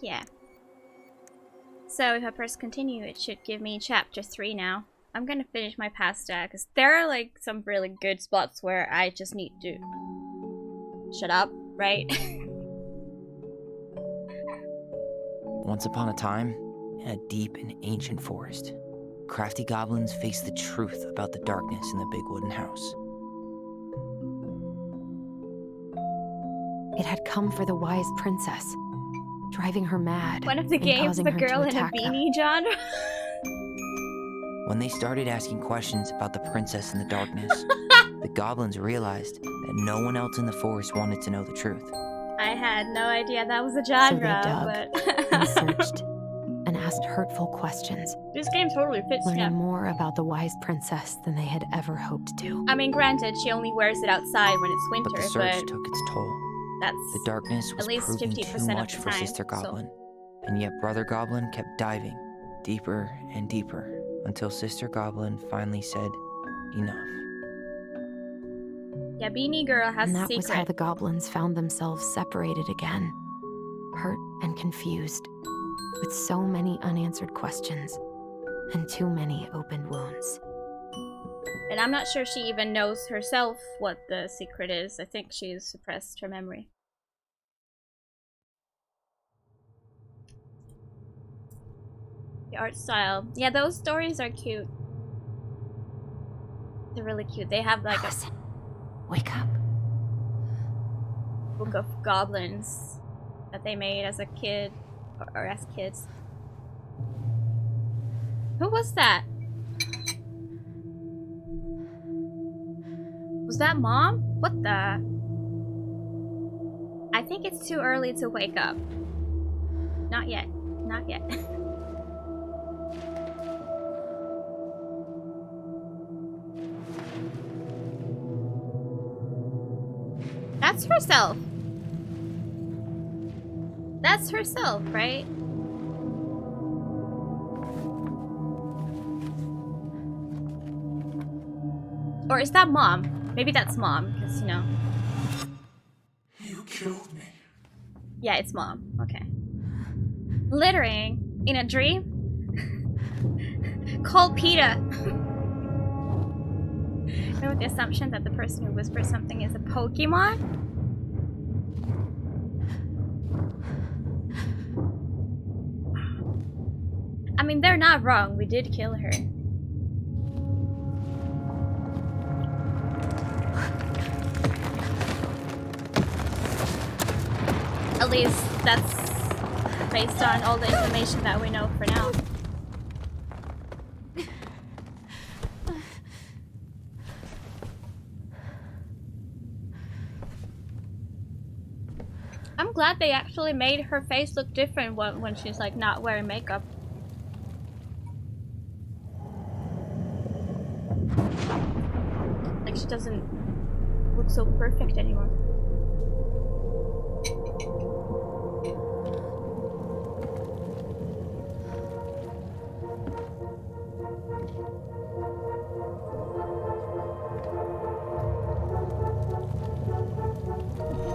yeah. So if I press continue, it should give me chapter 3 now. I'm gonna finish my pasta, because there are like some really good spots where I just need to shut up, right? Once upon a time, in a deep and ancient forest, crafty goblins faced the truth about the darkness in the big wooden house. It had come for the wise princess, driving her mad. One of the and games, causing the her girl to in a attack them. beanie genre. When they started asking questions about the princess in the darkness, the goblins realized that no one else in the forest wanted to know the truth. I had no idea that was a So they genre, dug but and searched and asked hurtful questions, this game totally fits. learning Yeah. more about the wise princess than they had ever hoped to. I mean, granted, she only wears it outside when it's winter, But the search took its toll. that's The darkness was at least proving 50% too of much the for time, Sister so- Goblin, and yet Brother Goblin kept diving deeper and deeper until Sister Goblin finally said, enough. Yeah, Beanie Girl has And a that secret. was how the goblins found themselves separated again, hurt and confused, with so many unanswered questions and too many open wounds. And I'm not sure she even knows herself what the secret is. I think she's suppressed her memory. The art style. Yeah, those stories are cute. They're really cute. They have like Allison, wake up. a book of goblins that they made as a kid. Or as kids. Who was that? Was that Mom? What the? I think it's too early to wake up. Not yet. Not yet. That's herself. That's herself, right? Or is that Mom? Maybe that's Mom, because, you know. You killed me. Yeah, it's Mom. Okay. Littering in a dream? Call PETA. With the assumption that the person who whispers something is a Pokemon? I mean, they're not wrong. We did kill her. At least that's based on all the information that we know for now. I'm glad they actually made her face look different when she's like not wearing makeup. Like she doesn't look so perfect anymore.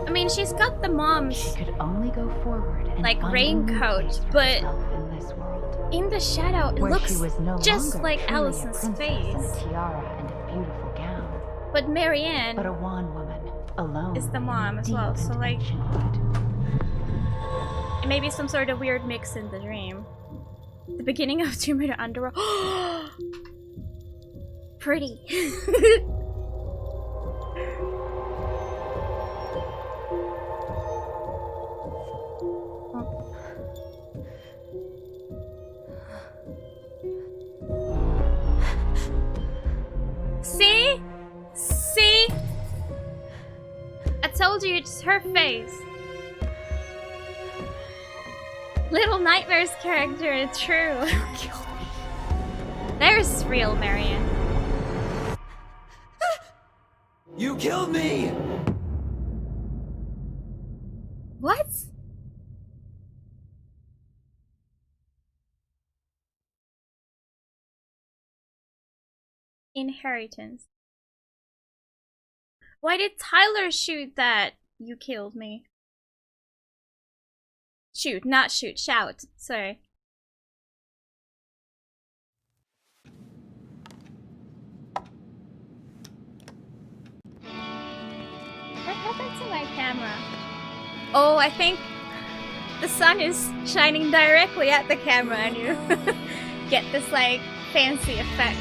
I mean, she's got the mom's She could only go forward and like find a new raincoat, place for but herself in this world, in the shadow, it where looks she was no just longer like truly a Allison's princess in face. a tiara and a beautiful gown, But Marianne but a wan woman, alone is the in mom a as well, deep so and like ancient wood. it may be some sort of weird mix in the dream. The beginning of Tomb Raider Underworld. Pretty. See? See? I told you it's her face. Little Nightmare's character is true. You killed me. There's real Marion. You killed me! What? Inheritance. Why did Tyler shoot that? You killed me. Shoot, not shoot, shout. Sorry. What happened to my camera? Oh, I think the sun is shining directly at the camera and you get this like fancy effect.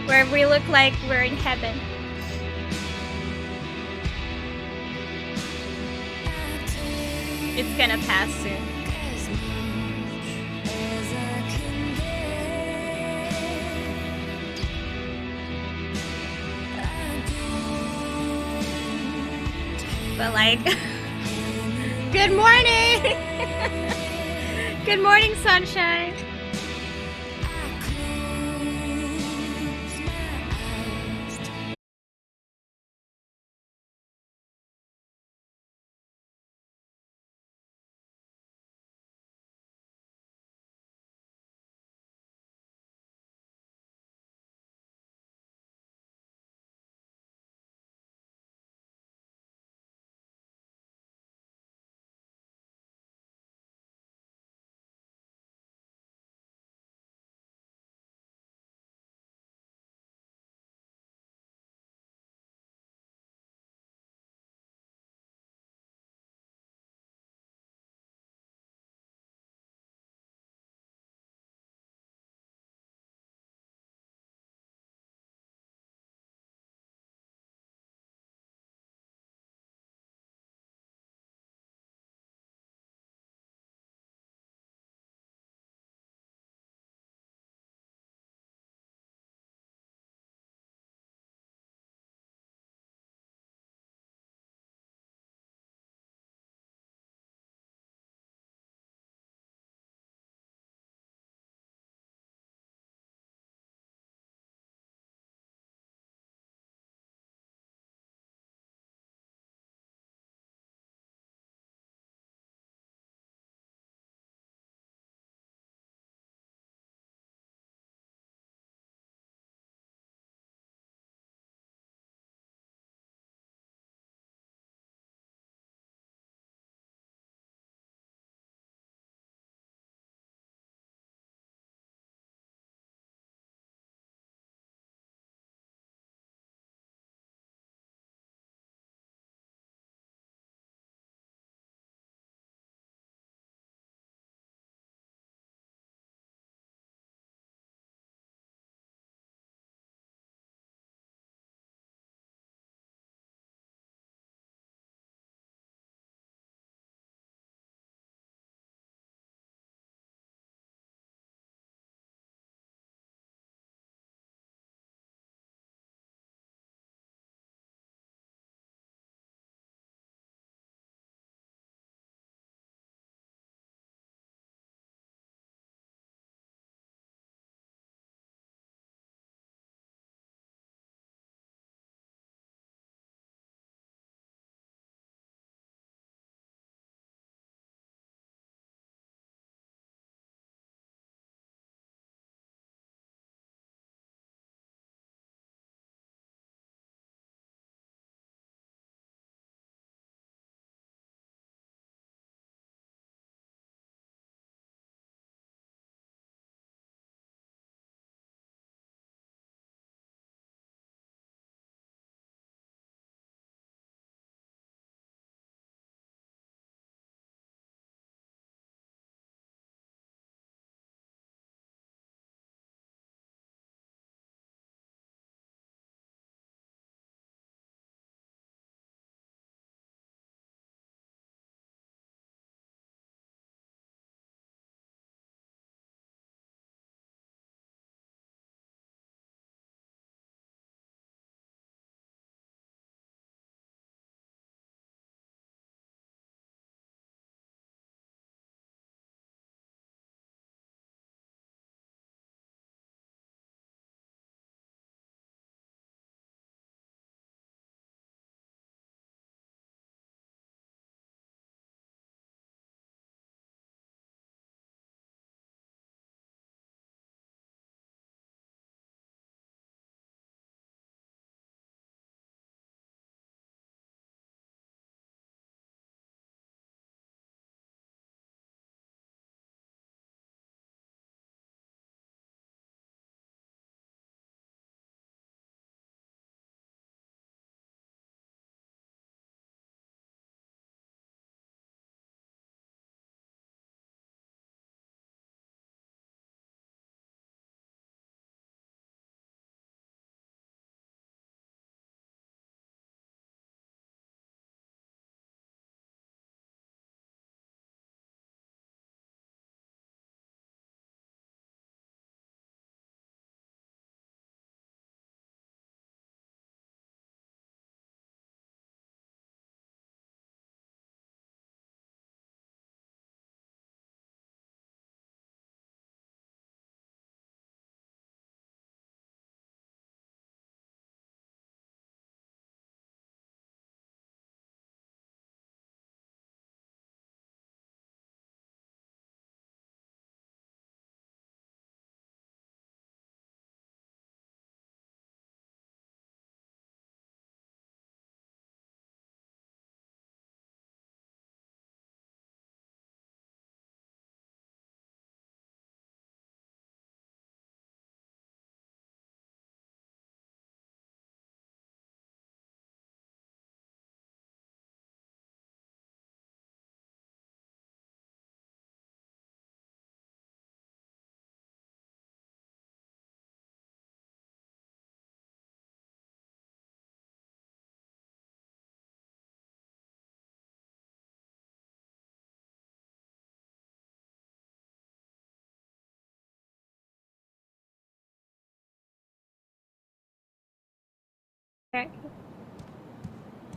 Where we look like we're in heaven. It's gonna pass soon. But like, good morning! Good morning, sunshine!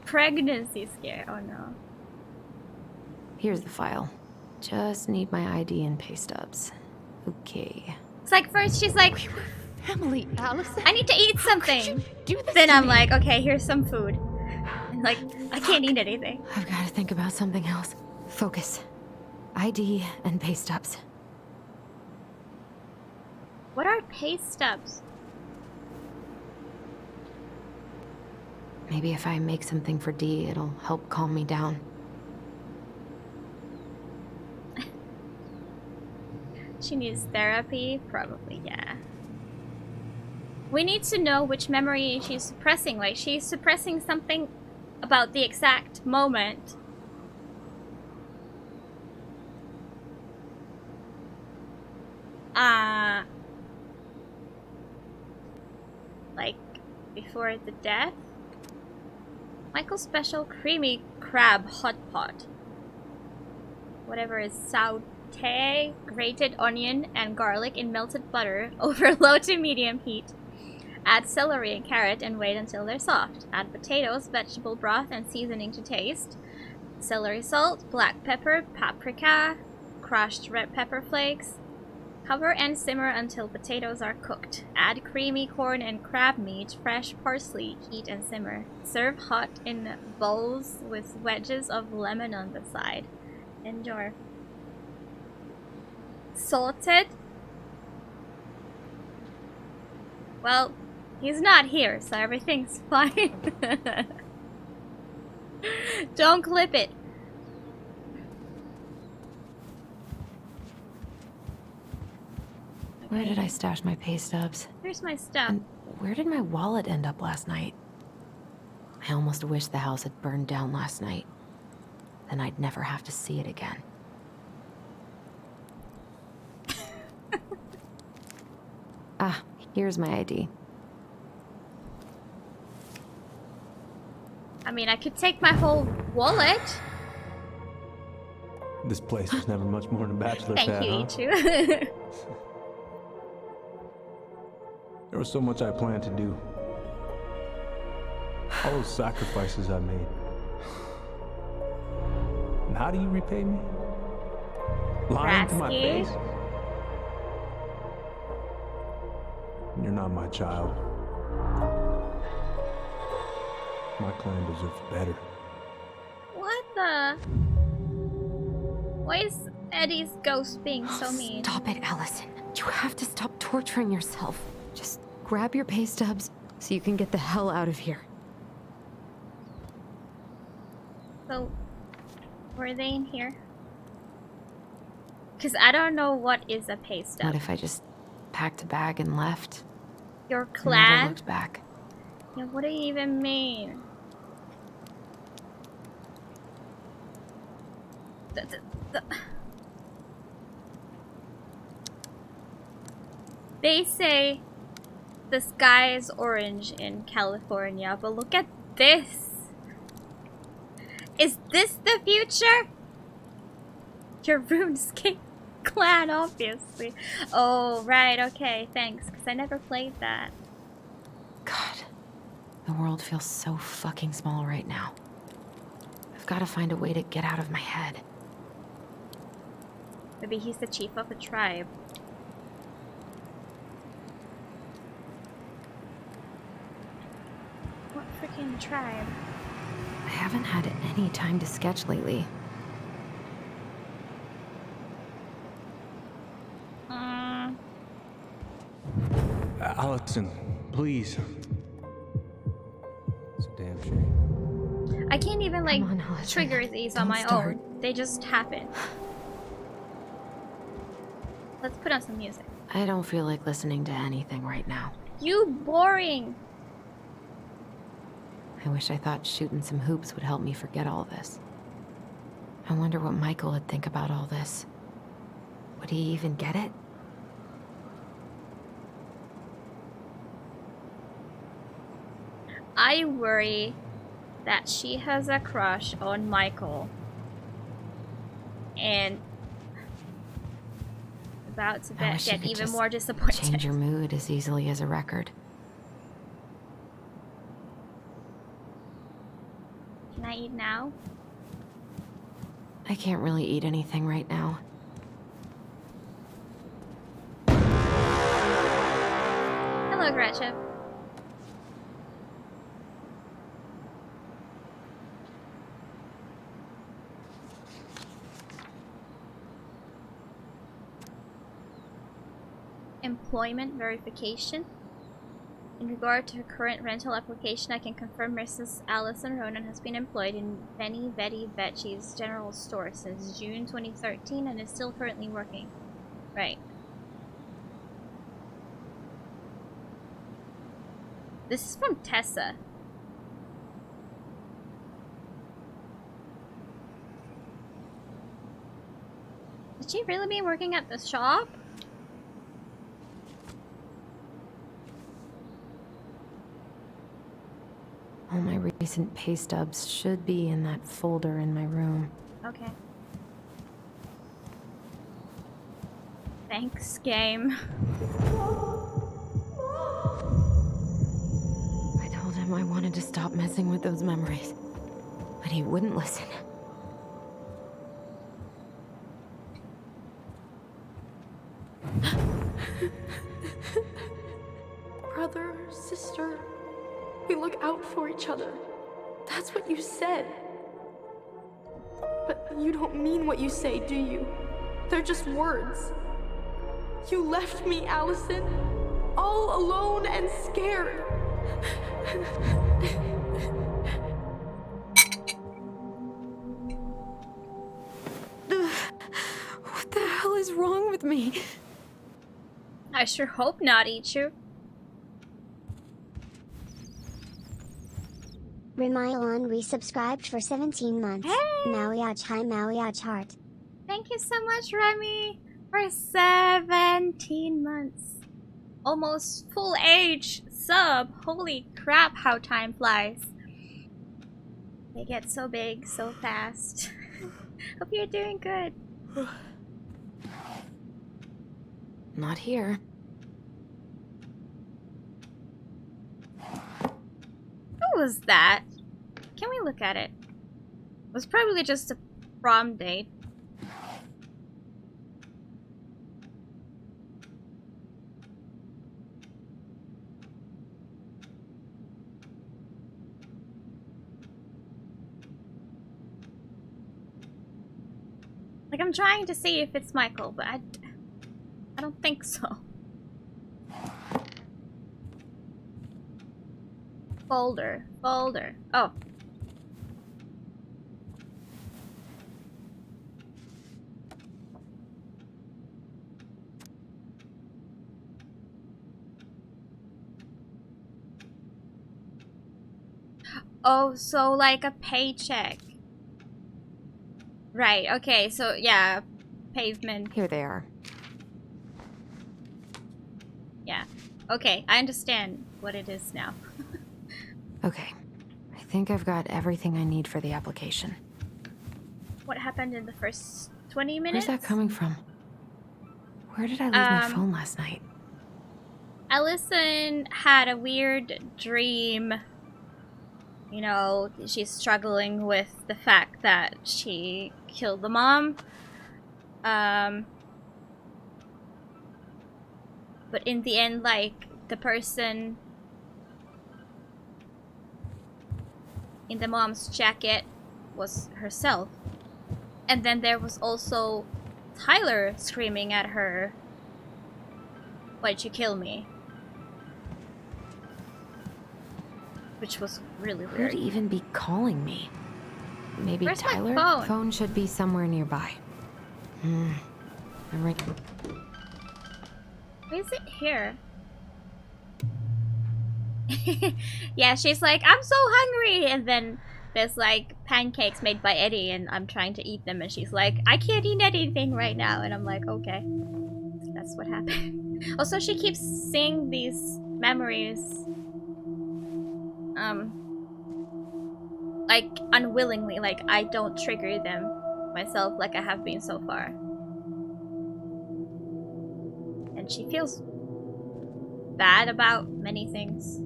Pregnancy scare. Oh no. Here's the file. Just need my ID and pay stubs. Okay. It's like first she's like, Emily, Allison. I need to eat something. Do this Then to I'm me. like, okay, here's some food. And like, I can't eat anything. I've got to think about something else. Focus. ID and pay stubs. What are pay stubs? Maybe if I make something for Dee, it'll help calm me down. She needs therapy? Probably, yeah. We need to know which memory she's suppressing. Like, she's suppressing something about the exact moment. Like, before the death? Michael's special creamy crab hot pot. Whatever is saute grated onion and garlic in melted butter over low to medium heat. Add celery and carrot and wait until they're soft. Add potatoes, vegetable broth, and seasoning to taste. Celery salt, black pepper, paprika, crushed red pepper flakes. Cover and simmer until potatoes are cooked. Add creamy corn and crab meat, fresh parsley, heat and simmer. Serve hot in bowls with wedges of lemon on the side. Enjoy. Salted? Well, he's not here, so everything's fine. Don't clip it. Where did I stash my pay stubs? Here's my stuff. And where did my wallet end up last night? I almost wish the house had burned down last night. Then I'd never have to see it again. Ah, here's my ID. I mean, I could take my whole wallet. This place was never much more than a bachelor Thank pad, you, huh? Ichu. There was so much I planned to do. All those sacrifices I made. And how do you repay me? Lying to my Rasky. face? You're not my child. My clan deserves better. What the? Why is Eddie's ghost being so mean? Stop it, Allison. You have to stop torturing yourself. Just grab your pay stubs so you can get the hell out of here. So, were they in here? Because I don't know what is a pay stub. What if I just packed a bag and left? Your And never clan? looked back. Yeah, what do you even mean? They say the sky is orange in California, but look at this. Is this the future? Your RuneScape clan, obviously. Oh, right, okay, thanks, because I never played that. God, the world feels so fucking small right now. I've got to find a way to get out of my head. Maybe he's the chief of the tribe. What freaking tribe? I haven't had any time to sketch lately. Allison, please. It's a damn shame. I can't even like Come on, Allison. trigger these on Don't my start. own. They just happen. Let's put on some music. I don't feel like listening to anything right now. You boring. I wish I thought shooting some hoops would help me forget all this. I wonder what Michael would think about all this. Would he even get it? I worry that she has a crush on Michael. And about to I wish you get could even just more disappointed. Change your mood as easily as a record. Can I eat now? I can't really eat anything right now. Hello, Gretchen. Employment verification. In regard to her current rental application, I can confirm Mrs. Allison Ronan has been employed in Benny Betty Betchy's General Store since June 2013 and is still currently working. Right. This is from Tessa. Did she really be working at the shop? All my recent pay stubs should be in that folder in my room. Okay. Thanks, game. I told him I wanted to stop messing with those memories, but he wouldn't listen. Brother, sister, we look out for each other. That's what you said. But you don't mean what you say, do you? They're just words. You left me, Allison, all alone and scared. What the hell is wrong with me? I sure hope not, Ichu. Remylon resubscribed for 17 months. Hey! Mauyach hi Mauyach heart. Thank you so much, Remy, for 17 months. Almost full age sub. Holy crap, how time flies. They get so big so fast. Hope you're doing good. Not here. Who was that? Can we look at it? It was probably just a prom date. Like, I'm trying to see if it's Michael, but I don't think so. Folder. Oh. Oh, so like a paycheck. Right, okay, so yeah, pavement. Here they are. Yeah. Okay, I understand what it is now. Okay. I think I've got everything I need for the application. What happened in the first 20 minutes? Where's that coming from? Where did I leave my phone last night? Allison had a weird dream. You know, she's struggling with the fact that she killed the mom. But in the end, like, the person in the mom's jacket was herself. And then there was also Tyler screaming at her, "Why'd you kill me?" Which was really weird. Who'd even be calling me? Maybe Where's my Tyler? phone? Phone should be somewhere nearby. I'm right. Why is it here? Yeah, she's like, "I'm so hungry," and then there's like pancakes made by Eddie and I'm trying to eat them and she's like, "I can't eat anything right now," and I'm like, okay, that's what happened. Also, she keeps seeing these memories like unwillingly, like I don't trigger them myself like I have been so far, and she feels bad about many things.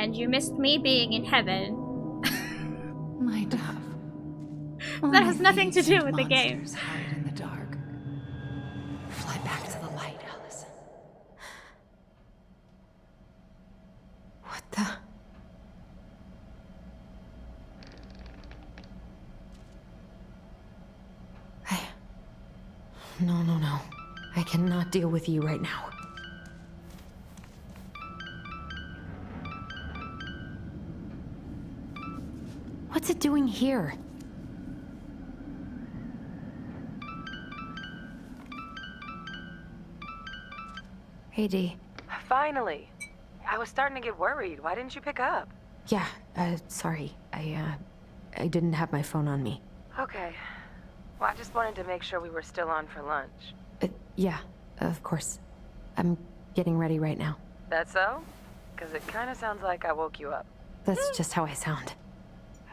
and you missed me being in heaven. My dove. That has nothing to Only do with the game. monsters hide in the dark. Fly back to the light, Allison. What the? No. I cannot deal with you right now. What's it doing here? Hey, Dee. Finally. I was starting to get worried. Why didn't you pick up? Yeah, sorry. I didn't have my phone on me. Okay. Well, I just wanted to make sure we were still on for lunch. Yeah, of course. I'm getting ready right now. That so? Because it kind of sounds like I woke you up. That's just how I sound.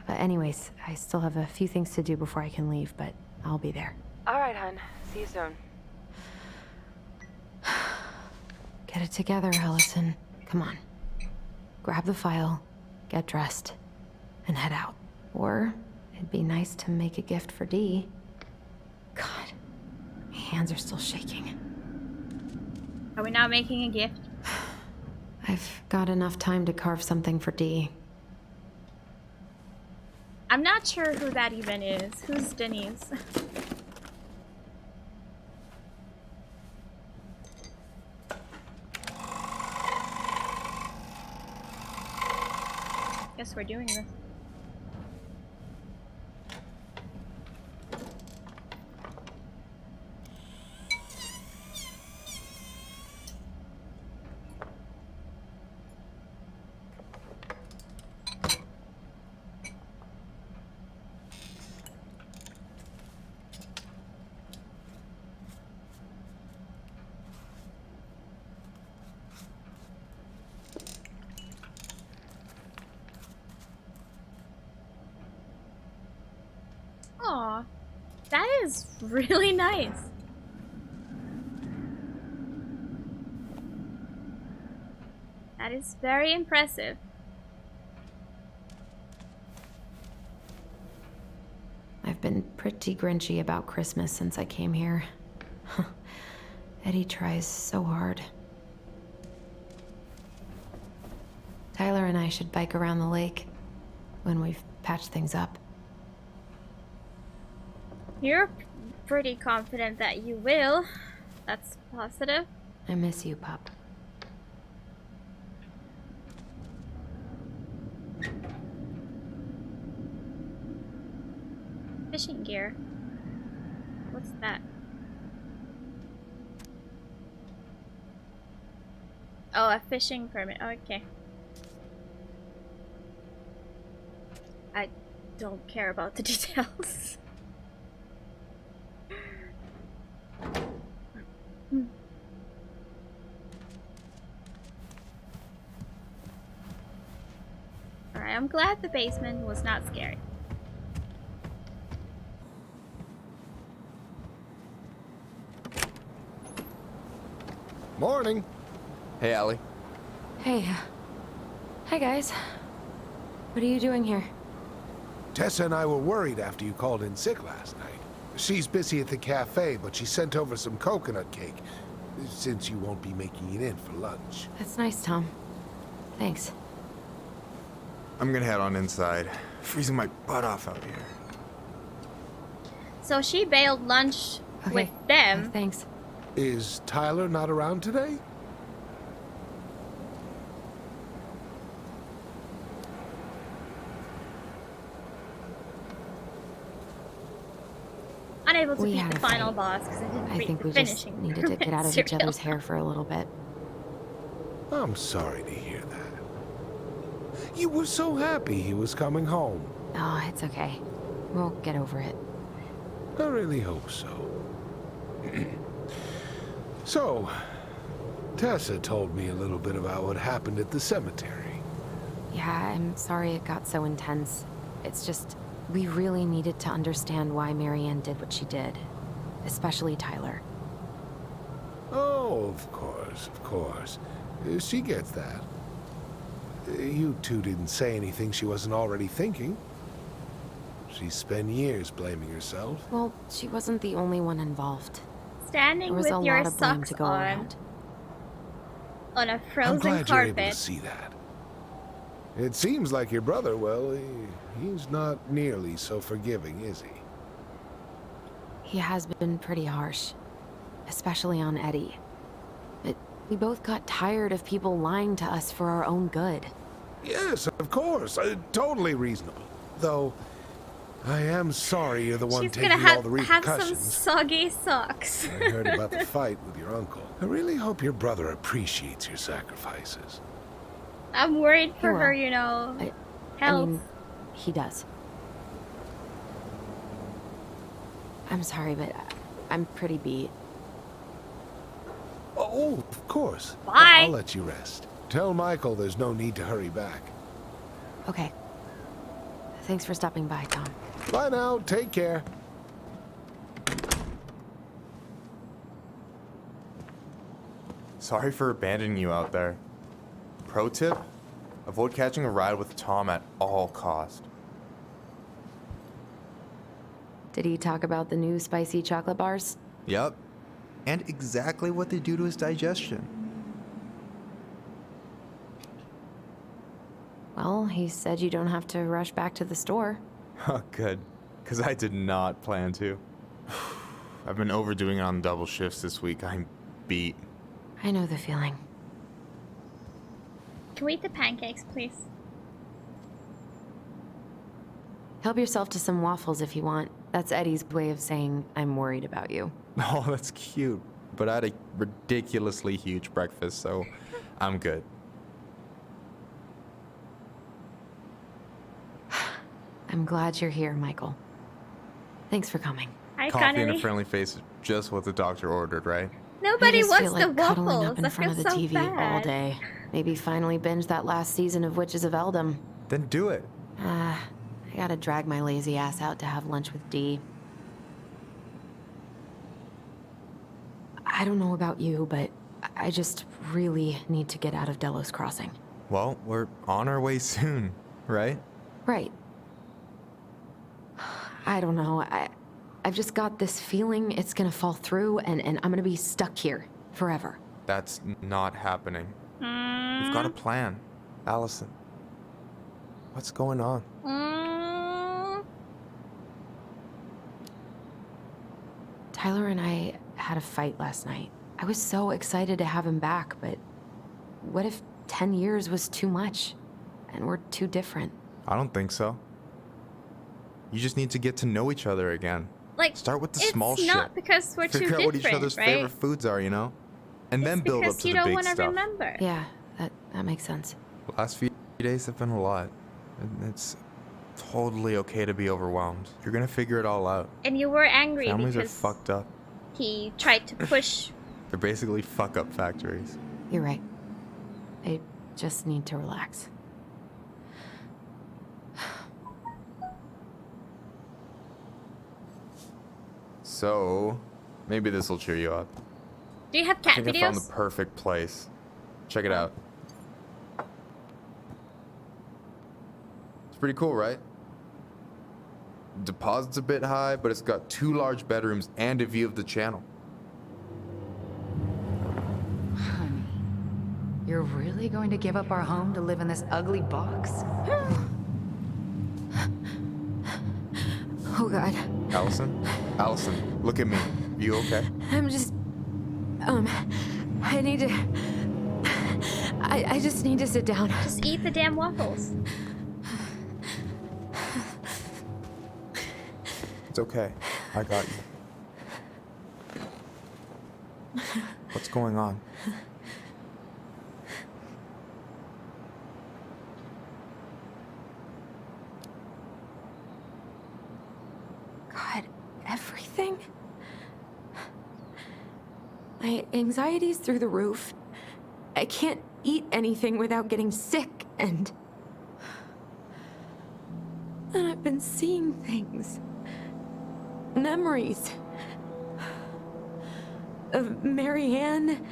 But anyways, I still have a few things to do before I can leave, but I'll be there. All right, hun. See you soon. Get it together, Allison. Come on. Grab the file, get dressed, and head out. Or it'd be nice to make a gift for Dee. God, my hands are still shaking. Are we not making a gift? I've got enough time to carve something for Dee. I'm not sure who that even is. Who's Denise? Guess we're doing this. Aw, that is really nice. That is very impressive. I've been pretty grinchy about Christmas since I came here. Eddie tries so hard. Tyler and I should bike around the lake when we've patched things up. You're pretty confident that you will. That's positive. I miss you, pup. Fishing gear. What's that? Oh, a fishing permit. Okay. I don't care about the details. Alright, I'm glad the basement was not scary. Morning. Hey, Allie. Hey. Hi, guys. What are you doing here? Tessa and I were worried after you called in sick last night. She's busy at the cafe, but she sent over some coconut cake, since you won't be making it in for lunch. That's nice, Tom. Thanks. I'm gonna head on inside. Freezing my butt off out here. So she bailed lunch with them. Thanks. Is Tyler not around today? Unable to We beat had the a final fight. boss because I didn't I read think the we just finishing. needed to get out of each other's hair for a little bit. I'm sorry to hear that. You were so happy he was coming home. Oh, it's okay. We'll get over it. I really hope so. So, Tessa told me a little bit about what happened at the cemetery. Yeah, I'm sorry it got so intense. It's just, we really needed to understand why Marianne did what she did. Especially Tyler. Oh, of course, of course. She gets that. You two didn't say anything she wasn't already thinking. She spent years blaming herself. Well, she wasn't the only one involved. Standing There was with a your lot of blame socks to go on around. a I'm frozen glad you're able to carpet. see that. It seems like your brother, well, he's not nearly so forgiving, is he? He has been pretty harsh, especially on Eddie. But we both got tired of people lying to us for our own good. Yes, of course. Totally reasonable. Though, I am sorry you're the one She's taking gonna all the have some repercussions. soggy socks. I heard about the fight with your uncle. I really hope your brother appreciates your sacrifices. I'm worried for will. her, you know. I Health. mean, he does. I'm sorry, but I'm pretty beat. Oh, of course. Bye. I'll let you rest. Tell Michael there's no need to hurry back. Okay. Thanks for stopping by, Tom. Bye now. Take care. Sorry for abandoning you out there. Pro tip? Avoid catching a ride with Tom at all cost. Did he talk about the new spicy chocolate bars? Yep. And exactly what they do to his digestion. Well, he said you don't have to rush back to the store. Oh, good. Because I did not plan to. I've been overdoing it on double shifts this week. I'm beat. I know the feeling. Can we eat the pancakes, please? Help yourself to some waffles if you want. That's Eddie's way of saying, I'm worried about you. Oh, that's cute. But I had a ridiculously huge breakfast, so I'm good. I'm glad you're here, Michael. Thanks for coming. Hi, Coffee and a Connolly. friendly face is just what the doctor ordered, right? Nobody I just wants feel like the cuddling waffles. up in I front feel of the so TV bad. all day. Maybe finally binge that last season of Witches of Eldom. Then do it. I gotta drag my lazy ass out to have lunch with Dee. I don't know about you, but I just really need to get out of Delos Crossing. Well, we're on our way soon, right? Right. I don't know. I've just got this feeling it's gonna fall through and I'm gonna be stuck here forever. That's not happening. We've got a plan. Allison, what's going on? Tyler and I had a fight last night. I was so excited to have him back, but what if 10 years was too much and we're too different? I don't think so. You just need to get to know each other again. Like, start with the it's small shit. not because we're too Figure out different, what each other's right? favorite foods are, you know? And then build up Because to you the don't big want to stuff. remember. Yeah, that makes sense. The last few days have been a lot. And it's totally okay to be overwhelmed. You're gonna figure it all out. And you were angry Families are because fucked up. he tried to push. They're basically fuck-up factories. You're right. I just need to relax. So, maybe this will cheer you up. Do you have I cat think I found videos? the perfect place. Check it out. It's pretty cool, right? Deposit's a bit high, but it's got 2 large bedrooms and a view of the channel. Honey, you're really going to give up our home to live in this ugly box? Oh God. Allison? Allison, look at me. You okay? I'm just... I need to... I just need to sit down. Just eat the damn waffles. It's okay. I got you. What's going on? God, everything? My anxiety's through the roof. I can't eat anything without getting sick, and I've been seeing things. Memories of Marianne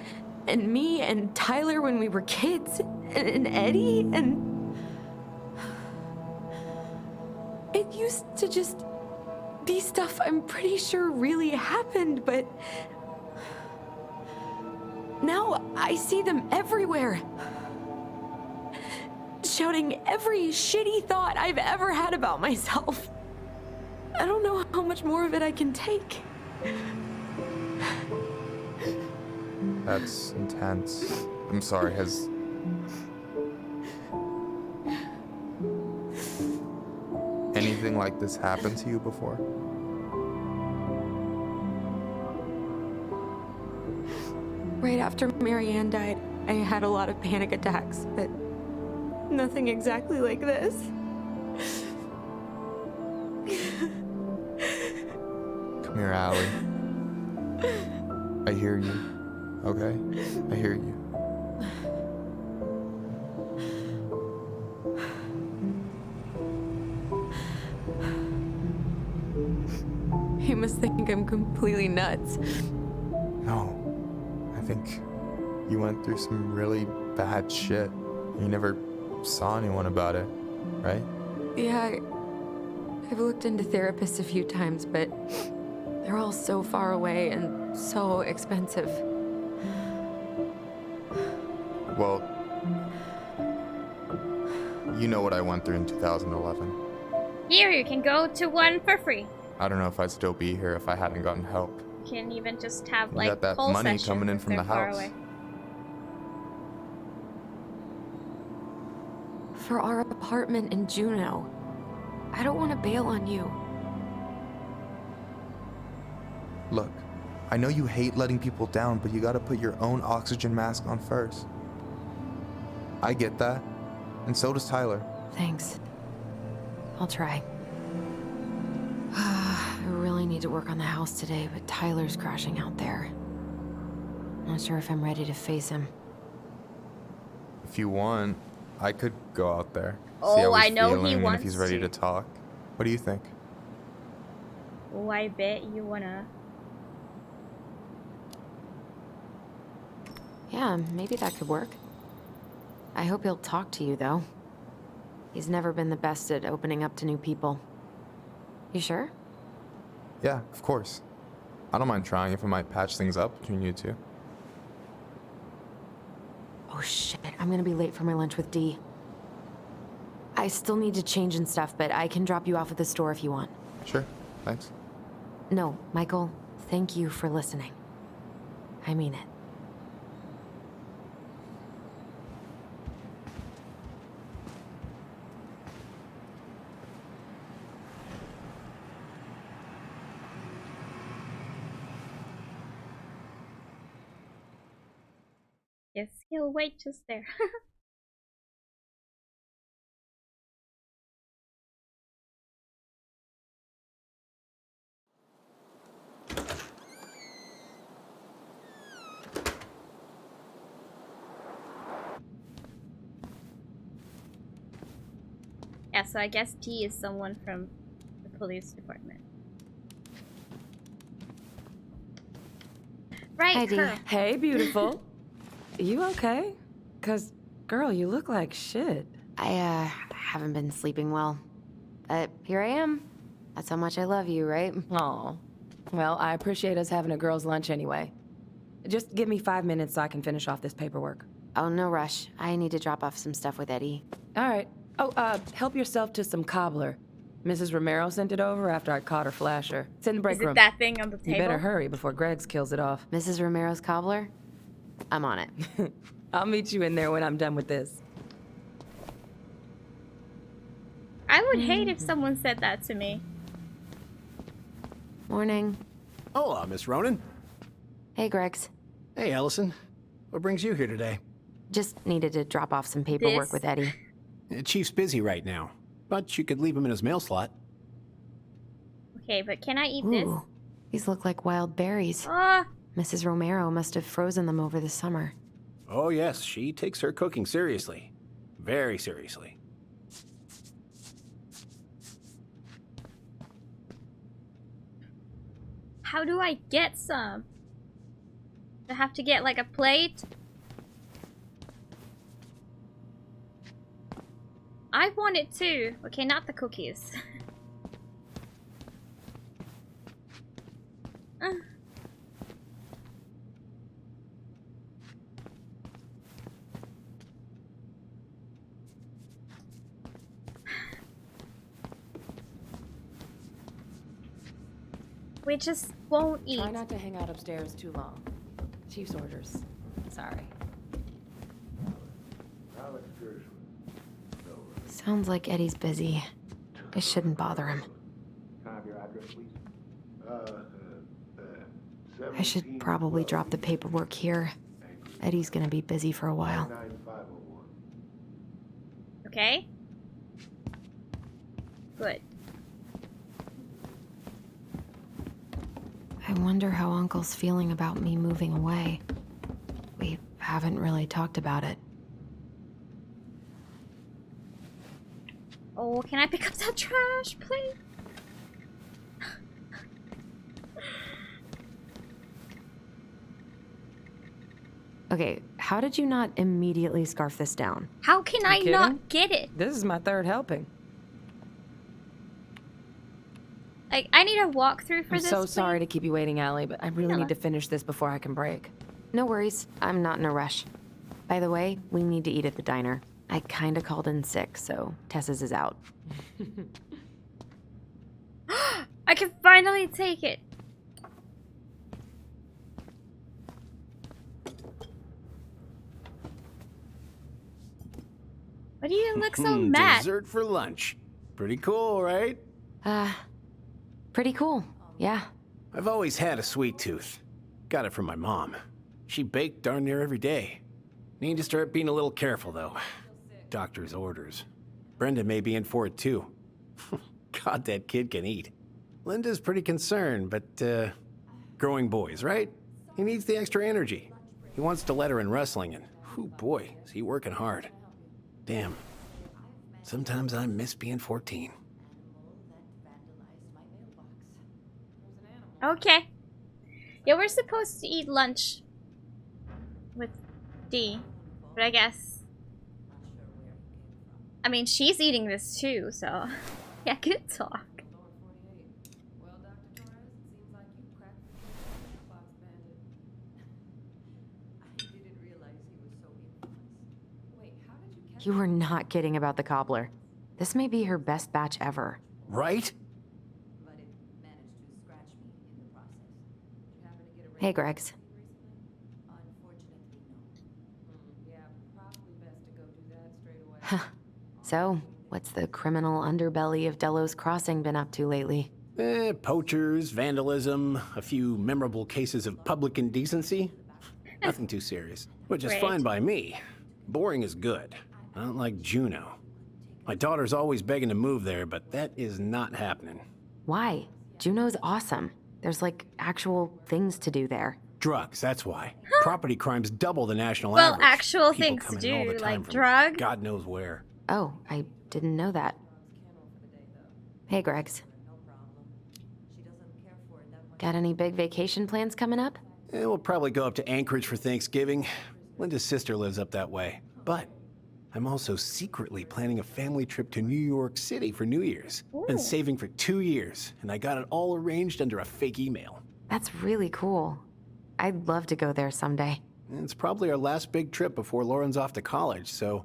and me and Tyler when we were kids, and Eddie, and... It used to just be stuff I'm pretty sure really happened, but... Now I see them everywhere. Shouting every shitty thought I've ever had about myself. I don't know how much more of it I can take. That's intense. I'm sorry, has... anything like this happened to you before? Right after Marianne died, I had a lot of panic attacks, but nothing exactly like this. Come here, Allie. I hear you. Okay? I hear you. He must think I'm completely nuts. No. I think you went through some really bad shit. You never saw anyone about it, right? Yeah, I've looked into therapists a few times, but they're all so far away and so expensive. Well, you know what I went through in 2011. Here, you can go to one for free. I don't know if I'd still be here if I hadn't gotten help. You can even just have You like got that call money sessions coming in if from they're the far house. away. For our apartment in Juneau. I don't want to bail on you. Look, I know you hate letting people down, but you gotta put your own oxygen mask on first. I get that, and so does Tyler. Thanks. I'll try. I really need to work on the house today, but Tyler's crashing out there. Not sure if I'm ready to face him. If you want, I could go out there. Oh, see how he's I know he feeling and wants if he's ready to talk. What do you think? Oh, I bet you wanna. Yeah, maybe that could work. I hope he'll talk to you, though. He's never been the best at opening up to new people. You sure? Yeah, of course. I don't mind trying if it might patch things up between you two. Oh shit, I'm gonna be late for my lunch with Dee. I still need to change and stuff, but I can drop you off at the store if you want. Sure, thanks. No, Michael, thank you for listening. I mean it. Yes, he'll wait just there. Yeah, so I guess T is someone from the police department. Right, Hi, Dee. her. Hey, beautiful. You okay? 'Cause, girl, you look like shit. I haven't been sleeping well. Here I am. That's how much I love you, right? Aw. Well, I appreciate us having a girls' lunch anyway. Just give me 5 minutes so I can finish off this paperwork. Oh, no rush. I need to drop off some stuff with Eddie. All right. Oh, help yourself to some cobbler. Mrs. Romero sent it over after I caught her flasher. It's in the break Is room. it that thing on the table? You better hurry before Greggs kills it off. Mrs. Romero's cobbler? I'm on it. I'll meet you in there when I'm done with this. I would hate if someone said that to me. Morning. Hola, Miss Ronan. Hey, Greggs. Hey, Allison. What brings you here today? Just needed to drop off some paperwork with Eddie. Chief's busy right now, but you could leave him in his mail slot. Okay, but can I eat this? Ooh, these look like wild berries. Ah, Mrs. Romero must have frozen them over the summer. Oh yes, she takes her cooking seriously. Very seriously. how do I get some? I have to get like a plate. I want it too. Okay, not the cookies. We just won't eat. Try not to hang out upstairs too long. Chief's orders. Sorry. Sounds like Eddie's busy. I shouldn't bother him. I should probably drop the paperwork here. Eddie's gonna be busy for a while. Okay. Good. I wonder how Uncle's feeling about me moving away. We haven't really talked about it. Oh, can I pick up that trash, please? Okay, how did you not immediately scarf this down? How can I not get it? This is my third helping. Like, I need a walkthrough for I'm this. so sorry to keep you waiting, Allie, but I really Yeah. need to finish this before I can break. No worries, I'm not in a rush. By the way, we need to eat at the diner. I kinda called in sick, so Tessa's is out. I can finally take it. Why do you look so mad? Dessert for lunch. Pretty cool, right? Pretty cool, yeah. I've always had a sweet tooth. Got it from my mom. She baked darn near every day. Need to start being a little careful, though. Doctor's orders. Brenda may be in for it, too. God, that kid can eat. Linda's pretty concerned, but, growing boys, right? He needs the extra energy. He wants to let her in wrestling, and, whew, boy, is he working hard. Damn. Sometimes I miss being 14. Okay. Yeah, we're supposed to eat lunch with Dee, but I guess... I mean, she's eating this too, so... Yeah, good talk. You were not kidding about the cobbler. This may be her best batch ever. Right? Hey, Gregs. So, what's the criminal underbelly of Delos Crossing been up to lately? Poachers, vandalism, a few memorable cases of public indecency. Nothing too serious, which is Great. fine by me. Boring is good. Not like Juneau. My daughter's always begging to move there, but that is not happening. Why? Juneau's awesome. There's like actual things to do there. Drugs, that's why. Property crimes double the national Well, average. actual People things to come in all do, the time like from drug. God knows where. Oh, I didn't know that. Hey, Gregs. Got any big vacation plans coming up? We'll probably go up to Anchorage for Thanksgiving. Linda's sister lives up that way. But I'm also secretly planning a family trip to New York City for New Year's. Been saving for 2 years, and I got it all arranged under a fake email. That's really cool. I'd love to go there someday. It's probably our last big trip before Lauren's off to college, so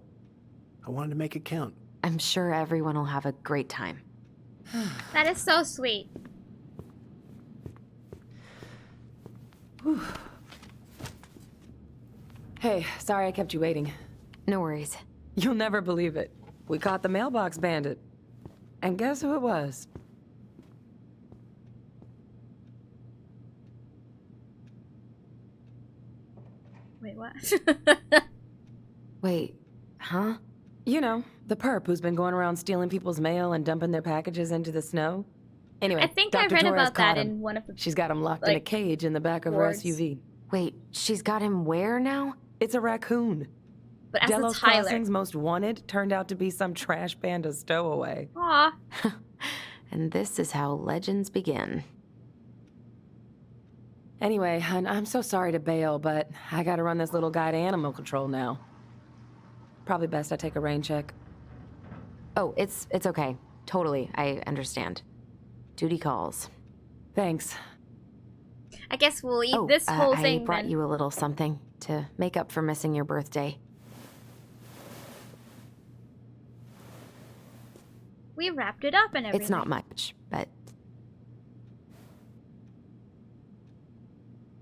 I wanted to make it count. I'm sure everyone will have a great time. That is so sweet. Hey, sorry I kept you waiting. No worries. You'll never believe it. We caught the mailbox bandit. And guess who it was? Wait, what? Wait, huh? You know, the perp who's been going around stealing people's mail and dumping their packages into the snow. Anyway, I think I Dr. read Torres about that caught him. in one of the... She's got him locked in a like, cage in the back of her wards. SUV. Wait, she's got him where now? It's a raccoon. But as Delos a Tyler. Crossing's most wanted turned out to be some trash panda stowaway. Aw. And this is how legends begin. Anyway, hun, I'm so sorry to bail, but I gotta run this little guy to animal control now. Probably best I take a rain check. Oh, it's okay. Totally, I understand. Duty calls. Thanks. I guess we'll eat this whole thing I brought then. you a little something to make up for missing your birthday. We wrapped it up and everything. It's not much, but...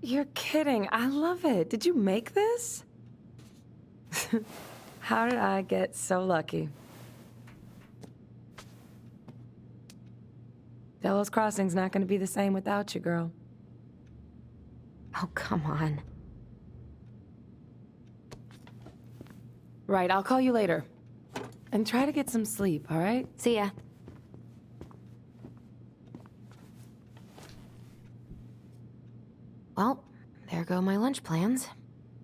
You're kidding. I love it. Did you make this? How did I get so lucky? Delos Crossing's not going to be the same without you, girl. Oh, come on. Right, I'll call you later. And try to get some sleep, all right? See ya. Well, there go my lunch plans.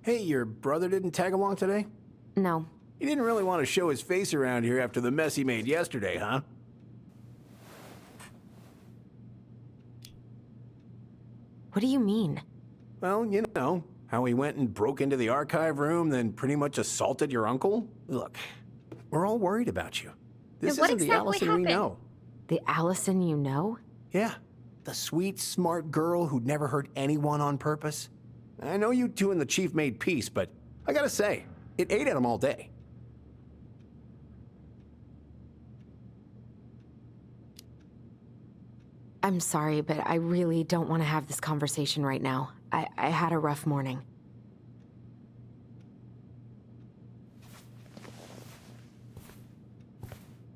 Hey, your brother didn't tag along today? No. He didn't really want to show his face around here after the mess he made yesterday, huh? What do you mean? Well, you know, how he went and broke into the archive room, then pretty much assaulted your uncle? Look, we're all worried about you. This what isn't the exactly Allison we happened? know. The Allison you know? Yeah, the sweet, smart girl who'd never hurt anyone on purpose. I know you two and the chief made peace, but I gotta say, it ate at him all day. I'm sorry, but I really don't want to have this conversation right now. I had a rough morning.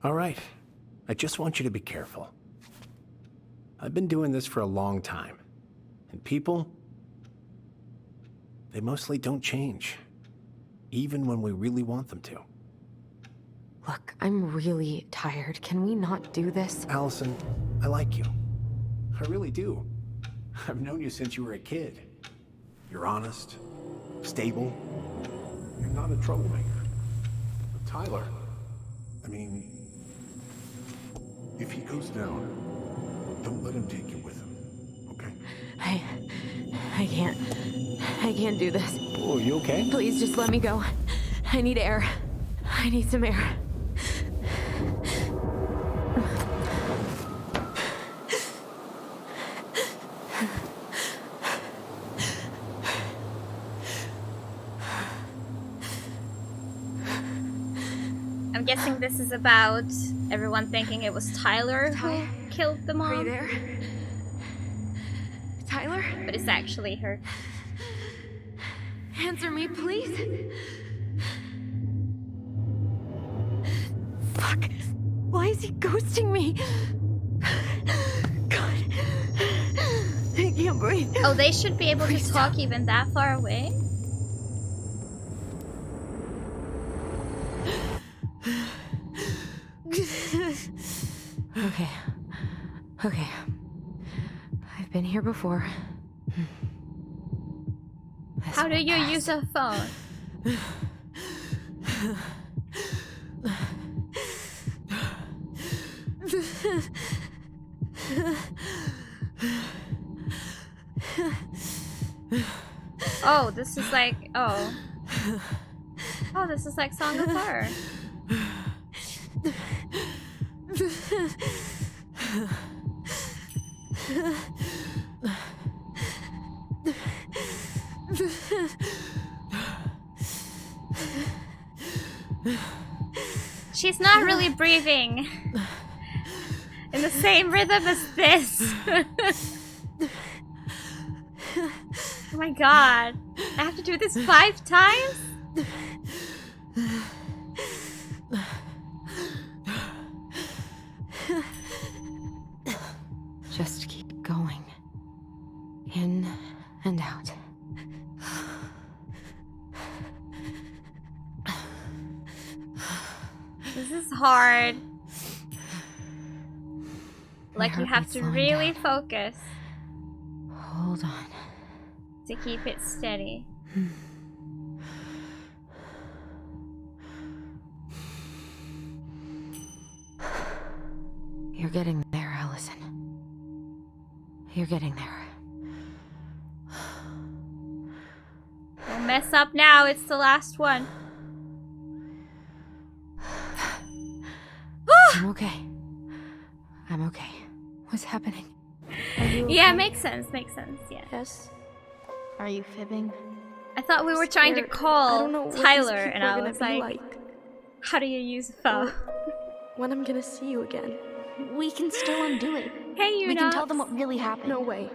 All right, I just want you to be careful. I've been doing this for a long time, and people, they mostly don't change, even when we really want them to. Look, I'm really tired. Can we not do this? Allison, I like you. I really do. I've known you since you were a kid. You're honest, stable. You're not a troublemaker. But Tyler, I mean, if he goes down, don't let him take you with him, okay? I can't do this. Oh, you okay? Please just let me go. I need air. I need some air. I'm guessing this is about everyone thinking it was Tyler who killed the mom. Are you there? Tyler? But it's actually her. Answer me, please. Fuck. Why is he ghosting me? God. I can't breathe. Oh, they should be able to talk even that far away? Okay. I've been here before. How do you use a phone? Oh, this is like, oh, this is like Song of Horror. She's not really breathing in the same rhythm as this. Oh my god. I have to do this 5 times? Just keep going. In and out. This is hard. Like you have to really focus. Hold on. To keep it steady. You're getting there, Allison. You're getting there. What's up now? It's the last one. I'm okay. I'm okay. What's happening? Yeah, makes sense. Makes sense. Yeah. Yes. Are you fibbing? I thought we were trying to call Tyler, and I was like, "How do you use a phone?" When I'm gonna see you again? We can still undo it. Hey, you We can tell them what really happened. No way.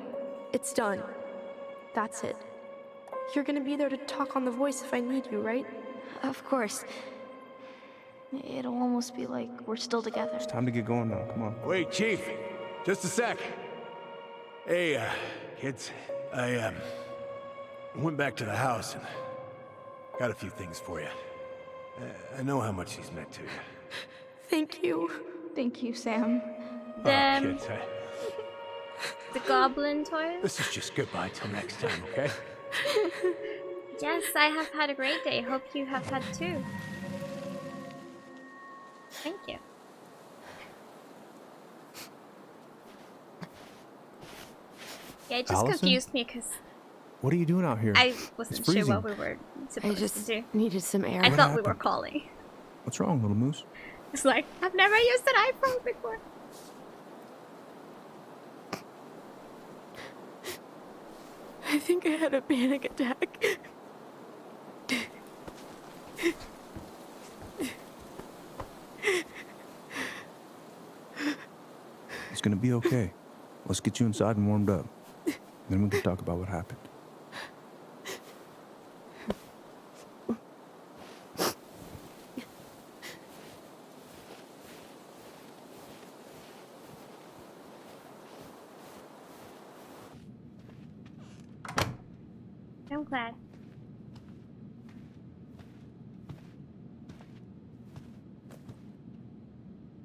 It's done. That's it. You're gonna be there to talk on the voice if I need you, right? Of course. It'll almost be like we're still together. It's time to get going now. Come on. Wait, Chief. Just a sec. Hey, kids. I went back to the house and got a few things for you. I know how much he's meant to you. Thank you. Thank you, Sam. Them, Kids, the goblin toys. this is just goodbye till next time, okay? Yes, I have had a great day. Hope you have had too. Thank you. Yeah, it just Allison? confused me because What are you doing out here? I It's wasn't sure freezing. what we were I supposed just to do. needed some air. I What thought we were happened? calling. What's wrong, little moose? It's like, I've never used an iPhone before. I think I had a panic attack. It's gonna be okay. Let's get you inside and warmed up. Then we can talk about what happened. I'm glad.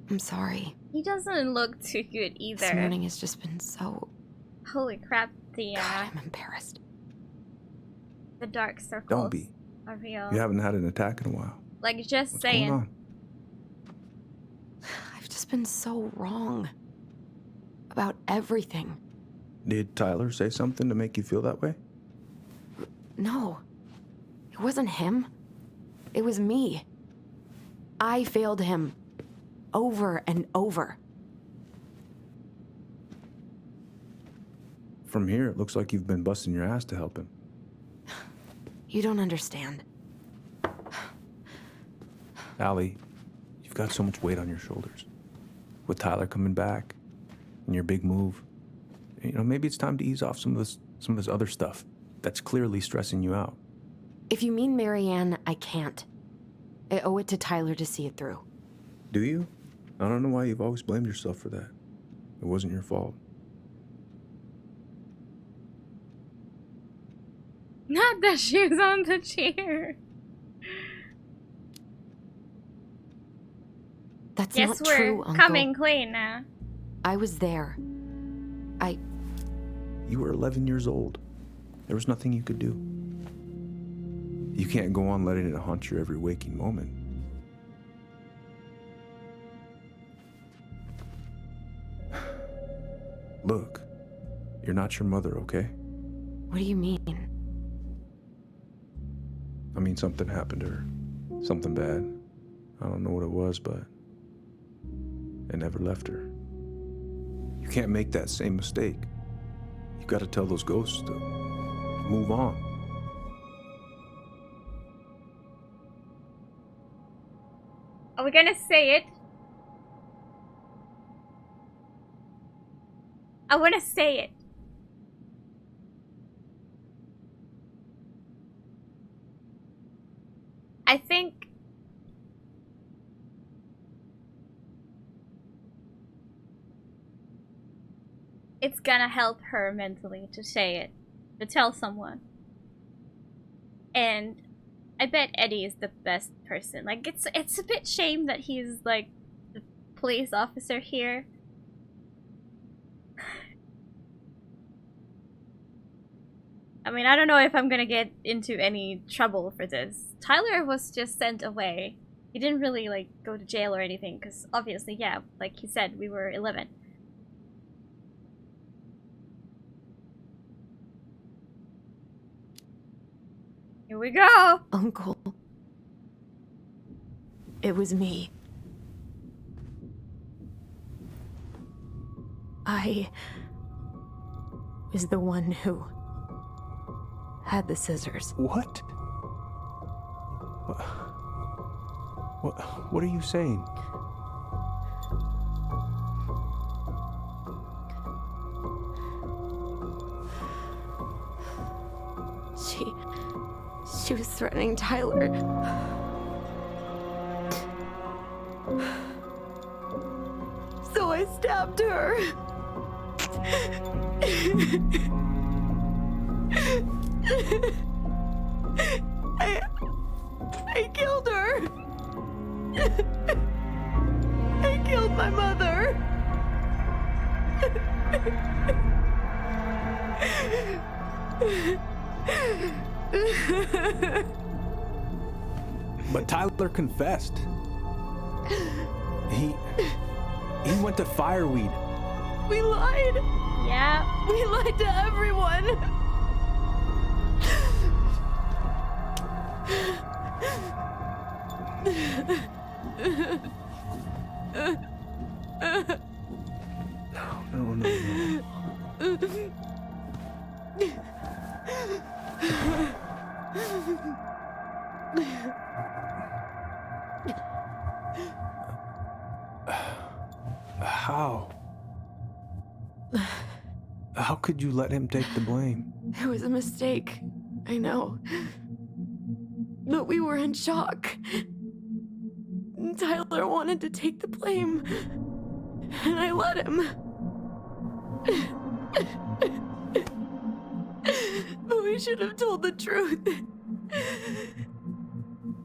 I'm sorry. He doesn't look too good either. This morning has just been so... Holy crap, the I'm embarrassed. the dark circles Don't be. are real. You haven't had an attack in a while. Like just What's saying. going on? I've just been so wrong. About everything. Did Tyler say something to make you feel that way? No. It wasn't him. It was me. I failed him. Over and over. From here, it looks like you've been busting your ass to help him. You don't understand. Allie, you've got so much weight on your shoulders. With Tyler coming back, and your big move, you know, maybe it's time to ease off some of this other stuff that's clearly stressing you out. If you mean Marianne, I can't. I owe it to Tyler to see it through. Do you? I don't know why you've always blamed yourself for that. It wasn't your fault. Not the shoes on the chair. That's Yes, not we're true, Uncle. coming clean now. I was there. You were 11 years old. There was nothing you could do. You can't go on letting it haunt your every waking moment. Look, you're not your mother, okay? What do you mean? I mean, something happened to her. Something bad. I don't know what it was, but it never left her. You can't make that same mistake. You gotta tell those ghosts to move on. Are we gonna say it? I wanna say it. I think it's gonna help her mentally to say it, to tell someone. And I bet Eddie is the best person. Like, it's a bit shame that he's like the police officer here. I mean, I don't know if I'm gonna get into any trouble for this. Tyler was just sent away. He didn't really, like, go to jail or anything, because obviously, yeah, like he said, we were 11. we go. Uncle. It was me. I was the one who had the scissors. What? What are you saying? She was threatening Tyler. So I stabbed her. I killed her. I killed my mother. But Tyler confessed. He went to Fireweed. We lied. Yeah. We lied to everyone. No. How could you let him take the blame? It was a mistake. I know. But we were in shock. Tyler wanted to take the blame. And I let him. But we should have told the truth.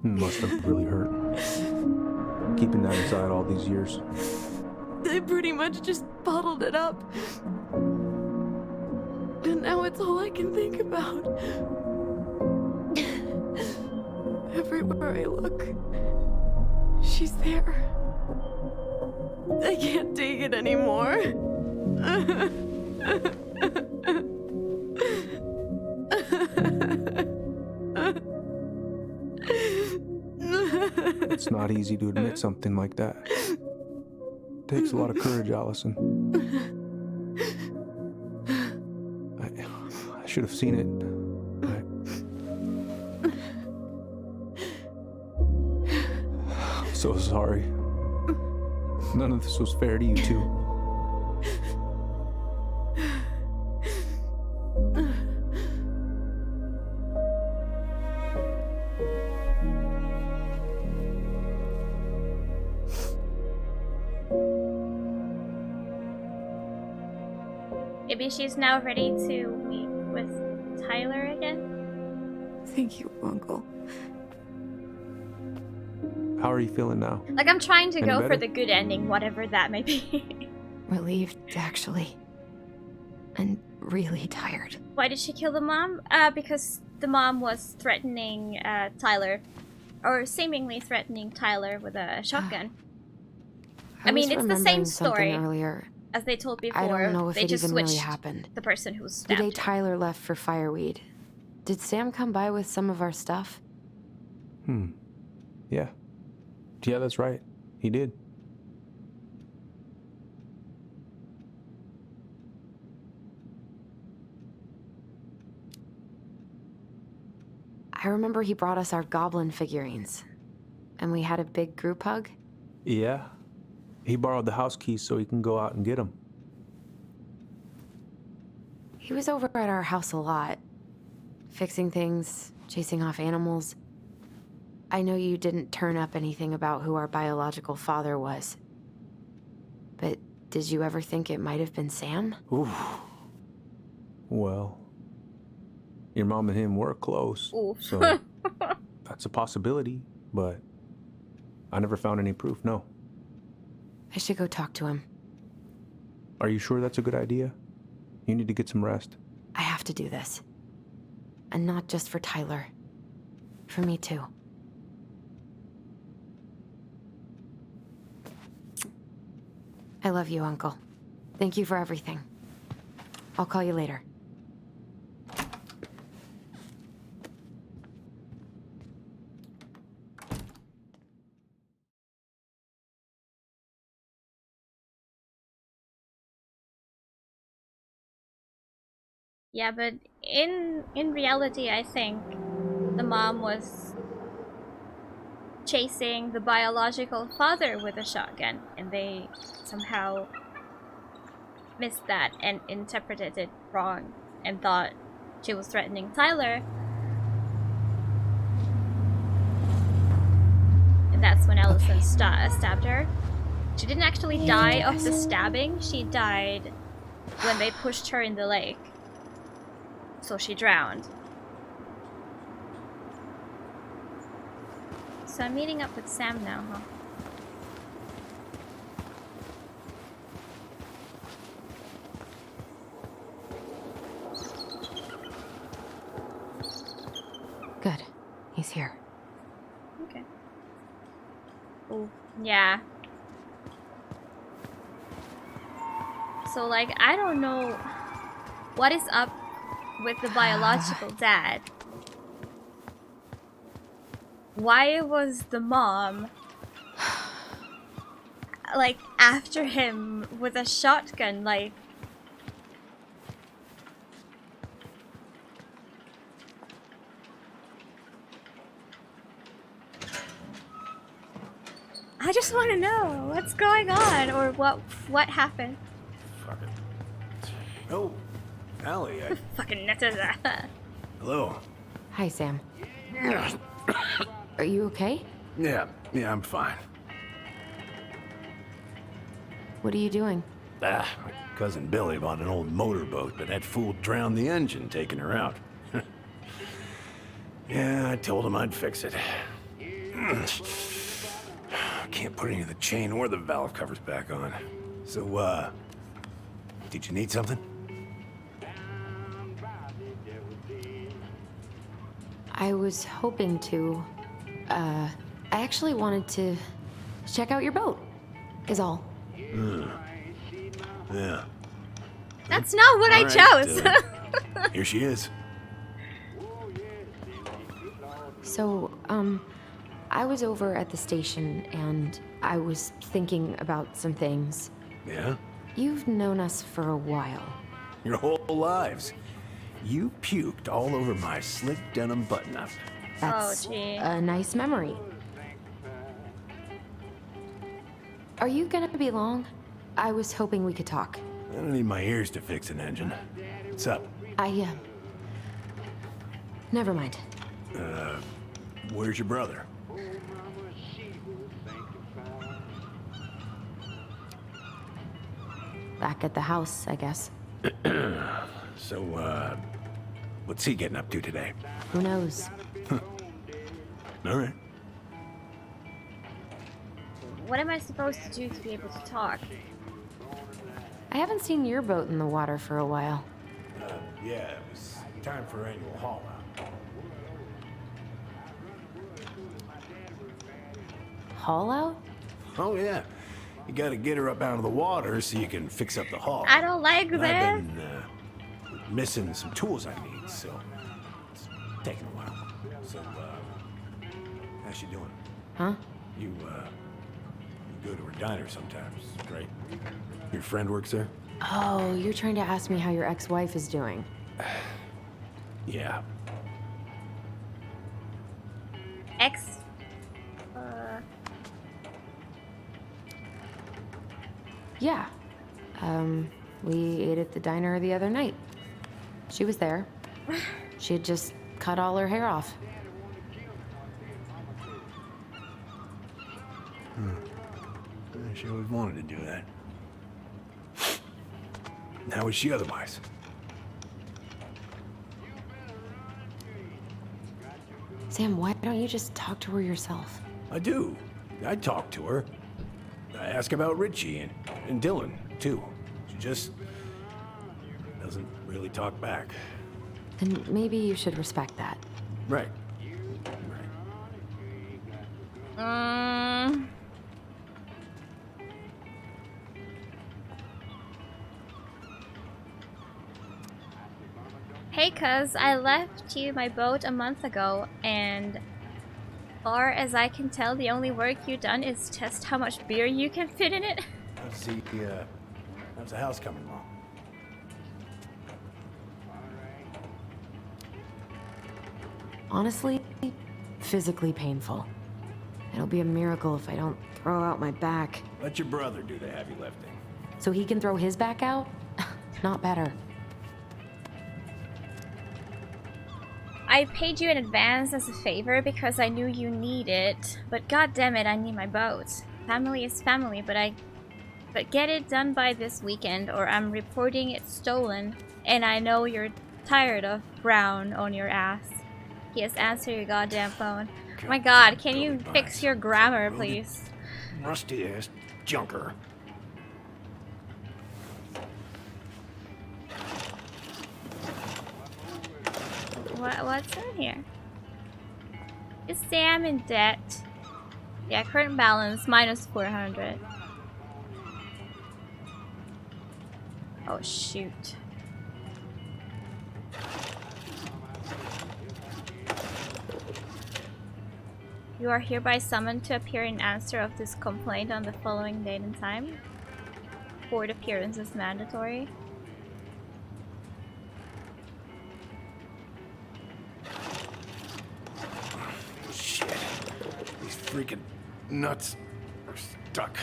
Must have really hurt. Keeping that inside all these years. They pretty much just bottled it up. And now it's all I can think about. Everywhere I look, she's there. I can't take it anymore. It's not easy to admit something like that. It takes a lot of courage, Allison. I should have seen it. I'm so sorry. None of this was fair to you two. Maybe she's now ready to meet with Tyler again? Thank you, Uncle. How are you feeling now? Like, I'm trying to Any go better? for the good ending, whatever that may be. Relieved, actually. And really tired. Why did she kill the mom? Because the mom was threatening Tyler. Or seemingly threatening Tyler with a shotgun. I mean, was it's the same remembering something story earlier. as they told before. I don't know if they it just even switched really happened. the person who was The stabbed. day Tyler left for Fireweed, did Sam come by with some of our stuff? Yeah. Yeah, that's right. He did. I remember he brought us our goblin figurines. And we had a big group hug. Yeah. He borrowed the house keys so he can go out and get them. He was over at our house a lot. Fixing things, chasing off animals. I know you didn't turn up anything about who our biological father was. But did you ever think it might have been Sam? Oof. Well, your mom and him were close. Oof. So that's a possibility, but I never found any proof, no. I should go talk to him. Are you sure that's a good idea? You need to get some rest. I have to do this. And not just for Tyler. For me too. I love you, Uncle. Thank you for everything. I'll call you later. Yeah, but in reality, I think the mom was chasing the biological father with a shotgun, and they somehow missed that and interpreted it wrong and thought she was threatening Tyler. And that's when Allison stabbed her. She didn't actually die of the stabbing, she died when they pushed her in the lake. So she drowned. So I'm meeting up with Sam now, huh? Good. He's here. Okay. Oh, yeah. So, like, I don't know what is up with the biological dad. Why was the mom, like, after him with a shotgun, like... I just want to know what's going on, or what happened. Fuck it. Oh, Allie, Fucking hello. Hi, Sam. Are you okay? Yeah, I'm fine. What are you doing? My cousin Billy bought an old motorboat, but that fool drowned the engine, taking her out. Yeah, I told him I'd fix it. Can't put any of the chain or the valve covers back on. So, did you need something? I was hoping to. I actually wanted to check out your boat, is all. Yeah. That's not what I chose. Here she is. So, I was over at the station and I was thinking about some things. Yeah? You've known us for a while. Your whole lives. You puked all over my slick denim button-up. That's a nice memory. Are you gonna be long? I was hoping we could talk. I don't need my ears to fix an engine. What's up? Never mind. Where's your brother? Back at the house, I guess. So, what's he getting up to today? Who knows? All right. What am I supposed to do to be able to talk? I haven't seen your boat in the water for a while. Yeah, it was time for annual haul out. Haul out? Oh, yeah. You gotta get her up out of the water so you can fix up the hull. I don't like And this. I've been missing some tools I need, so it's taking a while. So, how's she doing? Huh? You go to her diner sometimes, right? Your friend works there? Oh, you're trying to ask me how your ex-wife is doing. Yeah. Yeah. We ate at the diner the other night. She was there. She had just cut all her hair off. She always wanted to do that. How is she otherwise? Sam, why don't you just talk to her yourself? I do. I talk to her. I ask about Richie and Dylan, too. She just doesn't really talk back. Then maybe you should respect that. Right. Hey, cuz, I left you my boat a month ago, and far as I can tell, the only work you've done is test how much beer you can fit in it. Let's see, how's the house coming along? Honestly, physically painful. It'll be a miracle if I don't throw out my back. Let your brother do the heavy lifting. So he can throw his back out? Not better. I paid you in advance as a favor because I knew you need it, but god damn it, I need my boat. Family is family, but get it done by this weekend or I'm reporting it stolen, and I know you're tired of Brown on your ass. Yes, answer your goddamn phone. Oh my god, can you fix your grammar, please? Rusty ass junker. What's in here? Is Sam in debt? Yeah, current balance minus 400. Oh shoot. You are hereby summoned to appear in answer of this complaint on the following date and time. Court appearance is mandatory. Shit. These freaking nuts are stuck.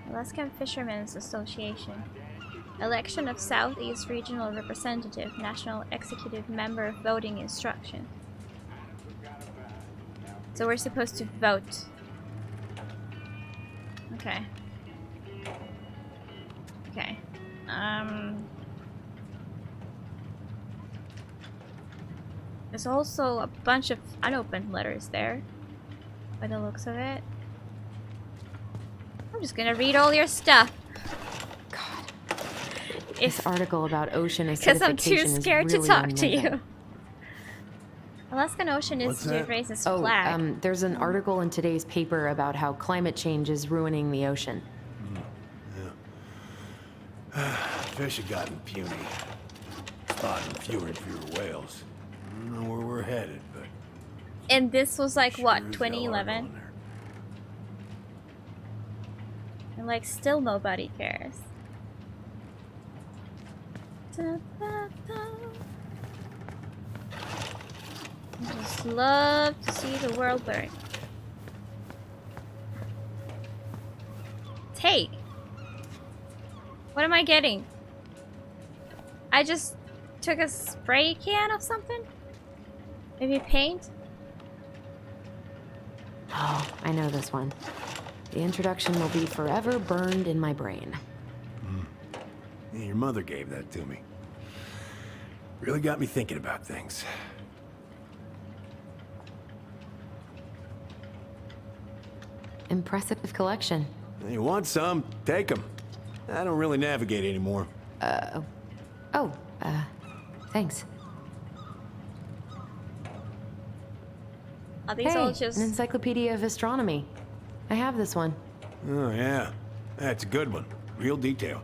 Alaskan Fishermen's Association. Election of Southeast Regional Representative, National Executive Member, voting instruction. So we're supposed to vote. Okay. Okay. There's also a bunch of unopened letters there, by the looks of it. I'm just gonna read all your stuff. God. This article about ocean acidification because I'm too scared to talk to unnerving. you. Alaskan Ocean Institute raises flag. There's an article in today's paper about how climate change is ruining the ocean. Yeah. Fish have gotten puny. Spotting fewer and fewer whales. I don't know where we're headed, but... And this was like, what, 2011? And like, still nobody cares. I just love to see the world burn. Take! What am I getting? I just took a spray can of something? Maybe paint? Oh, I know this one. The introduction will be forever burned in my brain. Yeah, your mother gave that to me. Really got me thinking about things. Impressive collection. You want some? Take them. I don't really navigate anymore. Thanks. Are these all Hey, just... an encyclopedia of astronomy. I have this one. Oh, yeah. That's a good one. Real detail.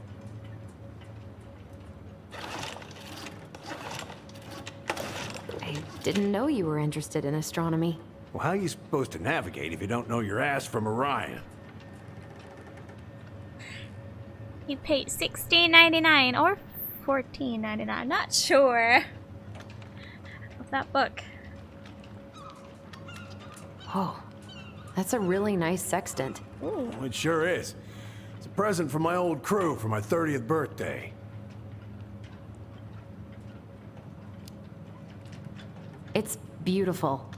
I didn't know you were interested in astronomy. Well, how are you supposed to navigate if you don't know your ass from Orion? You paid $16.99 or $14.99, not sure of that book. Oh, that's a really nice sextant. Ooh. It sure is. It's a present from my old crew for my 30th birthday. It's beautiful.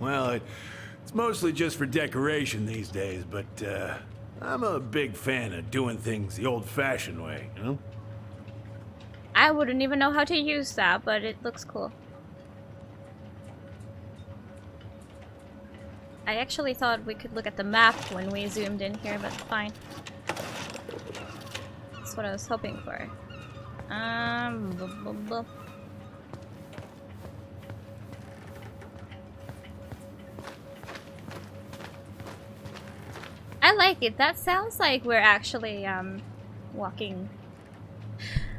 Well, it's mostly just for decoration these days, but I'm a big fan of doing things the old-fashioned way, you know? I wouldn't even know how to use that, but it looks cool. I actually thought we could look at the map when we zoomed in here, but fine. That's what I was hoping for. Blah, blah, blah. I like it. That sounds like we're actually walking.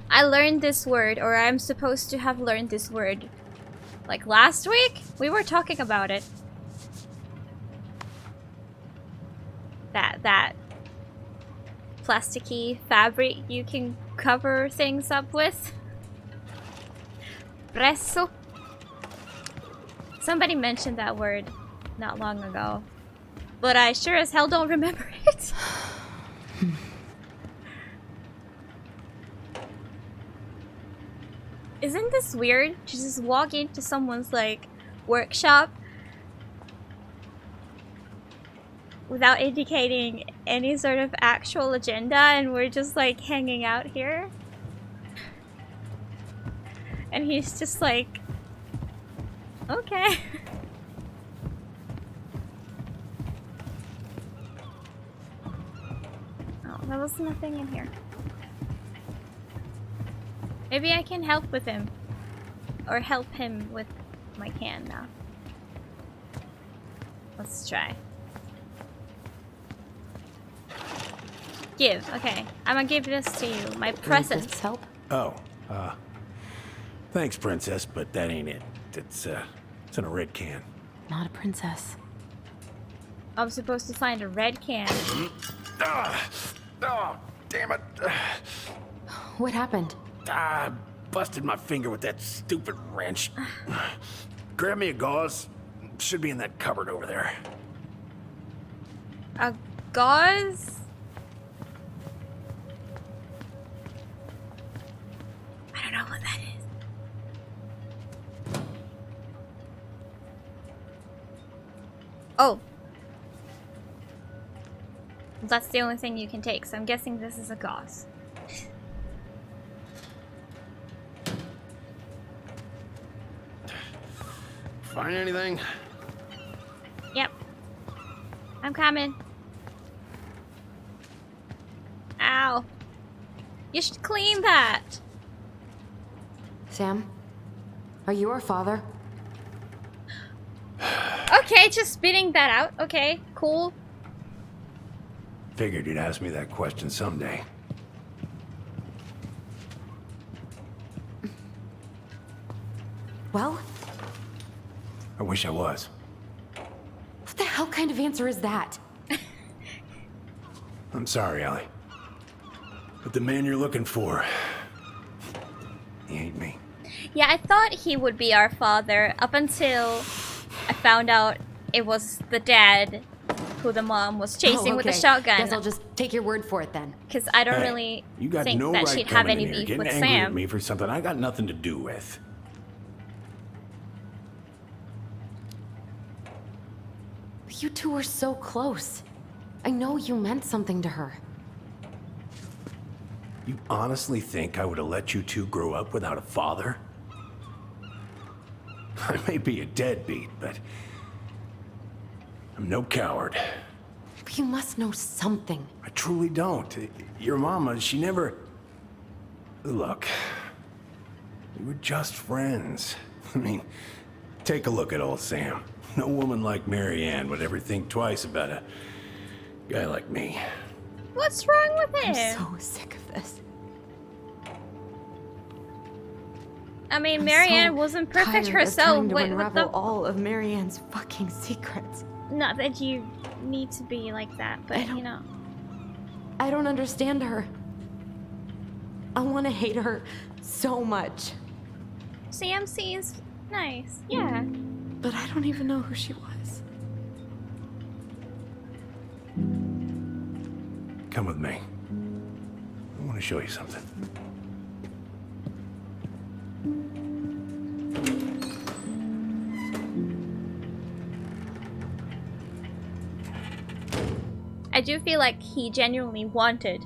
I learned this word, or I'm supposed to have learned this word like last week? We were talking about it. That plasticky fabric you can cover things up with. Presso. Somebody mentioned that word not long ago, but I sure as hell don't remember it. Isn't this weird? To just walk into someone's like workshop without indicating any sort of actual agenda, and we're just like hanging out here. And he's just like, okay. Oh, there was nothing in here. Maybe I can help with him. Or help him with my can now. Let's try. Give. Okay. I'm gonna give this to you. My present. Help? Oh, thanks, princess, but that ain't it. It's in a red can. Not a princess. I'm supposed to find a red can. Oh, damn it. What happened? I busted my finger with that stupid wrench. Grab me a gauze. Should be in that cupboard over there. A gauze? I don't know what that is. Oh. That's the only thing you can take, so I'm guessing this is a gauze. Find anything? Yep. I'm coming. Ow. You should clean that. Sam? Are you our father? Okay, just spitting that out. Okay, cool. Figured you'd ask me that question someday. Well? I wish I was. What the hell kind of answer is that? I'm sorry, Ellie. But the man you're looking for, he ain't me. Yeah, I thought he would be our father up until I found out it was the dad who the mom was chasing with the shotgun. Guess I'll just take your word for it then. Because I don't really You got think no that right she'd have coming any in here beef getting with angry at Sam. me for something I got nothing to do with. You two were so close. I know you meant something to her. You honestly think I would have let you two grow up without a father? I may be a deadbeat, but I'm no coward. But you must know something. I truly don't. Your mama, she never... Look, we were just friends. I mean, take a look at old Sam. No woman like Marianne would ever think twice about a guy like me. What's wrong with him? I'm so sick of this. I mean, Marianne wasn't perfect herself. What the... all of Marianne's fucking secrets. Not that you need to be like that, but you know. I don't understand her. I want to hate her so much. Sam seems nice, yeah. But I don't even know who she was. Come with me. I want to show you something. I do feel like he genuinely wanted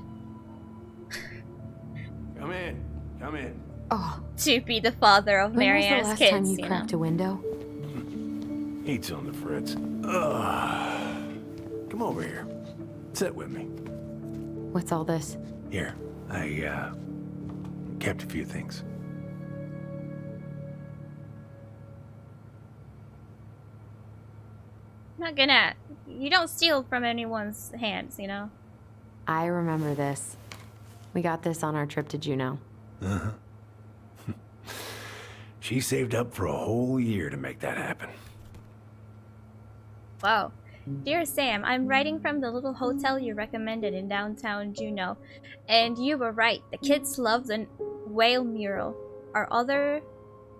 Come in. Come in. Oh, to be the father of when Marianne's was the last time kids, you cracked a window? Eats on the fritz. Come over here. Sit with me. What's all this? Here, I kept a few things. Not gonna. You don't steal from anyone's hands, you know? I remember this. We got this on our trip to Juneau. Uh-huh. She saved up for a whole year to make that happen. Wow. Dear Sam, I'm writing from the little hotel you recommended in downtown Juneau. And you were right. The kids love the whale mural. Our other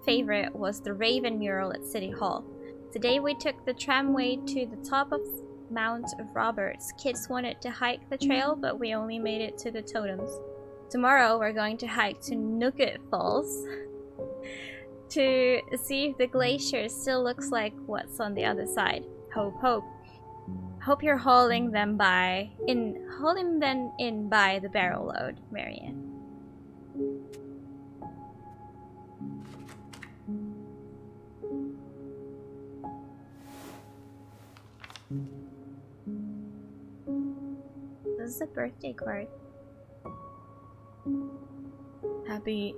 favorite was the Raven mural at City Hall. Today we took the tramway to the top of Mount Roberts. Kids wanted to hike the trail, but we only made it to the totems. Tomorrow we're going to hike to Nugget Falls to see if the glacier still looks like what's on the other side. Hope, hope. Hope you're hauling them in by the barrel load, Marianne. This is a birthday card. Happy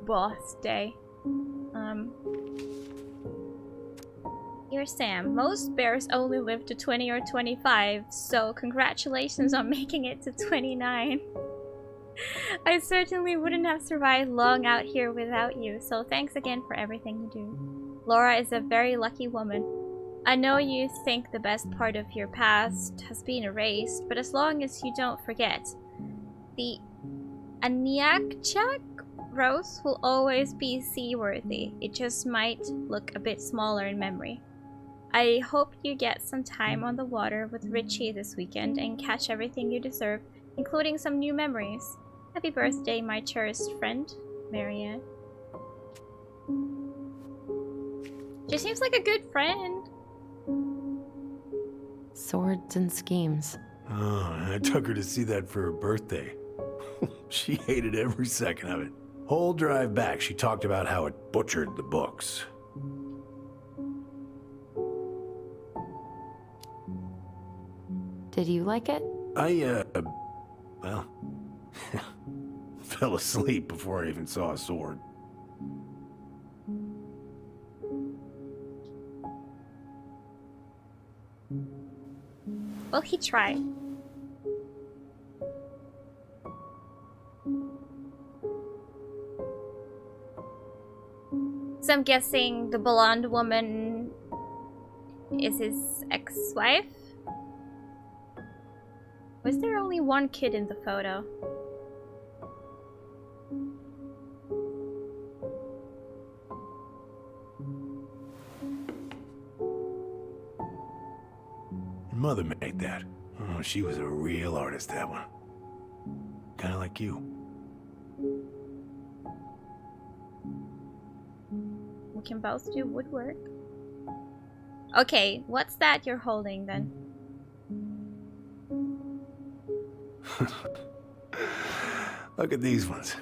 birthday. Dear Sam, most bears only live to 20 or 25, so congratulations on making it to 29. I certainly wouldn't have survived long out here without you, so thanks again for everything you do. Laura is a very lucky woman. I know you think the best part of your past has been erased, but as long as you don't forget, the Aniakchak Rose will always be seaworthy. It just might look a bit smaller in memory. I hope you get some time on the water with Richie this weekend and catch everything you deserve, including some new memories. Happy birthday, my cherished friend, Marianne. She seems like a good friend. Swords and schemes. Oh, I took her to see that for her birthday. She hated every second of it. Whole drive back, she talked about how it butchered the books. Did you like it? Well, fell asleep before I even saw a sword. Well, he tried. So I'm guessing the blonde woman is his ex-wife? Was there only one kid in the photo? Your mother made that. Oh, she was a real artist, that one. Kind of like you. We can both do woodwork. Okay, what's that you're holding then? Look at these ones.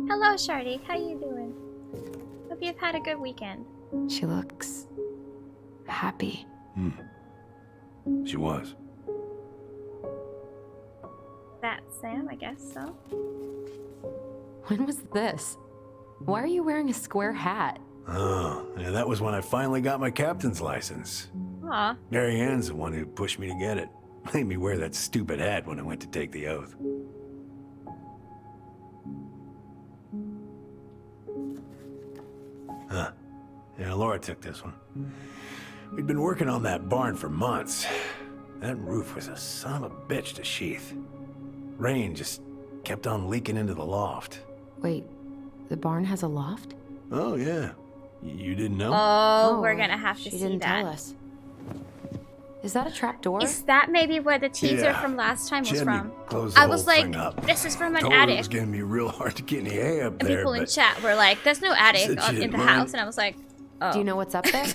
Hello, Shardik. How you doing? Hope you've had a good weekend. She looks happy. She was. That's Sam, I guess so. When was this? Why are you wearing a square hat? Oh, yeah, that was when I finally got my captain's license. Aw. Marianne's the one who pushed me to get it. Made me wear that stupid hat when I went to take the oath. Huh. Yeah, Laura took this one. We'd been working on that barn for months. That roof was a son of a bitch to sheath. Rain just kept on leaking into the loft. Wait, the barn has a loft? Oh, yeah. You didn't know? Oh, we're gonna have to she see didn't that. tell us. Is that a trap door? Is that maybe where the teaser Yeah. from last time was She had me from? close the I was whole like, thing up. this is from an Told her it attic. was gonna be real hard to get any hay up And there, people in but chat were like, there's no attic Said she in didn't the mind. house. And I was like, oh. Do you know what's up there?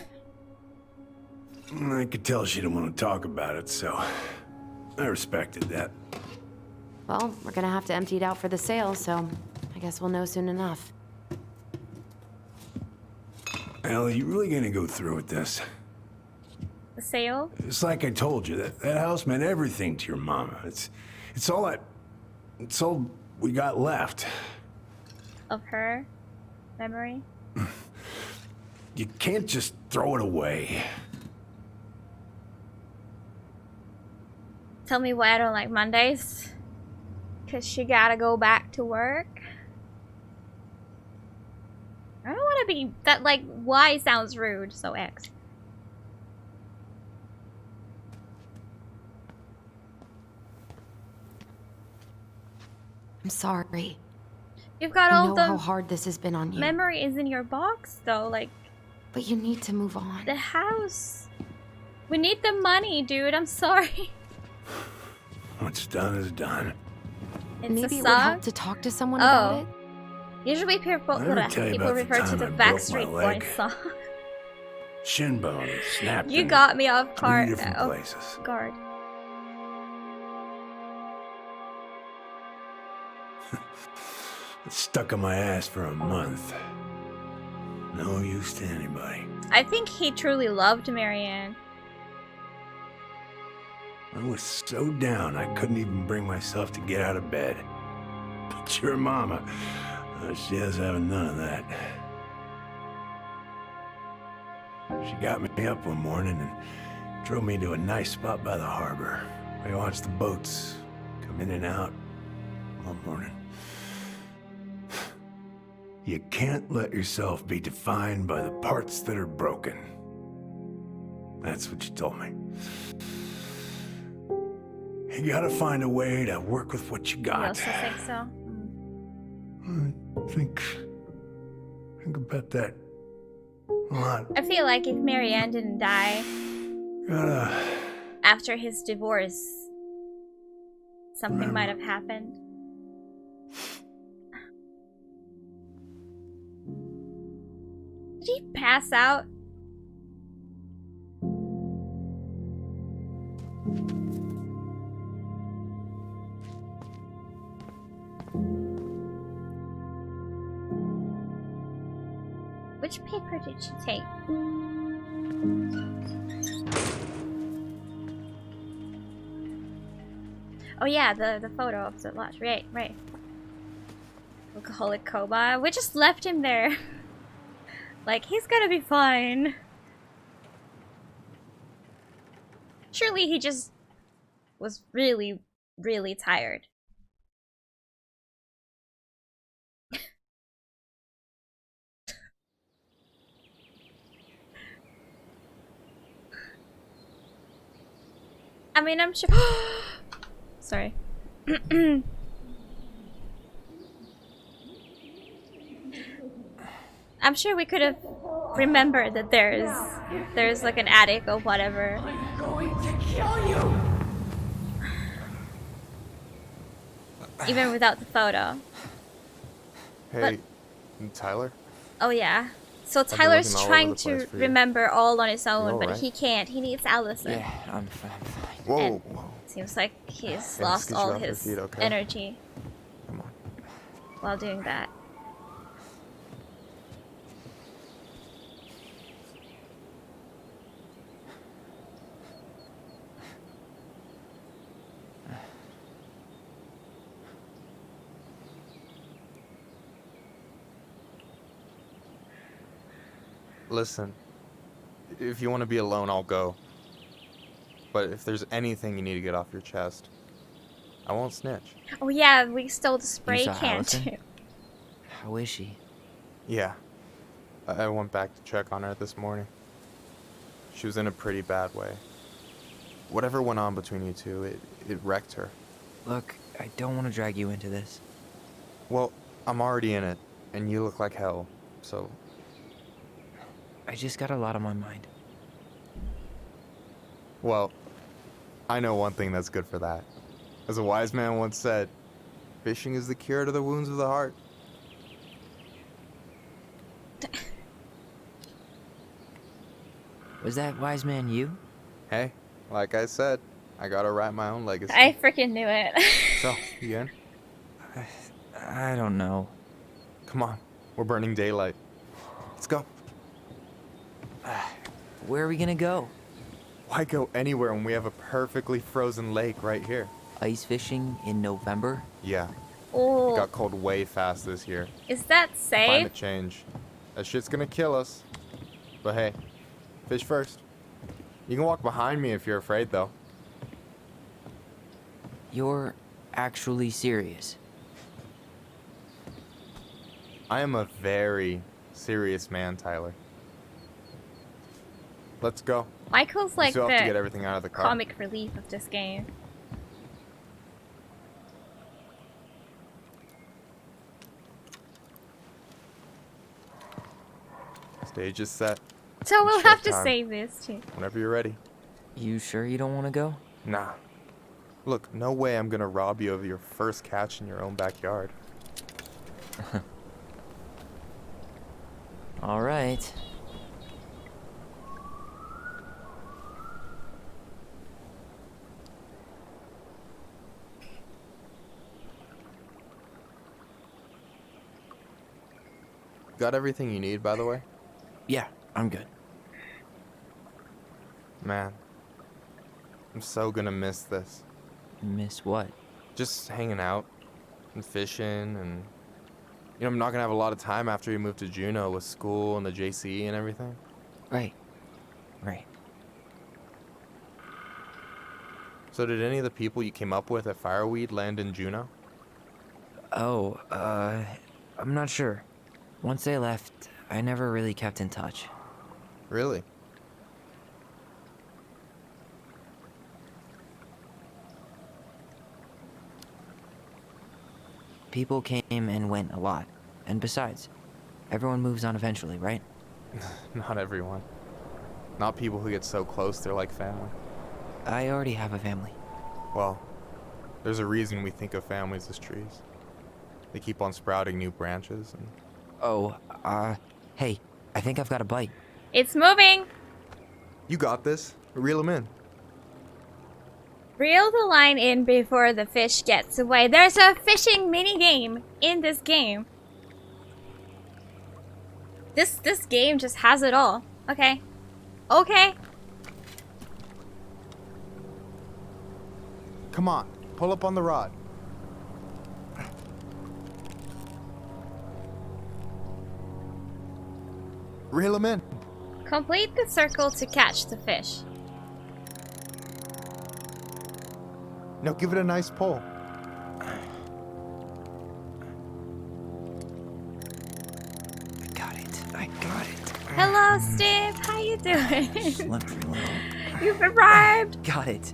I could tell she didn't want to talk about it, so I respected that. Well, we're gonna have to empty it out for the sale, so I guess we'll know soon enough. Ellie, you really gonna go through with this? The sale? It's like I told you, that house meant everything to your mama. It's all we got left. Of her memory? You can't just throw it away. Tell me why I don't like Mondays. Cause she gotta go back to work. I don't wanna be that, like, why sounds rude, so X. I'm sorry. You've got I all know the how hard this has been on you. memories in your box, though. Like, But you need to move on. the house. We need the money, dude. I'm sorry. What's done is done. It's Maybe a it would song. help to talk to someone about it. Usually people, Let me tell you about the refer to time the I broke my Backstreet leg. Boys song. Shin bone snapped. You in got me off 3 guard. different places. Guard. It's stuck on my ass for a month. No use to anybody. I think he truly loved Marianne. I was so down I couldn't even bring myself to get out of bed. But your mama, she has having none of that. She got me up one morning and drove me to a nice spot by the harbor. I watched the boats come in and out all morning. You can't let yourself be defined by the parts that are broken. That's what you told me. You gotta find a way to work with what you got. You also think so? I think about that a lot. I feel like if Marianne didn't die Gotta after his divorce, something might have happened. Did he pass out? Which paper did she take? Oh yeah, the photo of the lodge. Right. Alcoholic coma. We just left him there. Like, he's gonna be fine. Surely he just was really, really tired. I mean, I'm sure. Sorry. I'm sure we could have remembered that there's like an attic or whatever. I'm going to kill you. Even without the photo. Hey, Tyler? Oh yeah. So been Tyler's looking all trying over the place to for you. remember all on his own, all but right? he can't. He needs Allison. Yeah, I'm fine. Whoa, And whoa. seems like he's Let's lost get you all off your his feet, okay? energy Come on. while doing that. Listen, if you want to be alone, I'll go. But if there's anything you need to get off your chest, I won't snitch. Oh yeah, we stole the spray saw can Allison? too. How is she? Yeah. I went back to check on her this morning. She was in a pretty bad way. Whatever went on between you two, it wrecked her. Look, I don't want to drag you into this. Well, I'm already in it, and you look like hell, so... I just got a lot on my mind. Well, I know one thing that's good for that. As a wise man once said, fishing is the cure to the wounds of the heart. Was that wise man you? Hey, like I said, I gotta write my own legacy. I freaking knew it. So, you in? I don't know. Come on, we're burning daylight. Let's go. Where are we gonna go? Why go anywhere when we have a perfectly frozen lake right here? Ice fishing in November? Yeah. Oh, It got cold way fast this year. is that safe? Climate change. That shit's gonna kill us. But hey, fish first. You can walk behind me if you're afraid, though. You're actually serious? I am a very serious man, Tyler. Let's go. Michael's We like still have to get the everything out of the car. comic relief of this game. Stage is set. So we'll have to Showtime. save this too. Whenever you're ready. You sure you don't want to go? Nah. Look, no way I'm gonna rob you of your first catch in your own backyard. All right. Got everything you need, by the way? Yeah, I'm good. Man, I'm so gonna miss this. Miss what? Just hanging out and fishing and... You know, I'm not gonna have a lot of time after you move to Juneau with school and the JC and everything. Right. Right. So did any of the people you came up with at Fireweed land in Juneau? Oh, I'm not sure. Once they left, I never really kept in touch. Really? People came and went a lot. And besides, everyone moves on eventually, right? Not everyone. Not people who get so close they're like family. I already have a family. Well, there's a reason we think of families as trees. They keep on sprouting new branches and... Oh, hey, I think I've got a bite. It's moving. You got this. Reel them in. Reel the line in before the fish gets away. There's a fishing mini game in this game. This game just has it all. Okay. Okay. Come on, pull up on the rod. Reel them in. Complete the circle to catch the fish. Now give it a nice pull. I got it. Hello, Steve. How you doing? Slept for a little. You've arrived. Got it.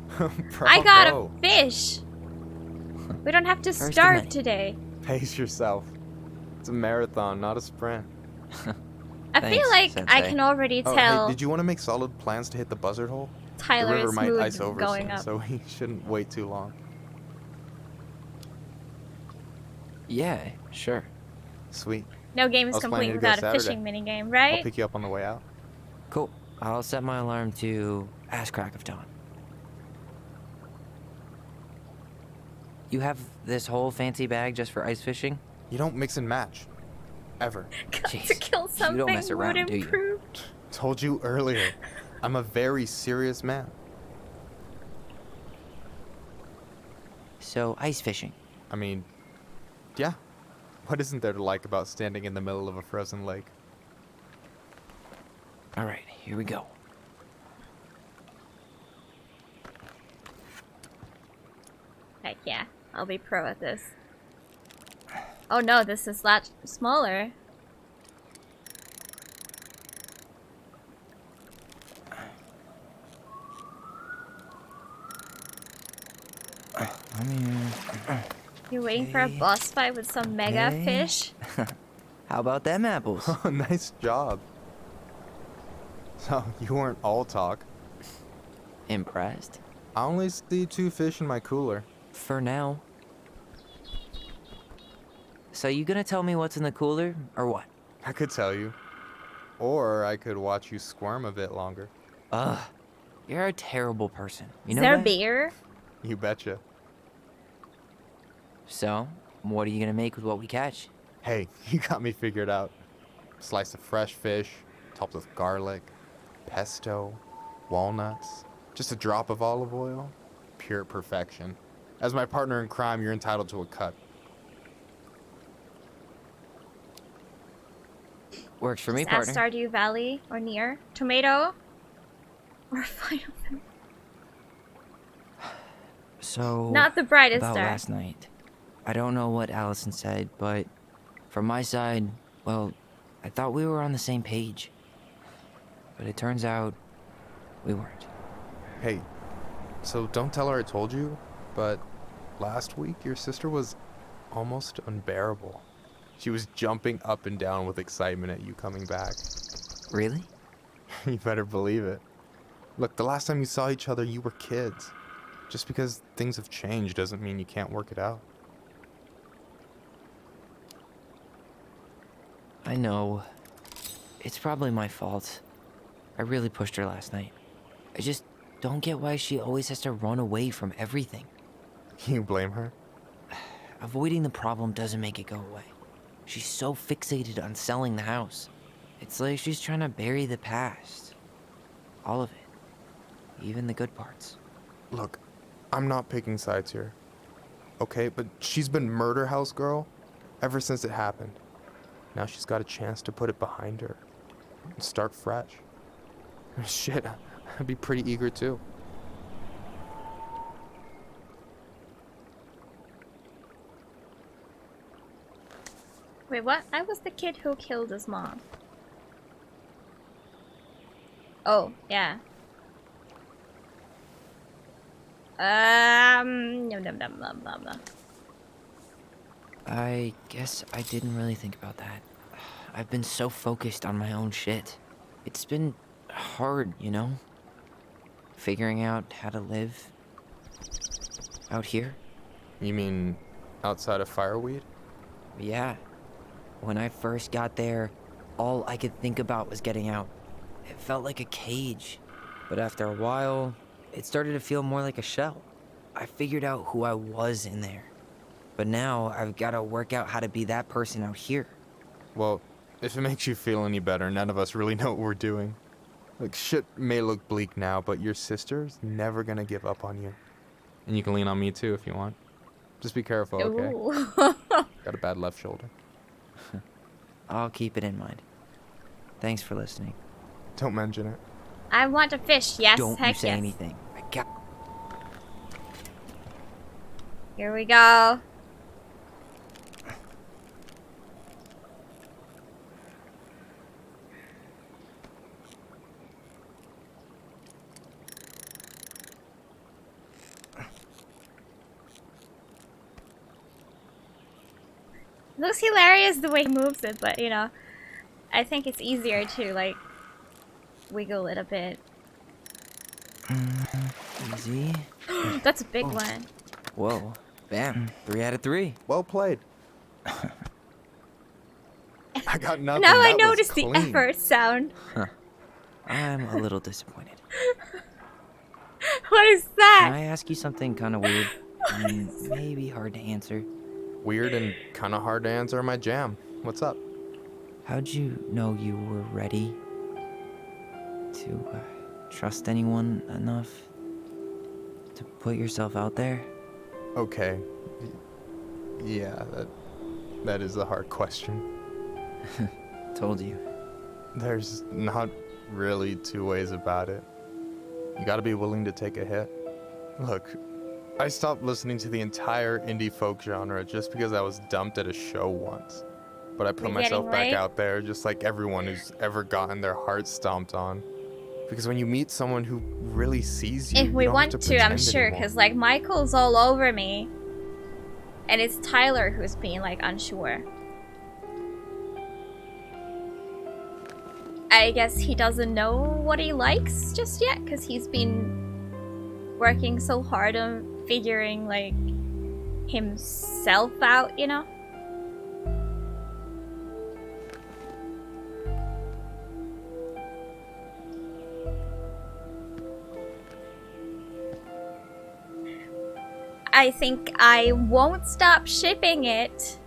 I got a fish. We don't have to First of starve many. today. Pace yourself. It's a marathon, not a sprint. I feel like I can already tell Hey, did you want to make solid plans to hit the buzzard hole? Tyler the river is might mood ice over going soon, up. so we shouldn't wait too long. Yeah, sure. Sweet. No game is I was planning complete to go without a Saturday. fishing minigame, I'll right? pick you up on the way out. Cool. I'll set my alarm to ass crack of dawn. You have this whole fancy bag just for ice fishing? You don't mix and match. Ever. To kill something mess around, would do you? improve. Told you earlier. I'm a very serious man. So, ice fishing. I mean, yeah. What isn't there to like about standing in the middle of a frozen lake? All right, here we go. Heck yeah, I'll be pro at this. Oh no, this is a lot smaller. You're waiting for a boss fight with some mega Okay. fish? How about them apples? Oh, nice job. So, you weren't all talk. Impressed? I only see 2 fish in my cooler. For now. So you gonna tell me what's in the cooler, or what? I could tell you. Or I could watch you squirm a bit longer. Ugh. You're a terrible person. You Is know there that? beer? You betcha. So, what are you gonna make with what we catch? Hey, you got me figured out. Slice of fresh fish, topped with garlic, pesto, walnuts, just a drop of olive oil. Pure perfection. As my partner in crime, you're entitled to a cut. Works for me, Just ask partner. Stardew Valley or near Tomato or Final Fantasy. So, Not the brightest about star. last night. I don't know what Allison said, but from my side, well, I thought we were on the same page. But it turns out we weren't. Hey, so don't tell her I told you, but last week your sister was almost unbearable. She was jumping up and down with excitement at you coming back. Really? You better believe it. Look, the last time you saw each other, you were kids. Just because things have changed doesn't mean you can't work it out. I know. It's probably my fault. I really pushed her last night. I just don't get why she always has to run away from everything. You blame her? Avoiding the problem doesn't make it go away. She's so fixated on selling the house. It's like she's trying to bury the past. All of it. Even the good parts. Look, I'm not picking sides here. Okay, but she's been murder house girl ever since it happened. Now she's got a chance to put it behind her and start fresh. Shit, I'd be pretty eager too. Wait, what? I was the kid who killed his mom. Oh, yeah. Nom nom nom nom nom nom. I guess I didn't really think about that. I've been so focused on my own shit. It's been hard, you know? Figuring out how to live out here. You mean outside of Fireweed? Yeah. When I first got there, all I could think about was getting out. It felt like a cage. But after a while, it started to feel more like a shell. I figured out who I was in there. But now I've got to work out how to be that person out here. Well, if it makes you feel any better, none of us really know what we're doing. Like, shit may look bleak now, but your sister's never gonna give up on you. And you can lean on me too if you want. Just be careful, okay? Got a bad left shoulder. I'll keep it in mind. Thanks for listening. Don't mention it. I want a fish. Yes, Don't heck you say yes. anything. I got. Here we go. Looks hilarious the way he moves it, but you know, I think it's easier to like wiggle it a bit. Easy. That's a big one. Whoa. Bam. 3 out of 3. Well played. I got nothing. Now I That was noticed the clean. effort sound. Huh. I'm a little disappointed. What is that? Can I ask you something kind of weird? Maybe hard to answer. Weird and kind of hard to answer my jam. What's up? How'd you know you were ready to trust anyone enough to put yourself out there? Okay. Yeah, that is a hard question. Told you. There's not really two ways about it. You gotta be willing to take a hit. Look, I stopped listening to the entire indie folk genre just because I was dumped at a show once. But I put myself back out there just like everyone who's ever gotten their heart stomped on. Because when you meet someone who really sees you, If we want to, I'm sure, because like Michael's all over me. And it's Tyler who's being like unsure. I guess he doesn't know what he likes just yet because he's been working so hard on figuring like himself out, you know? I think I won't stop shipping it.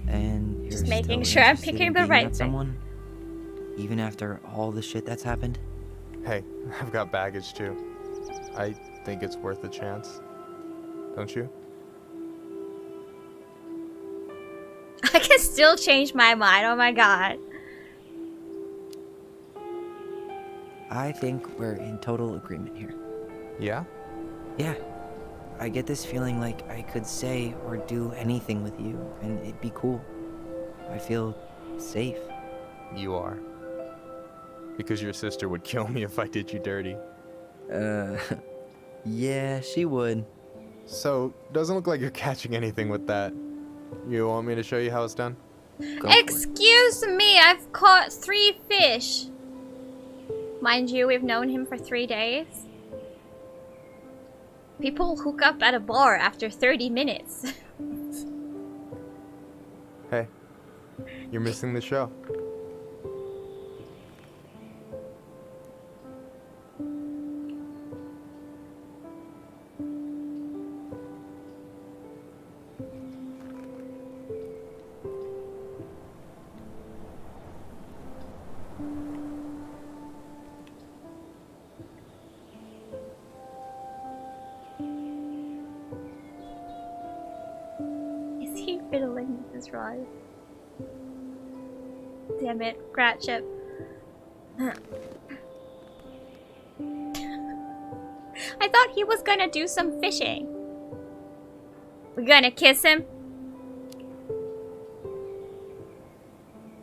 And you're Just making still sure I'm interested picking in the being right with thing. someone, even after all the shit that's happened? Hey, I've got baggage too. I think it's worth a chance. Don't you? I can still change my mind, oh my god. I think we're in total agreement here. Yeah? Yeah. I get this feeling like I could say or do anything with you, and it'd be cool. I feel safe. You are. Because your sister would kill me if I did you dirty. Yeah, she would. So, doesn't look like you're catching anything with that. You want me to show you how it's done? Excuse me, I've caught 3 fish. Mind you, we've known him for 3 days. People hook up at a bar after 30 minutes. Hey, you're missing the show. Is he fiddling with his rod? Damn it, Cratchit. I thought he was gonna do some fishing. We gonna kiss him?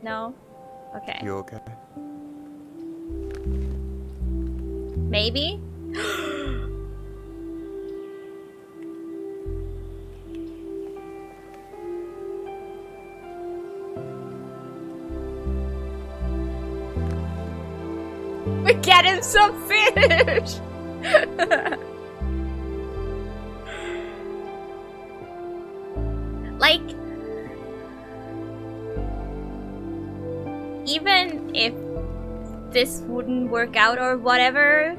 No? Okay. You okay? Maybe? We get him some fish! Like, even if this wouldn't work out or whatever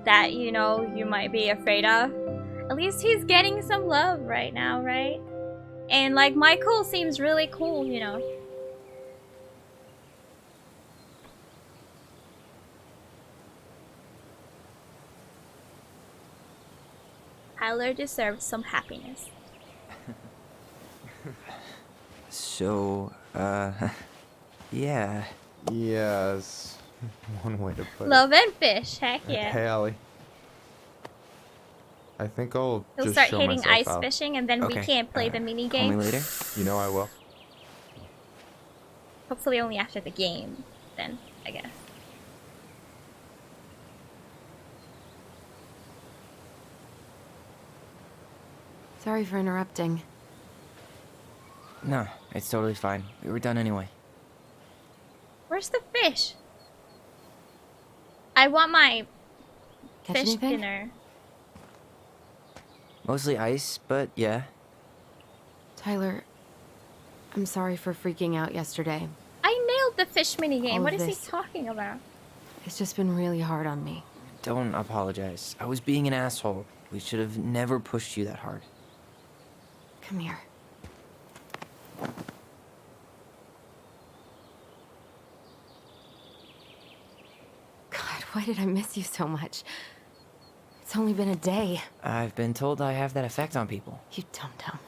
that, you know, you might be afraid of, at least he's getting some love right now, right? And like, Michael seems really cool, you know. Tyler deserves some happiness. So, yeah. Yes. One way to put Love and fish, heck it. yeah. Hey, Allie. I think I'll He'll just start show hitting myself ice out. fishing and then we Okay, can't play the mini Call me game. later. You know I will. Hopefully only after the game, then, I guess. Sorry for interrupting. No, it's totally fine. We were done anyway. Where's the fish? I want my Catch fish anything? dinner. Mostly ice, but yeah. Tyler, I'm sorry for freaking out yesterday. I nailed the fish mini game. All What of is he this. talking about? It's just been really hard on me. Don't apologize. I was being an asshole. We should have never pushed you that hard. Come here. God, why did I miss you so much? It's only been a day. I've been told I have that effect on people. You dum-dum.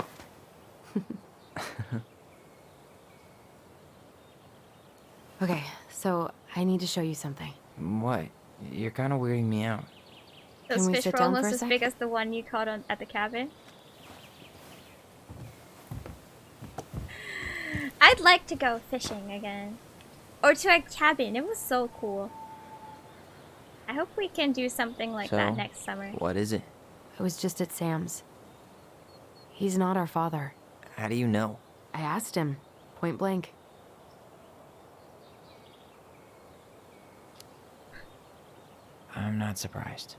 Okay, so I need to show you something. What? You're kind of weirding me out. Those Can we fish sit were down for almost a as sec? big as the one you caught at the cabin. I'd like to go fishing again. Or to a cabin. It was so cool. I hope we can do something like that So, next summer. What is it? I was just at Sam's. He's not our father. How do you know? I asked him, point blank. I'm not surprised.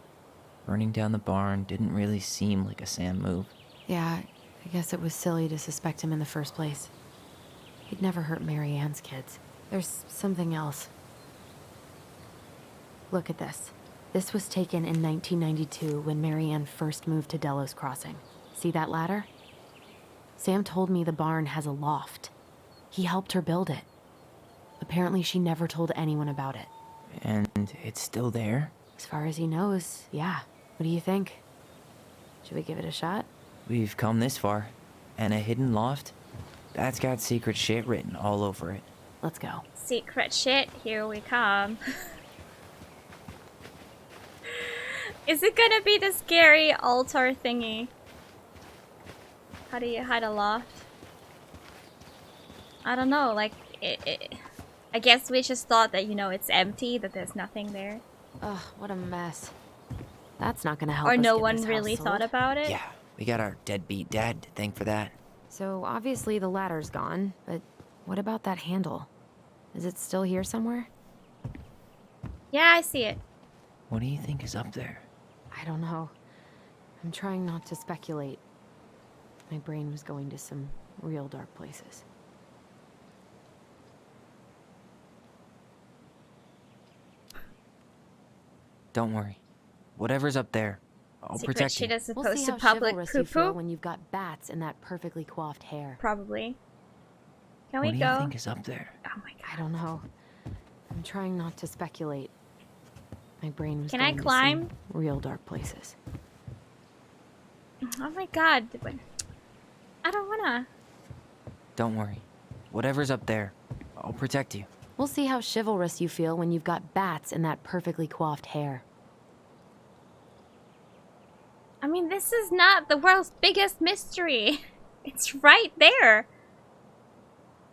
Burning down the barn didn't really seem like a Sam move. Yeah, I guess it was silly to suspect him in the first place. He'd never hurt Mary Ann's kids. There's something else. Look at this. This was taken in 1992 when Mary Ann first moved to Delos Crossing. See that ladder? Sam told me the barn has a loft. He helped her build it. Apparently she never told anyone about it. And it's still there? As far as he knows, yeah. What do you think? Should we give it a shot? We've come this far. And a hidden loft? That's got secret shit written all over it. Let's go. Secret shit, here we come. Is it gonna be the scary altar thingy? How do you hide a loft? I don't know, like, I guess we just thought that, you know, it's empty, that there's nothing there. Ugh, what a mess. That's not gonna help Or us no get one this house really thought sold. about it? Yeah, we got our deadbeat dad to thank for that. So obviously the ladder's gone, but what about that handle? Is it still here somewhere? Yeah, I see it. What do you think is up there? I don't know. I'm trying not to speculate. My brain was going to some real dark places. Don't worry. Whatever's up there, I'll Secret protect shit you. is We'll supposed see to how public chivalrous you feel poo-poo? when you've got bats in that perfectly coiffed hair. Probably. Can What we do go? you think is up there? Oh my god. I don't know. I'm trying not to speculate. My brain was Can I going to climb? some real dark places. Oh my god. I don't wanna. Don't worry. Whatever's up there, I'll protect you. We'll see how chivalrous you feel when you've got bats in that perfectly coiffed hair. I mean, this is not the world's biggest mystery. It's right there.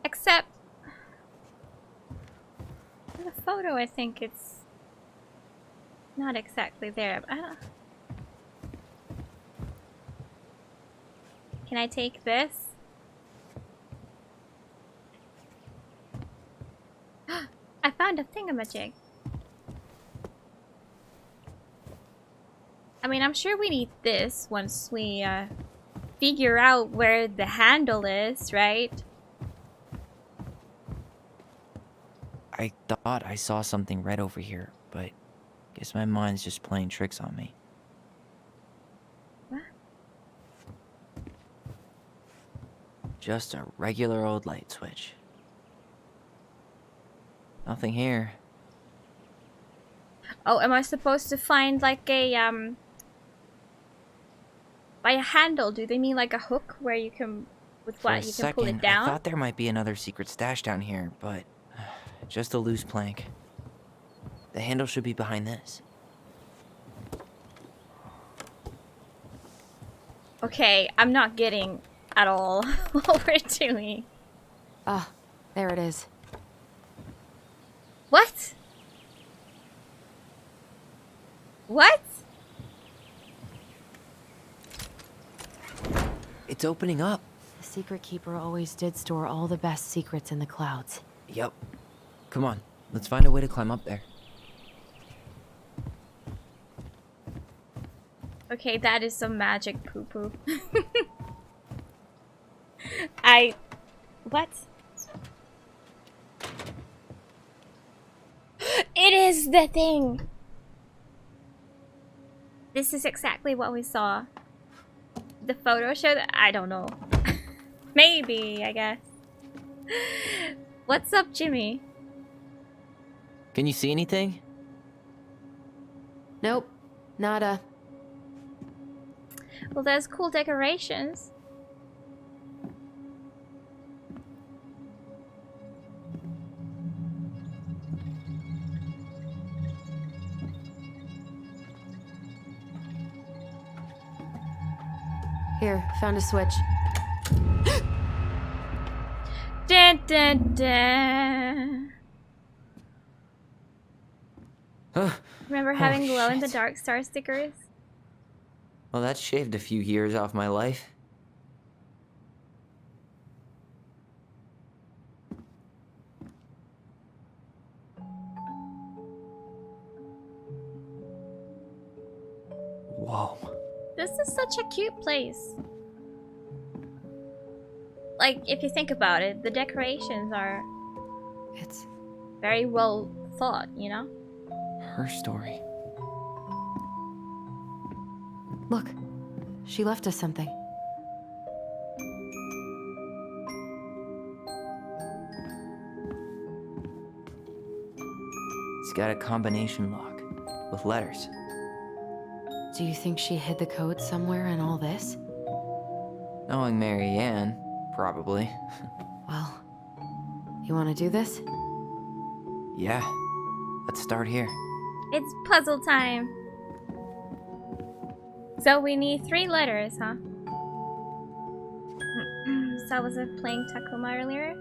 Except... in the photo, I think it's... not exactly there. I don't... Can I take this? I found a thingamajig. I mean, I'm sure we need this once we figure out where the handle is, right? I thought I saw something red over here, but guess my mind's just playing tricks on me. What? Just a regular old light switch. Nothing here. Oh, am I supposed to find like a by a handle? Do they mean like a hook where you can, with For a what, you can pull second, it down? I thought there might be another secret stash down here, but just a loose plank. The handle should be behind this. Okay, I'm not getting at all what we're doing. Ah, there it is. What? What? It's opening up. The Secret Keeper always did store all the best secrets in the clouds. Yep. Come on, let's find a way to climb up there. Okay, that is some magic poo-poo. What? It is the thing! This is exactly what we saw. The photo showed that? I don't know. Maybe, I guess. What's up, Jimmy? Can you see anything? Nope, nada. Well, there's cool decorations. Here, found a switch. Dun, dun, dun. Remember having glow-in-the-dark star stickers? Well, that shaved a few years off my life. Whoa. This is such a cute place. Like, if you think about it, the decorations are... It's very well thought, you know? Her story. Look, she left us something. It's got a combination lock with letters. Do you think she hid the code somewhere in all this? Knowing Mary Ann, probably. Well, you want to do this? Yeah. Let's start here. It's puzzle time. So we need 3 letters, huh? So was I playing Takuma earlier?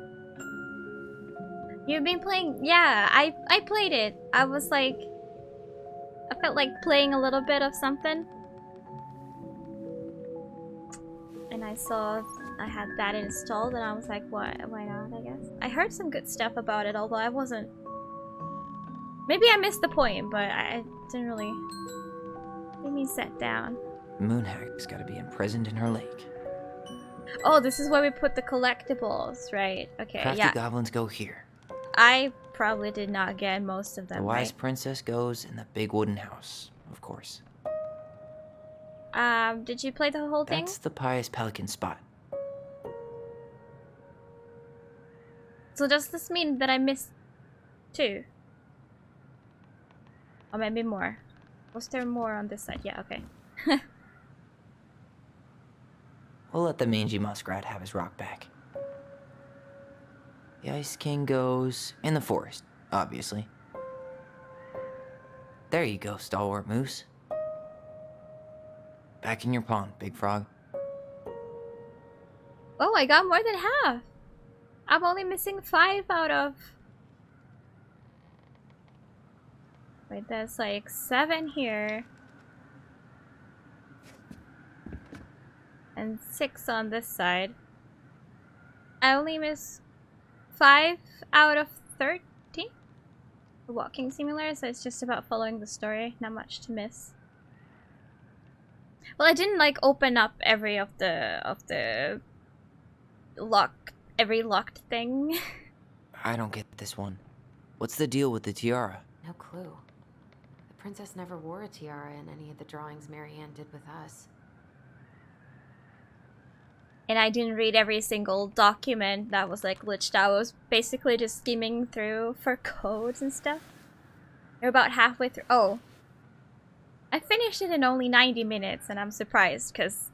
You've been playing? Yeah, I played it. I was like... I felt like playing a little bit of something. And I saw I had that installed and I was like, why not, I guess. I heard some good stuff about it, although I wasn't... Maybe I missed the point, but I didn't really... Made me set down. Moonhag's gotta be imprisoned in her lake. Oh, this is where we put the collectibles, right? Okay, Crafty yeah. goblins go here. I probably did not get most of them, The wise right? princess goes in the big wooden house, of course. Did you play the whole thing? That's the pious pelican spot. So does this mean that I missed 2? Or maybe more. Was there more on this side? Yeah, okay. We'll let the mangy muskrat have his rock back. The Ice King goes in the forest, obviously. There you go, stalwart moose. Back in your pond, big frog. Oh, I got more than half. I'm only missing 5 out of... Wait, there's like 7 here. And 6 on this side. I only miss 5 out of 13 for Walking Simulator, so it's just about following the story. Not much to miss. Well, I didn't like open up every of the every locked thing. I don't get this one. What's the deal with the tiara? No clue. The princess never wore a tiara in any of the drawings Marianne did with us. And I didn't read every single document that was like glitched. I was basically just skimming through for codes and stuff. They're about halfway through. Oh. I finished it in only 90 minutes and I'm surprised because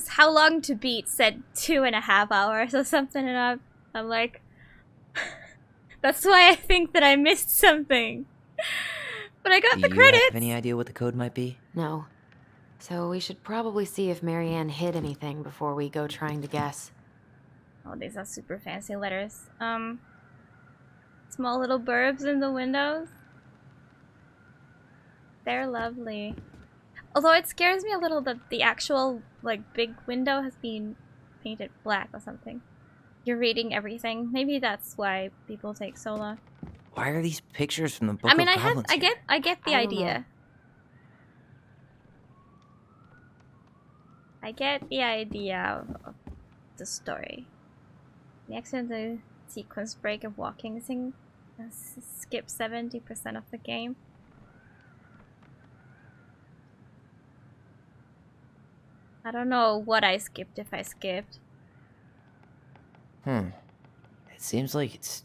How Long to Beat said 2.5 hours or something, and I'm like, that's why I think that I missed something. But I got the credits. Do you have any idea what the code might be? No. So we should probably see if Marianne hid anything before we go trying to guess. Oh, these are super fancy letters. Small little burbs in the windows. They're lovely. Although it scares me a little that the actual, like, big window has been painted black or something. You're reading everything. Maybe that's why people take so long. Why are these pictures from the Book of Goblins here? I get the idea. I get the idea of the story. The accidental sequence break of walking thing skip 70% of the game. I don't know what I skipped if I skipped. It seems like it's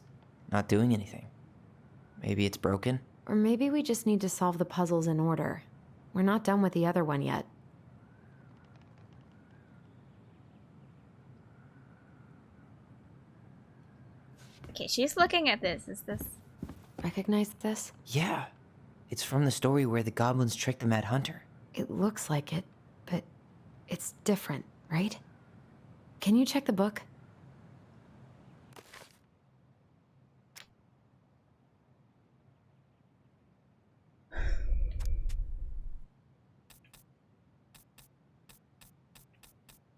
not doing anything. Maybe it's broken? Or maybe we just need to solve the puzzles in order. We're not done with the other one yet. Okay, she's looking at this. Is this... Recognize this? Yeah. It's from the story where the goblins tricked the Mad Hunter. It looks like it, but it's different, right? Can you check the book?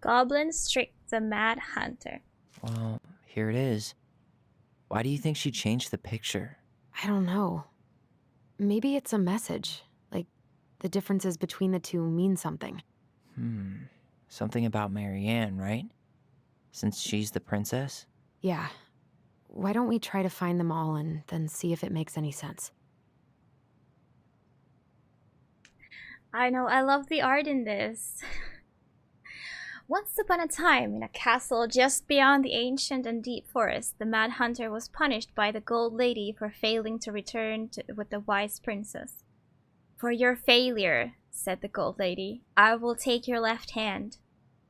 Goblins tricked the Mad Hunter. Well, here it is. Why do you think she changed the picture? I don't know. Maybe it's a message. Like, the differences between the two mean something. Something about Marianne, right? Since she's the princess? Yeah. Why don't we try to find them all and then see if it makes any sense? I know, I love the art in this. Once upon a time, in a castle just beyond the ancient and deep forest, the Mad Hunter was punished by the Gold Lady for failing to return with the wise princess. "For your failure," said the Gold Lady, "I will take your left hand.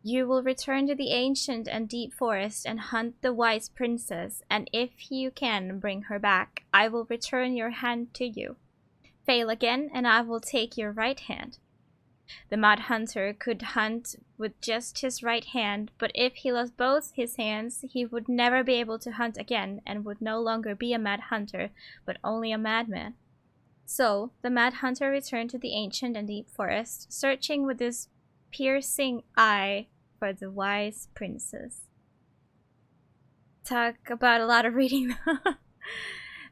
You will return to the ancient and deep forest and hunt the wise princess, and if you can bring her back, I will return your hand to you. Fail again, and I will take your right hand." The Mad Hunter could hunt with just his right hand, but if he lost both his hands, he would never be able to hunt again and would no longer be a Mad Hunter, but only a madman. So, the Mad Hunter returned to the ancient and deep forest, searching with his piercing eye for the wise princess. Talk about a lot of reading.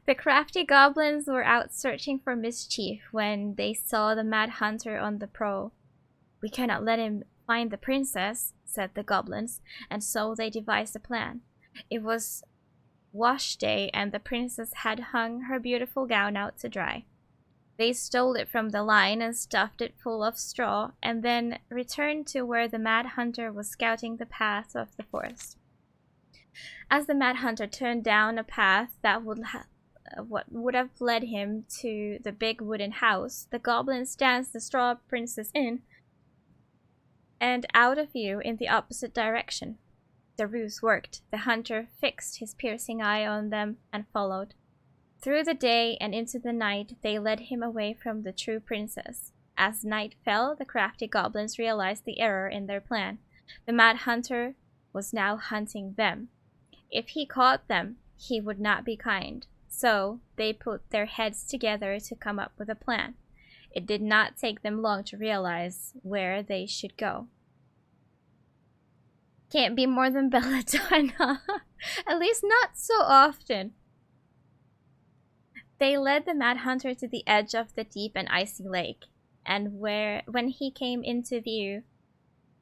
The crafty goblins were out searching for mischief when they saw the Mad Hunter on the prowl. "We cannot let him find the princess," said the goblins, and so they devised a plan. It was wash day, and the princess had hung her beautiful gown out to dry. They stole it from the line and stuffed it full of straw, and then returned to where the Mad Hunter was scouting the path of the forest. As the Mad Hunter turned down a path that would have led him to the big wooden house, the goblins danced the straw princess in and out of view in the opposite direction. The ruse worked. The hunter fixed his piercing eye on them and followed. Through the day and into the night, they led him away from the true princess. As night fell, the crafty goblins realized the error in their plan. The Mad Hunter was now hunting them. If he caught them, he would not be kind. So they put their heads together to come up with a plan. It did not take them long to realize where they should go. Can't be more than Belladonna, huh? At least not so often. They led the Mad Hunter to the edge of the deep and icy lake, and when he came into view,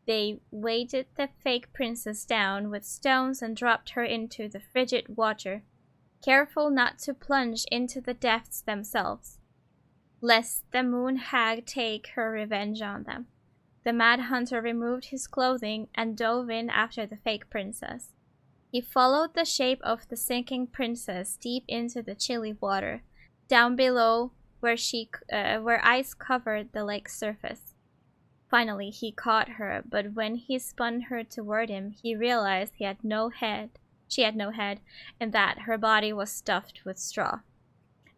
they weighted the fake princess down with stones and dropped her into the frigid water, careful not to plunge into the depths themselves, lest the moon hag take her revenge on them. The Mad Hunter removed his clothing and dove in after the fake princess. He followed the shape of the sinking princess deep into the chilly water, down below where ice covered the lake's surface. Finally, he caught her, but when he spun her toward him, he realized she had no head, and that her body was stuffed with straw.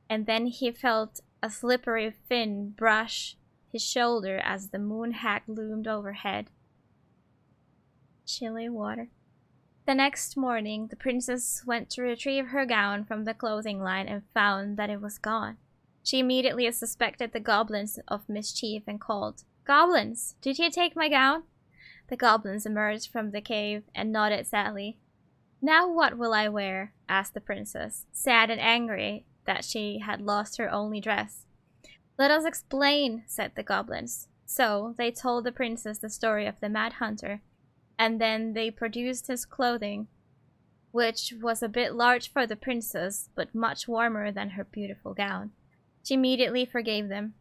And then he felt a slippery fin brush his shoulder as the moon hag loomed overhead. Chilly water. The next morning, the princess went to retrieve her gown from the clothing line and found that it was gone. She immediately suspected the goblins of mischief and called, "Goblins, did you take my gown?" The goblins emerged from the cave and nodded sadly. "Now what will I wear?" asked the princess, sad and angry that she had lost her only dress. "Let us explain," said the goblins. So they told the princess the story of the Mad Hunter, and then they produced his clothing, which was a bit large for the princess, but much warmer than her beautiful gown. She immediately forgave them.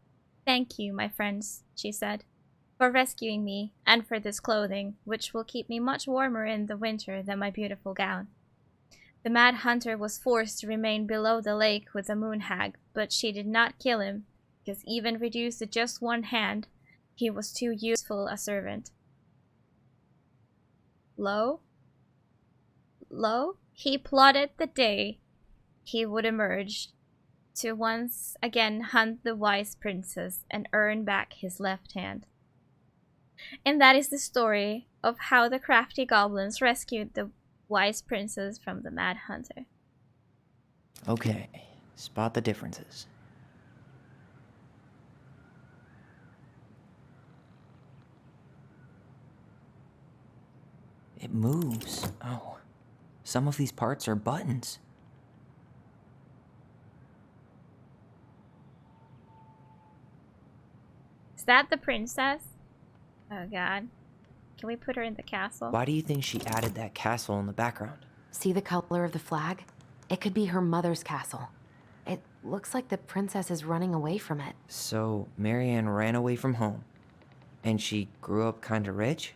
"Thank you, my friends," she said, "for rescuing me, and for this clothing, which will keep me much warmer in the winter than my beautiful gown." The Mad Hunter was forced to remain below the lake with the moon hag, but she did not kill him, because even reduced to just one hand, he was too useful a servant. Lo, he plotted the day he would emerge to once again hunt the wise princess and earn back his left hand. And that is the story of how the crafty goblins rescued the wise princess from the Mad Hunter. Okay, spot the differences. It moves. Oh, some of these parts are buttons. Is that the princess? Oh god. Can we put her in the castle? Why do you think she added that castle in the background? See the color of the flag? It could be her mother's castle. It looks like the princess is running away from it. So, Marianne ran away from home, and she grew up kinda rich?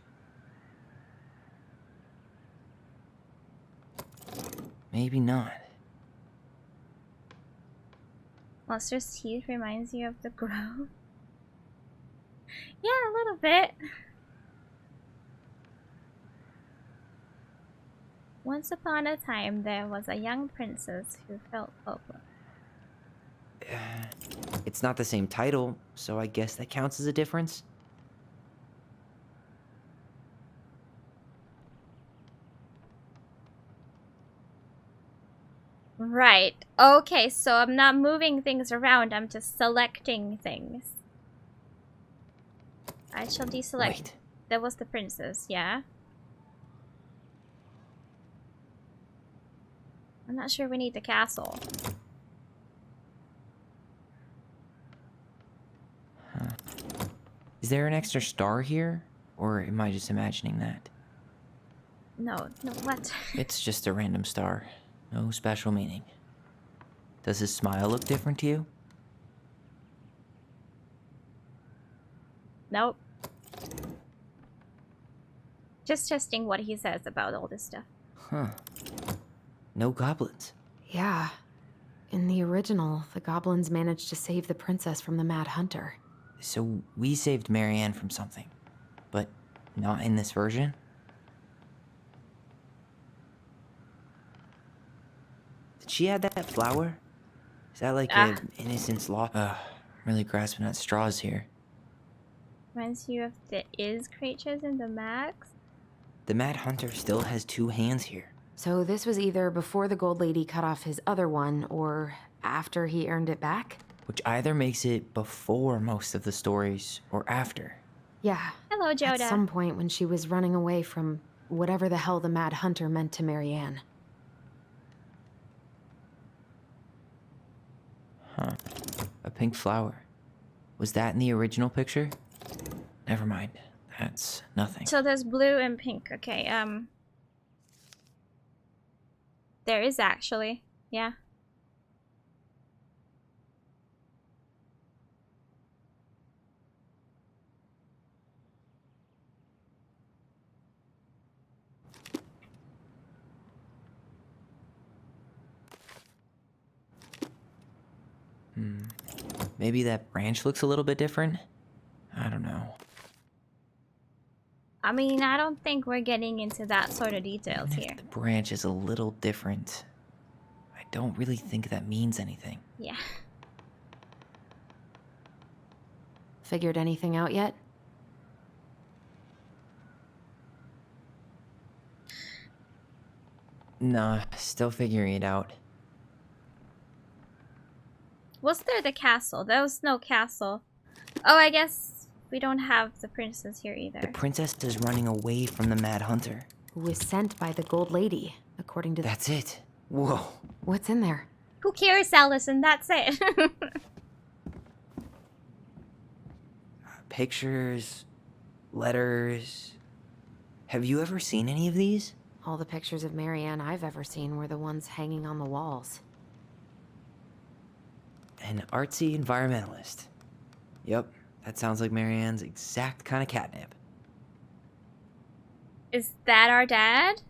Maybe not. Monster's teeth reminds you of the Grove? Yeah, a little bit. Once upon a time, there was a young princess who felt hopeless. It's not the same title, so I guess that counts as a difference. Right. Okay, so I'm not moving things around, I'm just selecting things. I shall deselect. Wait. That was the princess, yeah? I'm not sure we need the castle. Huh. Is there an extra star here? Or am I just imagining that? No, what? It's just a random star. No special meaning. Does his smile look different to you? Nope. Just testing what he says about all this stuff. Huh. No goblins. Yeah. In the original, the goblins managed to save the princess from the Mad Hunter. So we saved Marianne from something, but not in this version? Did she add that flower? Is that like an innocence law? I'm really grasping at straws here. Reminds you of the Is creatures in the Max? The Mad Hunter still has 2 hands here. So this was either before the Gold Lady cut off his other one, or after he earned it back? Which either makes it before most of the stories, or after. Yeah. Hello, Joda. At some point when she was running away from whatever the hell the Mad Hunter meant to Marianne. Huh. A pink flower. Was that in the original picture? Never mind. That's nothing. So there's blue and pink. Okay, there is actually. Yeah. Maybe that branch looks a little bit different? I don't know. I mean, I don't think we're getting into that sort of details Even here. if the branch is a little different, I don't really think that means anything. Yeah. Figured anything out yet? Nah, still figuring it out. Was there the castle? There was no castle. Oh, I guess we don't have the princess here either. The princess is running away from the Mad Hunter. Who was sent by the Gold Lady, according to That's it. Whoa. What's in there? Who cares, Allison? That's it. Pictures, letters. Have you ever seen any of these? All the pictures of Marianne I've ever seen were the ones hanging on the walls. An artsy environmentalist. Yep, that sounds like Marianne's exact kind of catnip. Is that our dad?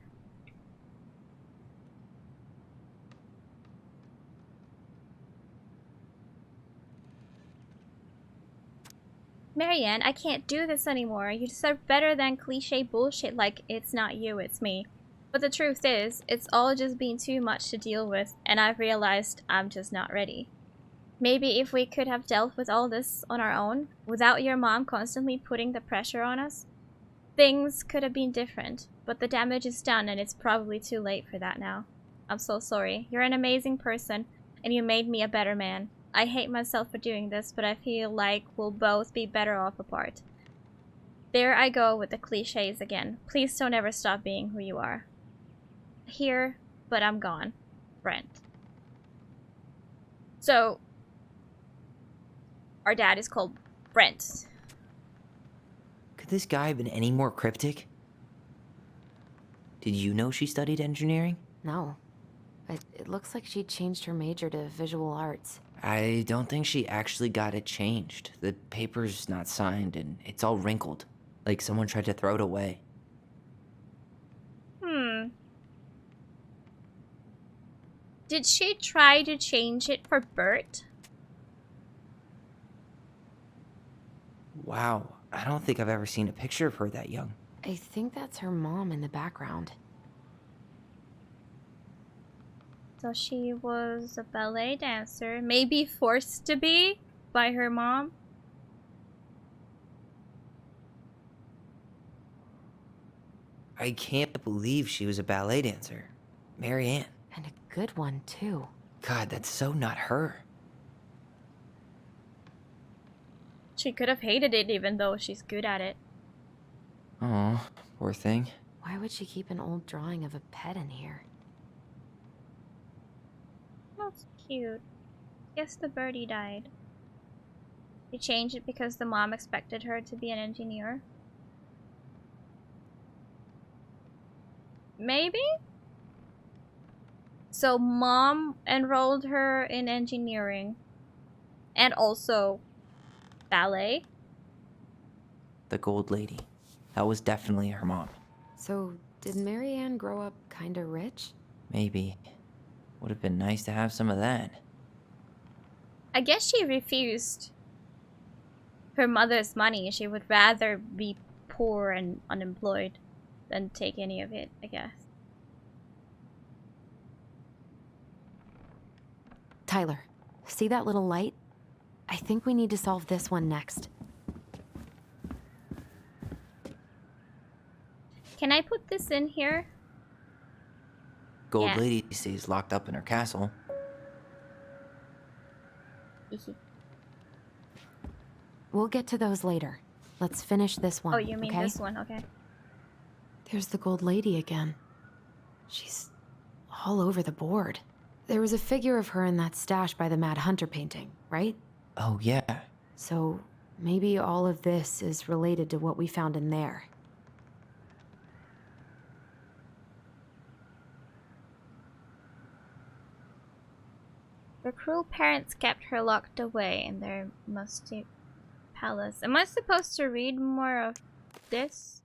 Marianne, I can't do this anymore. You deserve better than cliche bullshit like it's not you, it's me. But the truth is, it's all just been too much to deal with, and I've realized I'm just not ready. Maybe if we could have dealt with all this on our own, without your mom constantly putting the pressure on us, things could have been different. But the damage is done, and it's probably too late for that now. I'm so sorry. You're an amazing person, and you made me a better man. I hate myself for doing this, but I feel like we'll both be better off apart. There I go with the cliches again. Please don't ever stop being who you are. Here, but I'm gone. Brent. So, our dad is called Brent. Could this guy have been any more cryptic? Did you know she studied engineering? No. But it looks like she changed her major to visual arts. I don't think she actually got it changed. The paper's not signed and it's all wrinkled. Like someone tried to throw it away. Did she try to change it for Bert? Wow, I don't think I've ever seen a picture of her that young. I think that's her mom in the background. So she was a ballet dancer, maybe forced to be by her mom. I can't believe she was a ballet dancer. Marianne. And a good one, too. God, that's so not her. She could have hated it even though she's good at it. Aw, poor thing. Why would she keep an old drawing of a pet in here? That's cute. Guess the birdie died. They changed it because the mom expected her to be an engineer. Maybe? So mom enrolled her in engineering. And also ballet. The gold lady. That was definitely her mom. So, did Marianne grow up kinda rich? Maybe. Would have been nice to have some of that. I guess she refused her mother's money. She would rather be poor and unemployed than take any of it, I guess. Tyler, see that little light? I think we need to solve this one next. Can I put this in here? Gold Yeah. lady stays locked up in her castle. We'll get to those later. Let's finish this one, Oh, you mean okay? this one, okay. There's the gold lady again. She's all over the board. There was a figure of her in that stash by the Mad Hunter painting, right? Oh, yeah. So maybe all of this is related to what we found in there. The cruel parents kept her locked away in their musty palace. Am I supposed to read more of this?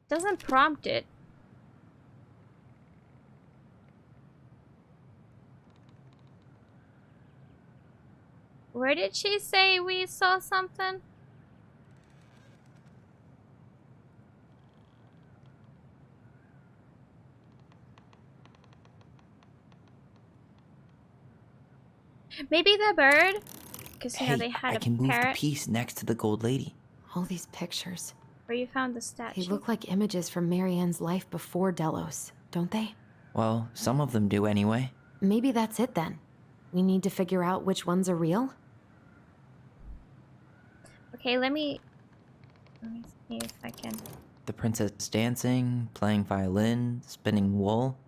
Doesn't prompt it. Where did she say we saw something? Maybe the bird? Because you know they had I a can move the parrot. piece next to the gold lady. All these pictures. Where you found the statue. They look like images from Marianne's life before Delos, don't they? Well, some of them do anyway. Maybe that's it then. We need to figure out which ones are real? Okay, let me see if I can. The princess dancing, playing violin, spinning wool.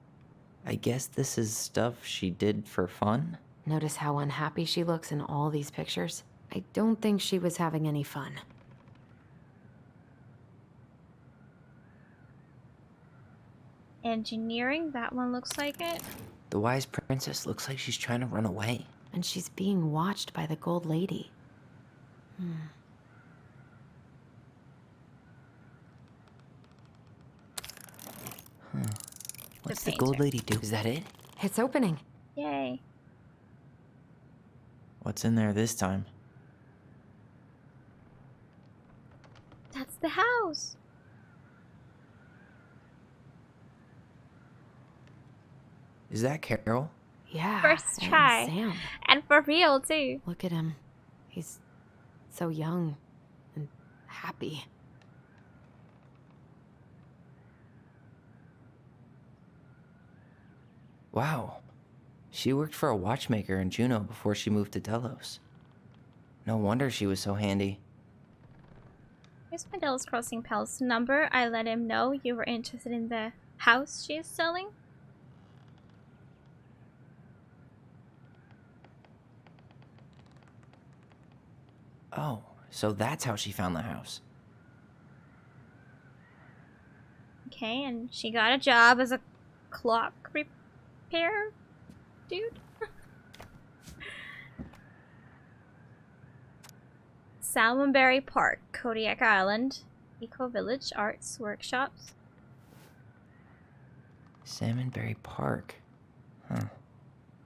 I guess this is stuff she did for fun? Notice how unhappy she looks in all these pictures? I don't think she was having any fun. Engineering, that one looks like it. The wise princess looks like she's trying to run away. And she's being watched by the gold lady. What's the gold lady do? Is that it? It's opening. Yay. What's in there this time? That's the house. Is that Carol? Yeah. First and try. Sam. And for real, too. Look at him. He's so young and happy. Wow. She worked for a watchmaker in Juneau before she moved to Delos. No wonder she was so handy. Here's my Delos Crossing pal's number. I let him know you were interested in the house she is selling. Oh, so that's how she found the house. Okay, and she got a job as a clock repair dude. Salmonberry Park, Kodiak Island, Eco Village, Arts Workshops. Salmonberry Park. Huh.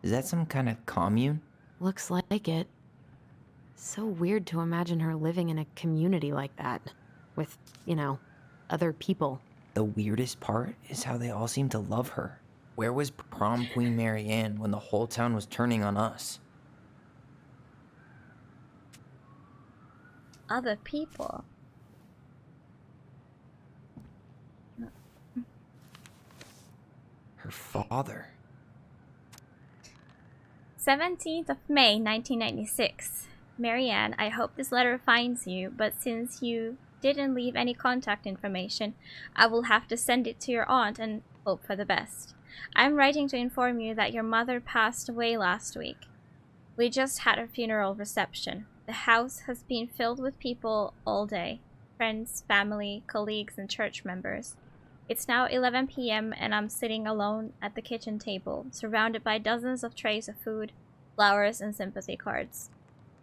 Is that some kind of commune? Looks like it. So weird to imagine her living in a community like that. With, you know, other people. The weirdest part is how they all seem to love her. Where was prom queen Marianne when the whole town was turning on us? Other people. Her father. 17th of May, 1996. Marianne, I hope this letter finds you, but since you didn't leave any contact information, I will have to send it to your aunt and hope for the best. I'm writing to inform you that your mother passed away last week. We just had a funeral reception. The house has been filled with people all day. Friends, family, colleagues, and church members. It's now 11 p.m. and I'm sitting alone at the kitchen table, surrounded by dozens of trays of food, flowers, and sympathy cards.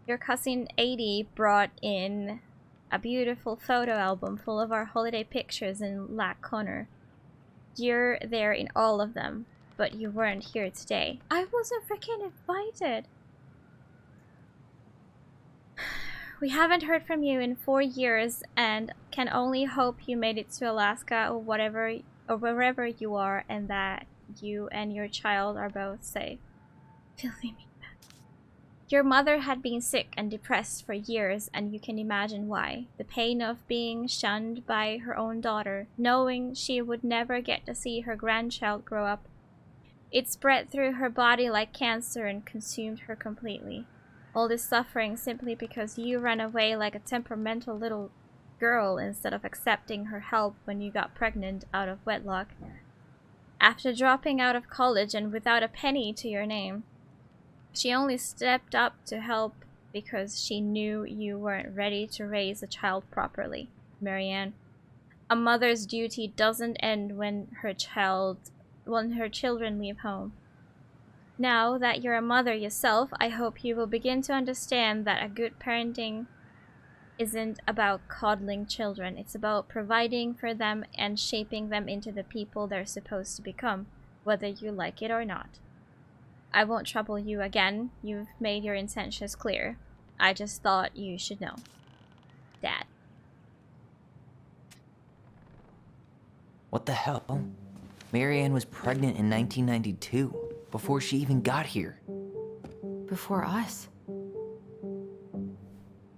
Your cousin Adi brought in a beautiful photo album full of our holiday pictures in Lac Connor. You're there in all of them, but you weren't here today. I wasn't freaking invited. We haven't heard from you in 4 years and can only hope you made it to Alaska or wherever you are, and that you and your child are both safe. Filthy meatbag. Your mother had been sick and depressed for years, and you can imagine why. The pain of being shunned by her own daughter, knowing she would never get to see her grandchild grow up. It spread through her body like cancer and consumed her completely. All this suffering simply because you ran away like a temperamental little girl instead of accepting her help when you got pregnant out of wedlock. After dropping out of college and without a penny to your name, she only stepped up to help because she knew you weren't ready to raise a child properly. Marianne, a mother's duty doesn't end when her children leave home. Now that you're a mother yourself, I hope you will begin to understand that a good parenting isn't about coddling children. It's about providing for them and shaping them into the people they're supposed to become, whether you like it or not. I won't trouble you again. You've made your intentions clear. I just thought you should know. Dad. What the hell? Marianne was pregnant in 1992, before she even got here. Before us?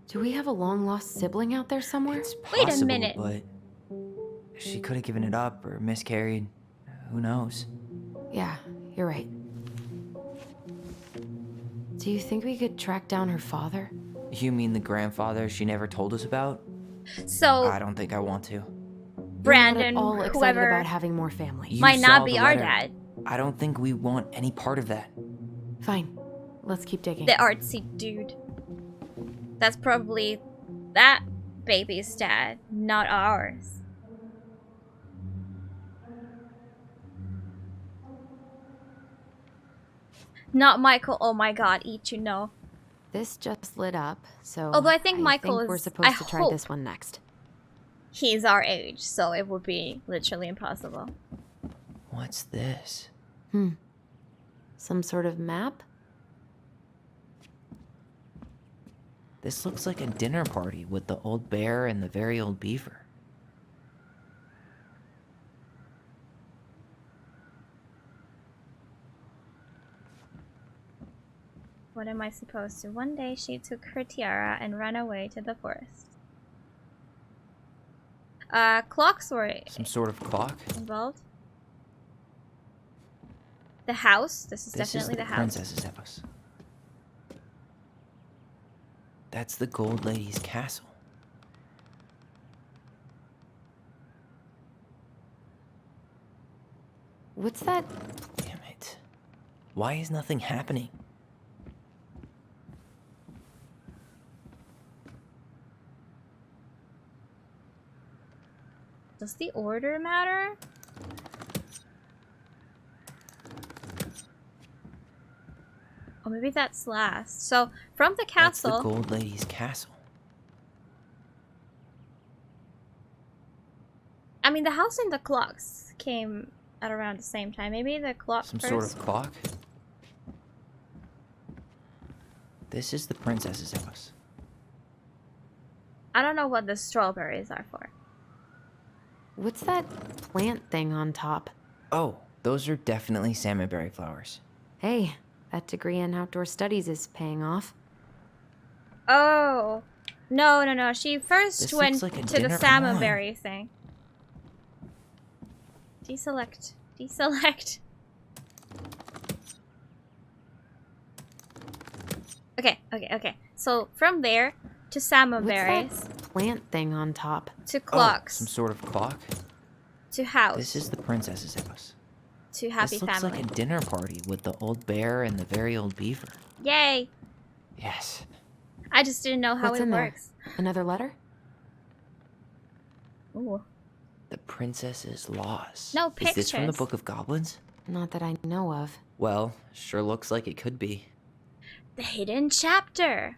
Do we have a long-lost sibling out there somewhere? It's possible, Wait a minute. But she could have given it up or miscarried. Who knows? Yeah, you're right. Do you think we could track down her father? You mean the grandfather she never told us about? So I don't think I want to. Brandon, You're not at all excited whoever about having more family. You might saw not be the our letter. dad. I don't think we want any part of that. Fine. Let's keep digging. The artsy dude. That's probably that baby's dad, not ours. Not Michael. Oh my god, eat you know. This just lit up, so Although I think Michael we're is- supposed I to try hope- this one next. He's our age, so it would be literally impossible. What's this? Some sort of map? This looks like a dinner party with the old bear and the very old beaver. What am I supposed to? One day she took her tiara and ran away to the forest. Clocks were Some sort of clock? involved. The house. This is This definitely is the house. princess's house. That's the Gold Lady's castle. What's that? Damn it. Why is nothing happening? Does the order matter? Oh, maybe that's last. So, from the That's castle... the Gold Lady's castle. I mean, the house and the clocks came at around the same time. Maybe the clock Some first. sort of clock? This is the princess's house. I don't know what the strawberries are for. What's that plant thing on top? Oh, those are definitely salmonberry flowers. Hey, that degree in outdoor studies is paying off. Oh. No. She first This went looks like a to the dinner- come on. salmonberry thing. Deselect. Okay. So from there to salmon What's berries that plant thing on top? to clocks Some sort of clock? to house This is the princess's house. to happy This looks family. like a dinner party with the old bear and the very old beaver. Yay! Yes. I just didn't know how What's it in there? works. Another letter? Ooh. The princess is lost. No Is this from the pictures. Book of Goblins? Not that I know of. Well, sure looks like it could be. The hidden chapter.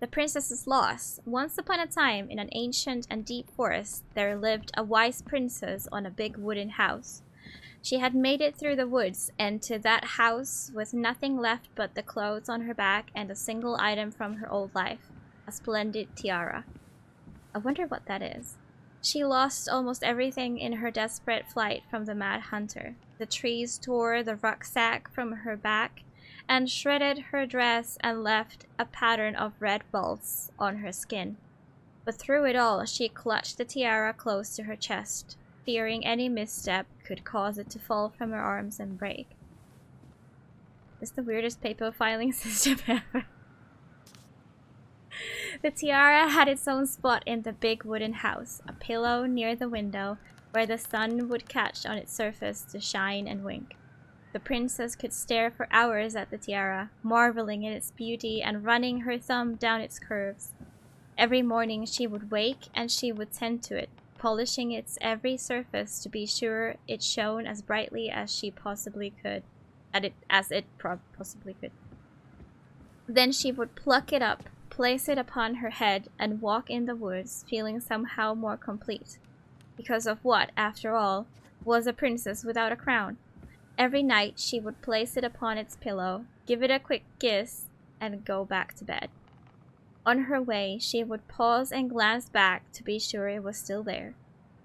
The princess is lost. Once upon a time, in an ancient and deep forest, there lived a wise princess on a big wooden house. She had made it through the woods and to that house with nothing left but the clothes on her back and a single item from her old life, a splendid tiara. I wonder what that is. She lost almost everything in her desperate flight from the mad hunter. The trees tore the rucksack from her back and shredded her dress and left a pattern of red welts on her skin. But through it all, she clutched the tiara close to her chest, fearing any misstep could cause it to fall from her arms and break. It's the weirdest paper filing system ever. The tiara had its own spot in the big wooden house, a pillow near the window where the sun would catch on its surface to shine and wink. The princess could stare for hours at the tiara, marveling at its beauty and running her thumb down its curves. Every morning she would wake and she would tend to it, polishing its every surface to be sure it shone as brightly as she possibly could. Possibly could. Then she would pluck it up, place it upon her head, and walk in the woods, feeling somehow more complete. Because of what, after all, was a princess without a crown? Every night she would place it upon its pillow, give it a quick kiss, and go back to bed. On her way, she would pause and glance back to be sure it was still there.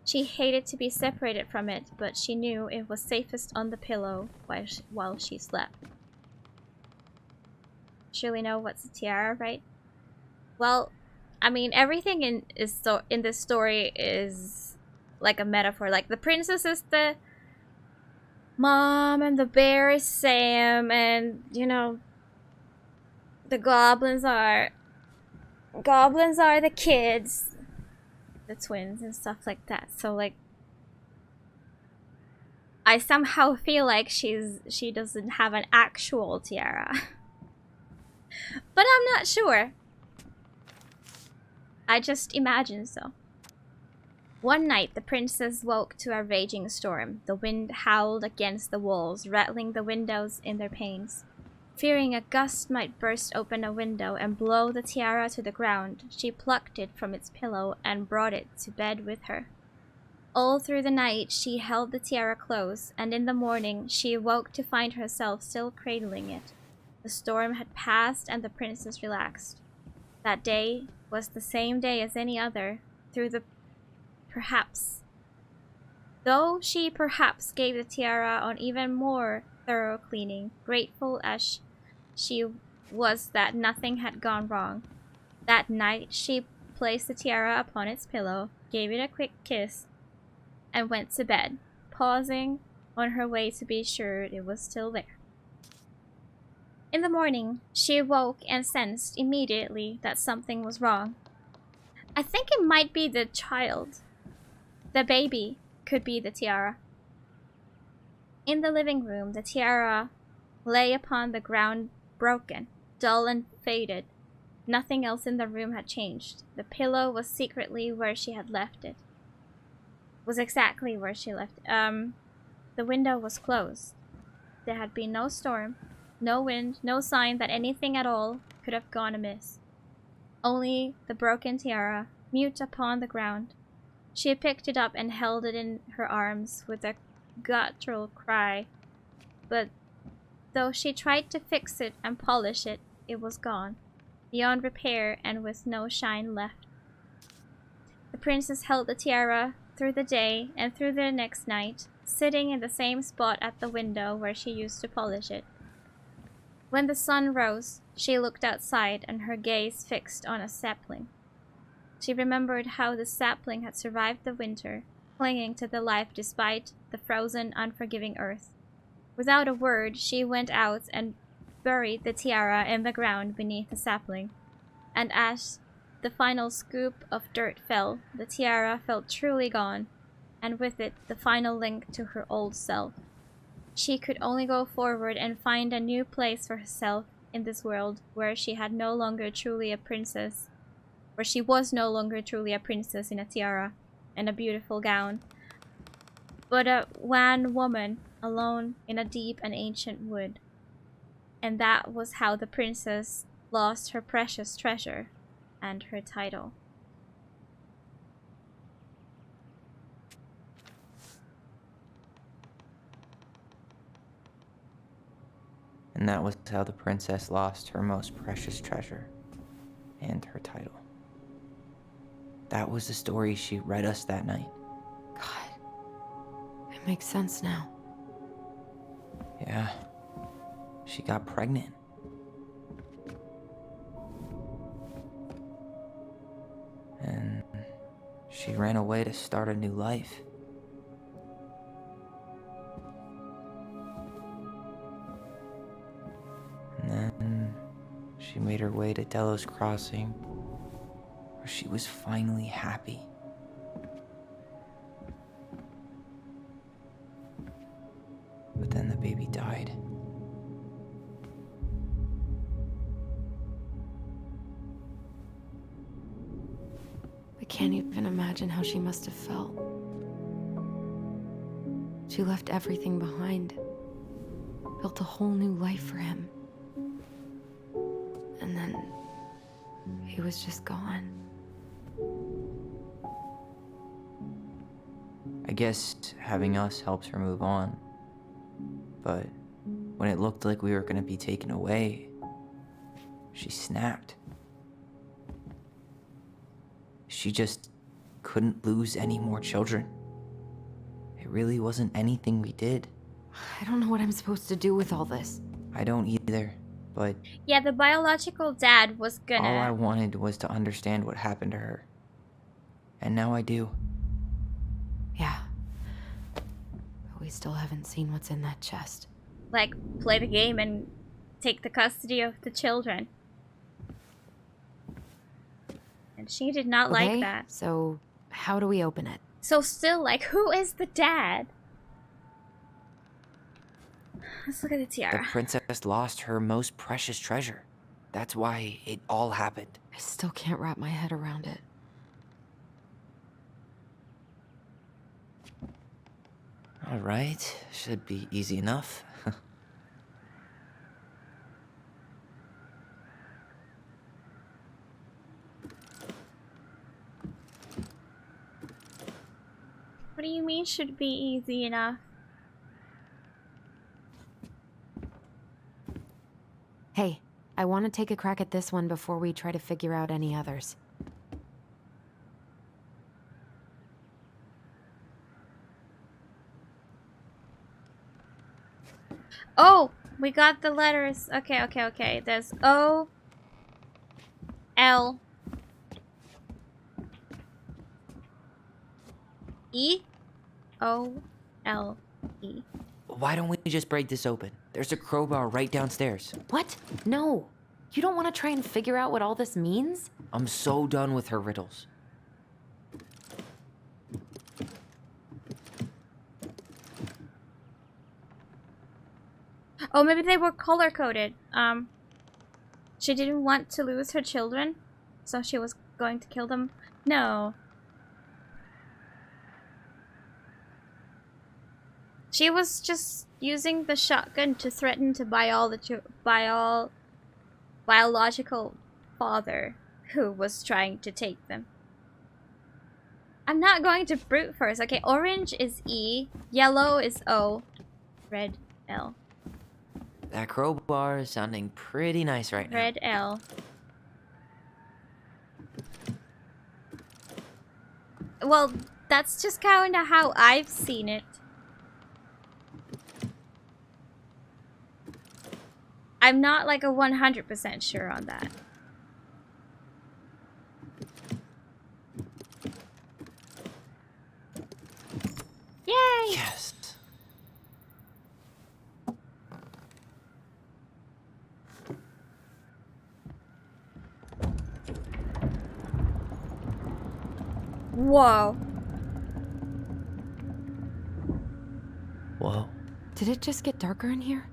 She hated to be separated from it, but she knew it was safest on the pillow while she slept. Surely know what's a tiara, right? Well, I mean, everything in this story is like a metaphor. Like, the princess is the mom, and the bear is Sam, and, you know, the goblins are the kids, the twins, and stuff like that. So, like, I somehow feel like she doesn't have an actual tiara. But I'm not sure. I just imagine so. One night, the princess woke to a raging storm. The wind howled against the walls, rattling the windows in their panes. Fearing a gust might burst open a window and blow the tiara to the ground, she plucked it from its pillow and brought it to bed with her. All through the night, she held the tiara close, and in the morning, she awoke to find herself still cradling it. The storm had passed and the princess relaxed. That day was the same day as any other, though she perhaps gave the tiara on even more thorough cleaning, grateful as she was that nothing had gone wrong. That night she placed the tiara upon its pillow, gave it a quick kiss, and went to bed, pausing on her way to be sure it was still there. In the morning, she awoke and sensed immediately that something was wrong. I think it might be the child. The baby could be the tiara. In the living room, the tiara lay upon the ground broken, dull and faded. Nothing else in the room had changed. The pillow was secretly where she had left it. Was exactly where she left it. The window was closed. There had been no storm, no wind, no sign that anything at all could have gone amiss. Only the broken tiara, mute upon the ground. She had picked it up and held it in her arms with a guttural cry, but though she tried to fix it and polish it, it was gone, beyond repair and with no shine left. The princess held the tiara through the day and through the next night, sitting in the same spot at the window where she used to polish it. When the sun rose, she looked outside and her gaze fixed on a sapling. She remembered how the sapling had survived the winter, clinging to the life despite the frozen, unforgiving earth. Without a word, she went out and buried the tiara in the ground beneath a sapling, and as the final scoop of dirt fell, the tiara felt truly gone, and with it the final link to her old self. She could only go forward and find a new place for herself in this world where she had no longer truly a princess, where she was no longer truly a princess in a tiara and a beautiful gown, but a wan woman alone in a deep and ancient wood. And that was how the princess lost her precious treasure and her title. And that was how the princess lost her most precious treasure and her title. That was the story she read us that night. God, it makes sense now. Yeah, she got pregnant. And she ran away to start a new life. And then she made her way to Delos Crossing, where she was finally happy. But then the baby died. I can't even imagine how she must have felt. She left everything behind, built a whole new life for him. And then he was just gone. I guess having us helps her move on. But when it looked like we were gonna be taken away, she snapped. She just couldn't lose any more children. It really wasn't anything we did. I don't know what I'm supposed to do with all this. I don't either, but Yeah, the biological dad was gonna... all I wanted was to understand what happened to her. And now I do. Yeah. But we still haven't seen what's in that chest. Like, play the game and take the custody of the children. And she did not like that. So, how do we open it? So still, like, who is the dad? Let's look at the The tiara. princess lost her most precious treasure. That's why it all happened. I still can't wrap my head around it. All right, should be easy enough. What do you mean should be easy enough? Hey, I want to take a crack at this one before we try to figure out any others. Oh, we got the letters. Okay. There's O, L, E, O, L, E. Why don't we just break this open? There's a crowbar right downstairs. What? No. You don't want to try and figure out what all this means? I'm so done with her riddles. Oh, maybe they were color-coded. She didn't want to lose her children, so she was going to kill them. No. She was just using the shotgun to threaten to biological father who was trying to take them. I'm not going to brute force. Okay, orange is E, yellow is O, red L. That crowbar is sounding pretty nice right now. Red L. Well, that's just kind of how I've seen it. I'm not like a 100% sure on that. Yay! Yes. Whoa. Whoa. Did it just get darker in here?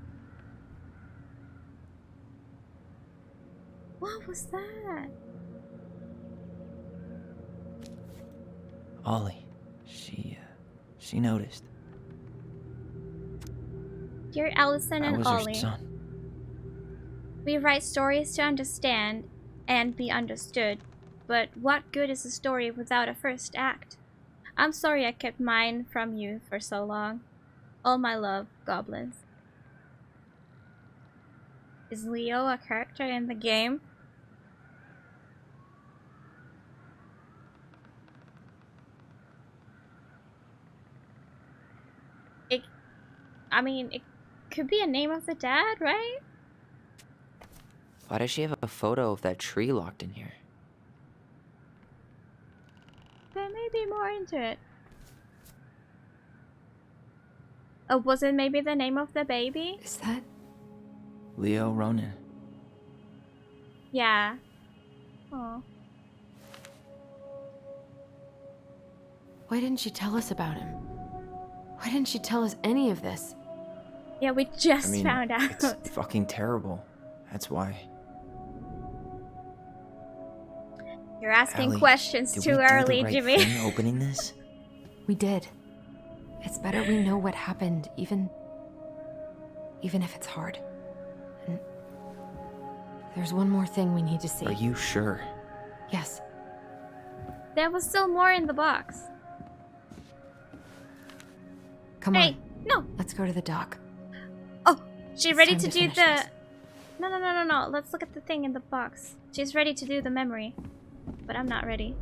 What was that? Ollie. She noticed. Dear Allison I and was Ollie. her son. We write stories to understand and be understood, but what good is a story without a first act? I'm sorry I kept mine from you for so long. All my love, Goblins. Is Leo a character in the game? It could be a name of the dad, right? Why does she have a photo of that tree locked in here? There may be more into it. Oh, was it maybe the name of the baby? Is that? Leo Ronan. Yeah. Oh. Why didn't she tell us about him? Why didn't she tell us any of this? Yeah, we just found out. It's fucking terrible. That's why. You're asking Allie, questions did too we early, do the right Jimmy. thing opening this? We did. It's better we know what happened, even if it's hard. And there's one more thing we need to see. Are you sure? Yes. There was still more in the box. Come Hey, on. no. Let's go to the dock. Oh, she's ready time to to do finish the... this. No. Let's look at the thing in the box. She's ready to do the memory. But I'm not ready.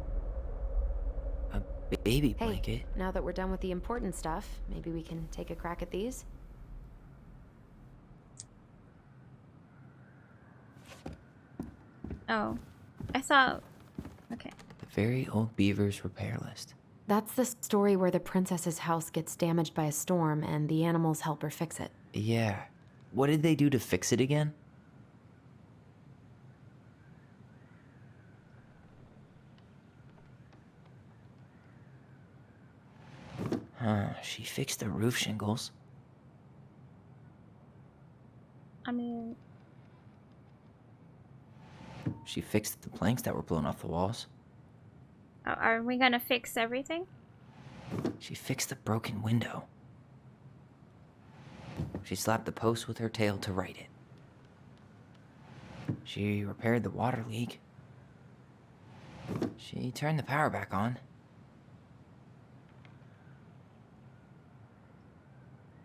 A baby blanket? Hey, now that we're done with the important stuff, maybe we can take a crack at these? Oh. I thought... Okay. The very old Beaver's repair list. That's the story where the princess's house gets damaged by a storm and the animals help her fix it. Yeah. What did they do to fix it again? She fixed the roof shingles. I mean... She fixed the planks that were blown off the walls. Are we gonna fix everything? She fixed the broken window. She slapped the post with her tail to right it. She repaired the water leak. She turned the power back on.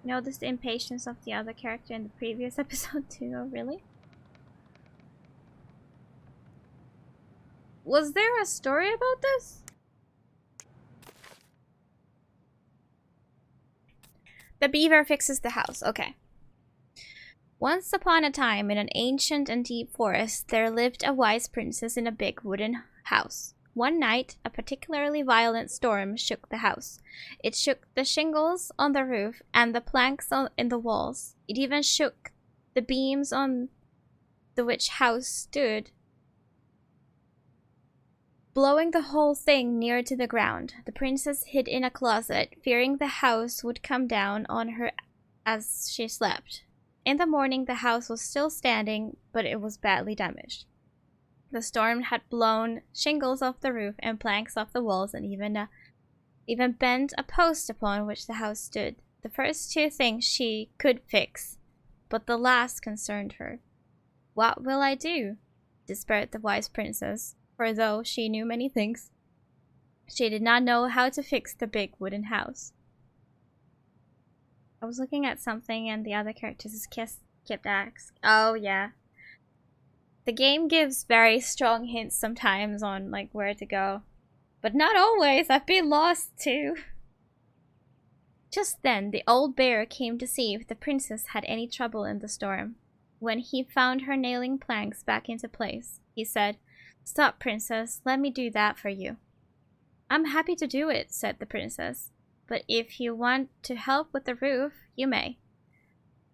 Notice the impatience of the other character in the previous episode too. Oh, really? Was there a story about this? The beaver fixes the house. Okay. Once upon a time, in an ancient and deep forest, there lived a wise princess in a big wooden house. One night, a particularly violent storm shook the house. It shook the shingles on the roof and the planks in the walls. It even shook the beams on the which house stood, blowing the whole thing near to the ground. The princess hid in a closet, fearing the house would come down on her as she slept. In the morning, the house was still standing, but it was badly damaged. The storm had blown shingles off the roof and planks off the walls and even bent a post upon which the house stood. The first two things she could fix, but the last concerned her. What will I do? Despaired the wise princess, for though she knew many things, she did not know how to fix the big wooden house. I was looking at something and the other characters kept asking. Oh yeah. The game gives very strong hints sometimes on like where to go. But not always, I've been lost too. Just then, the old bear came to see if the princess had any trouble in the storm. When he found her nailing planks back into place, he said, "Stop, princess, let me do that for you." "I'm happy to do it," said the princess. "But if you want to help with the roof, you may."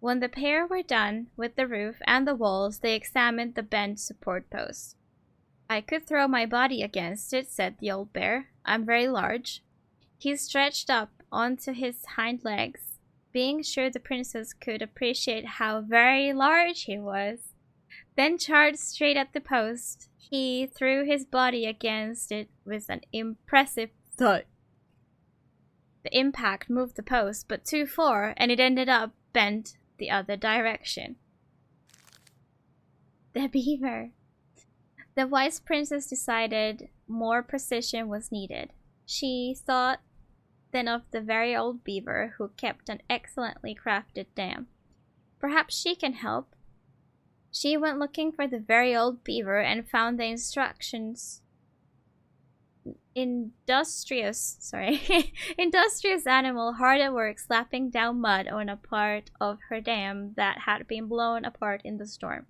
When the pair were done with the roof and the walls, they examined the bent support post. "I could throw my body against it," said the old bear. I'm very large. He stretched up onto his hind legs, being sure the princess could appreciate how very large he was, then charged straight at the post. He threw his body against it with an impressive thud. The impact moved the post, but too far, and it ended up bent the other direction. The beaver. The wise princess decided more precision was needed. She thought then of the very old beaver who kept an excellently crafted dam. Perhaps she can help. She went looking for the very old beaver and found the instructions. Industrious animal hard at work slapping down mud on a part of her dam that had been blown apart in the storm.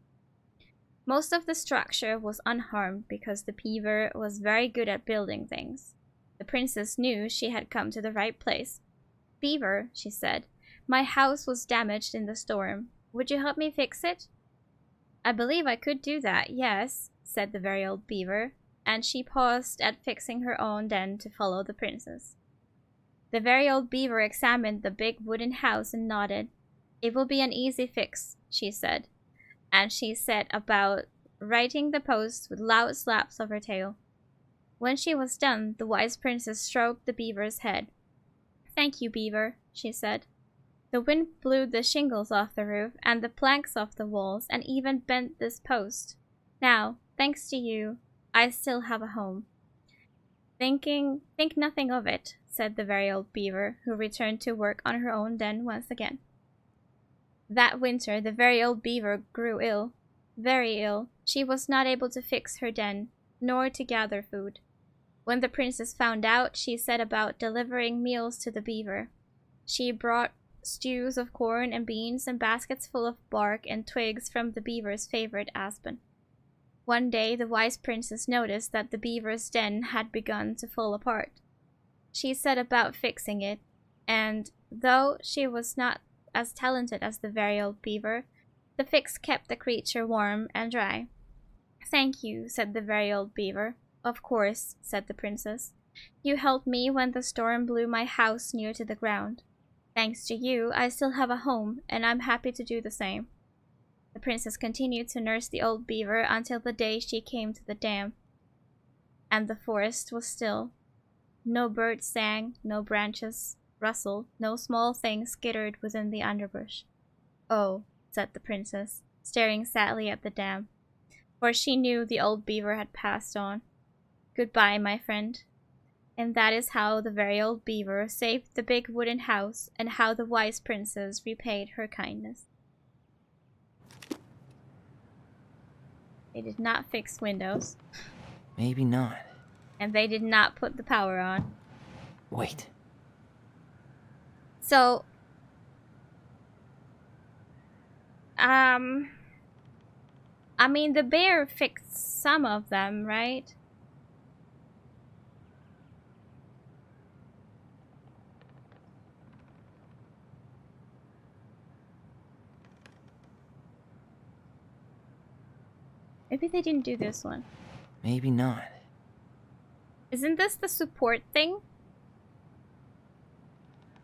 Most of the structure was unharmed because the beaver was very good at building things. The princess knew she had come to the right place. "Beaver," she said, "my house was damaged in the storm. Would you help me fix it?" "I believe I could do that, yes," said the very old beaver, and she paused at fixing her own den to follow the princess. The very old beaver examined the big wooden house and nodded. "It will be an easy fix," she said, and she set about righting the posts with loud slaps of her tail. When she was done, the wise princess stroked the beaver's head. "Thank you, beaver," she said. "The wind blew the shingles off the roof and the planks off the walls and even bent this post. Now, thanks to you, I still have a home." Think nothing of it," said the very old beaver, who returned to work on her own den once again. That winter, the very old beaver grew ill, very ill. She was not able to fix her den, nor to gather food. When the princess found out, she set about delivering meals to the beaver. She brought stews of corn and beans and baskets full of bark and twigs from the beaver's favorite aspen. One day, the wise princess noticed that the beaver's den had begun to fall apart. She set about fixing it, and though she was not as talented as the very old beaver, the fix kept the creature warm and dry. "Thank you," said the very old beaver. "Of course," said the princess. "You helped me when the storm blew my house near to the ground. Thanks to you, I still have a home, and I'm happy to do the same." The princess continued to nurse the old beaver until the day she came to the dam. And the forest was still. No birds sang, no branches rustled, no small thing skittered within the underbrush. "Oh," said the princess, staring sadly at the dam, for she knew the old beaver had passed on. "Goodbye, my friend." And that is how the very old beaver saved the big wooden house and how the wise princess repaid her kindness. They did not fix windows. Maybe not. And they did not put the power on. Wait. So, I mean, the bear fixed some of them, right? Maybe they didn't do this one. Maybe not. Isn't this the support thing?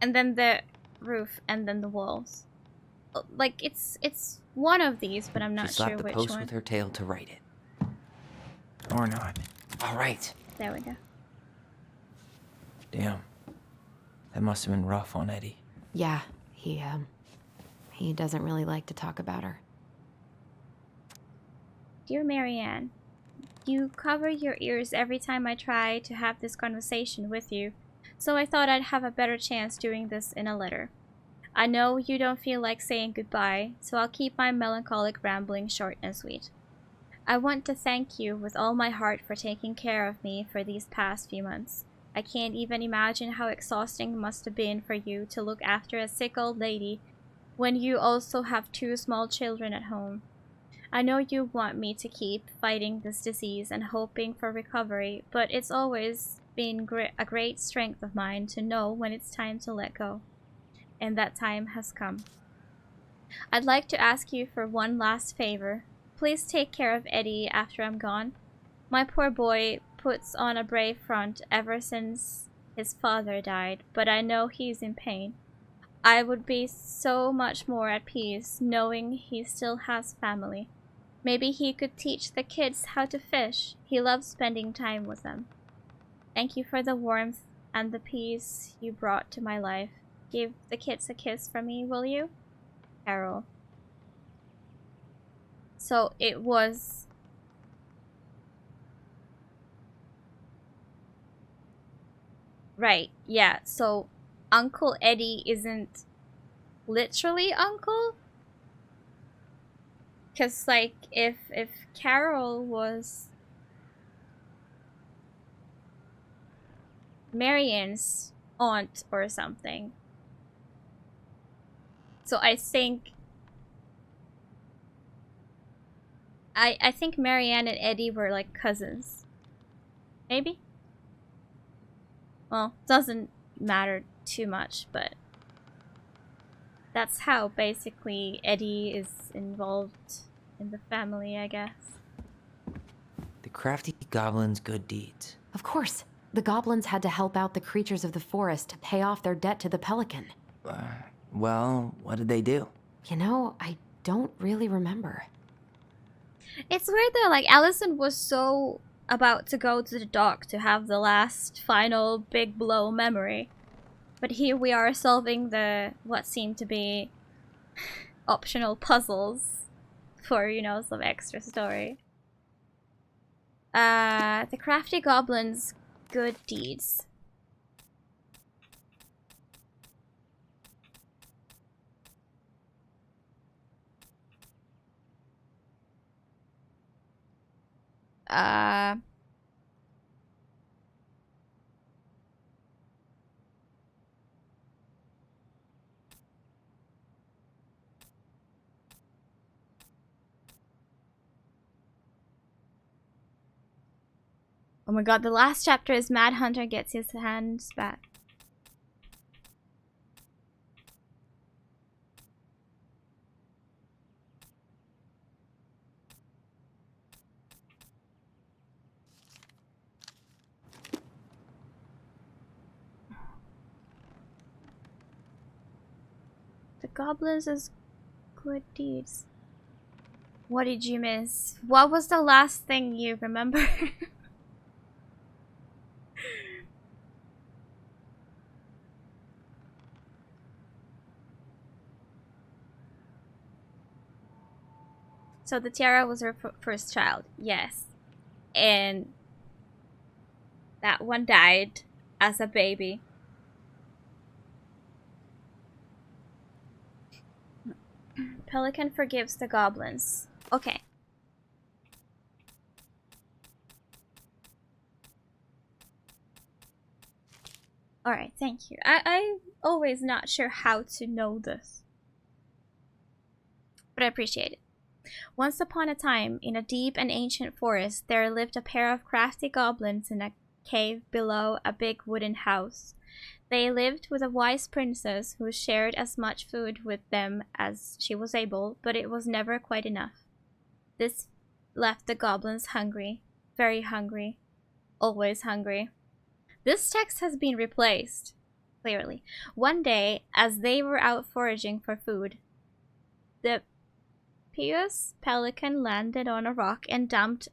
And then the roof, and then the walls. Like, it's one of these, but I'm not sure which one. She slapped the post with her tail to right it. Or not. All right. There we go. Damn. That must have been rough on Eddie. Yeah, he doesn't really like to talk about her. Dear Marianne, you cover your ears every time I try to have this conversation with you, so I thought I'd have a better chance doing this in a letter. I know you don't feel like saying goodbye, so I'll keep my melancholic rambling short and sweet. I want to thank you with all my heart for taking care of me for these past few months. I can't even imagine how exhausting it must have been for you to look after a sick old lady when you also have 2 small children at home. I know you want me to keep fighting this disease and hoping for recovery, but it's always been a great strength of mine to know when it's time to let go. And that time has come. I'd like to ask you for one last favor. Please take care of Eddie after I'm gone. My poor boy puts on a brave front ever since his father died, but I know he's in pain. I would be so much more at peace knowing he still has family. Maybe he could teach the kids how to fish. He loves spending time with them. Thank you for the warmth and the peace you brought to my life. Give the kids a kiss from me, will you? Carol. So it was... Right, yeah, so Uncle Eddie isn't literally uncle? Because, like, if Carol was Marianne's aunt or something. So I think... I think Marianne and Eddie were, like, cousins. Maybe? Well, doesn't matter too much, but that's how basically Eddie is involved in the family, I guess. The crafty goblin's good deeds. Of course. The goblins had to help out the creatures of the forest to pay off their debt to the pelican. Well, what did they do? You know, I don't really remember. It's weird though, like Allison was so about to go to the dock to have the last final big blow memory. But here we are solving the what seemed to be optional puzzles for, you know, some extra story. The crafty goblin's good deeds. Oh my god, the last chapter is Mad Hunter gets his hands back. The goblins is good deeds. What did you miss? What was the last thing you remember? So the tiara was her first child, yes. And that one died as a baby. Pelican forgives the goblins. Okay. Alright, thank you. I'm always not sure how to know this. But I appreciate it. Once upon a time, in a deep and ancient forest, there lived a pair of crafty goblins in a cave below a big wooden house. They lived with a wise princess who shared as much food with them as she was able, but it was never quite enough. This left the goblins hungry, very hungry, always hungry. This text has been replaced, clearly. One day, as they were out foraging for food, the pious pelican landed on a rock and dumped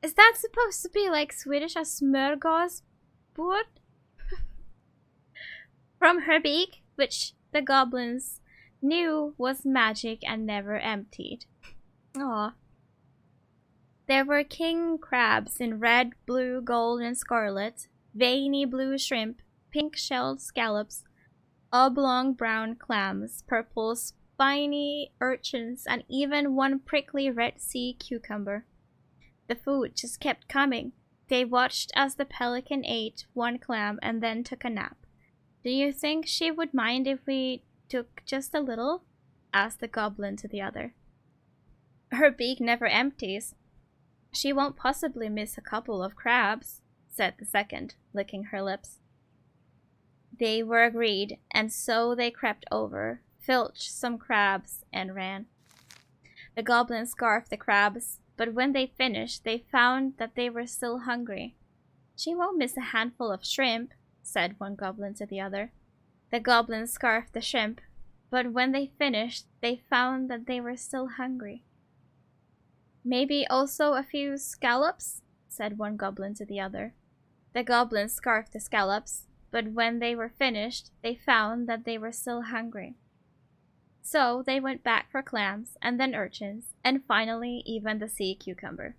Is that supposed to be like Swedish as smörgåsbord? From her beak, which the goblins knew was magic and never emptied. Aww. There were king crabs in red, blue, gold, and scarlet, veiny blue shrimp, pink-shelled scallops, oblong brown clams, purple spiny urchins, and even one prickly red sea cucumber. The food just kept coming. They watched as the pelican ate one clam and then took a nap. Do you think she would mind if we took just a little? Asked the goblin to the other. Her beak never empties. She won't possibly miss a couple of crabs, said the second, licking her lips. They were agreed, and so they crept over, filched some crabs and ran. The goblins scarfed the crabs, but when they finished, they found that they were still hungry. "She won't miss a handful of shrimp," said one goblin to the other. The goblins scarfed the shrimp, but when they finished, they found that they were still hungry. "Maybe also a few scallops," said one goblin to the other. The goblins scarfed the scallops, but when they were finished, they found that they were still hungry. So they went back for clams, and then urchins, and finally even the sea cucumber.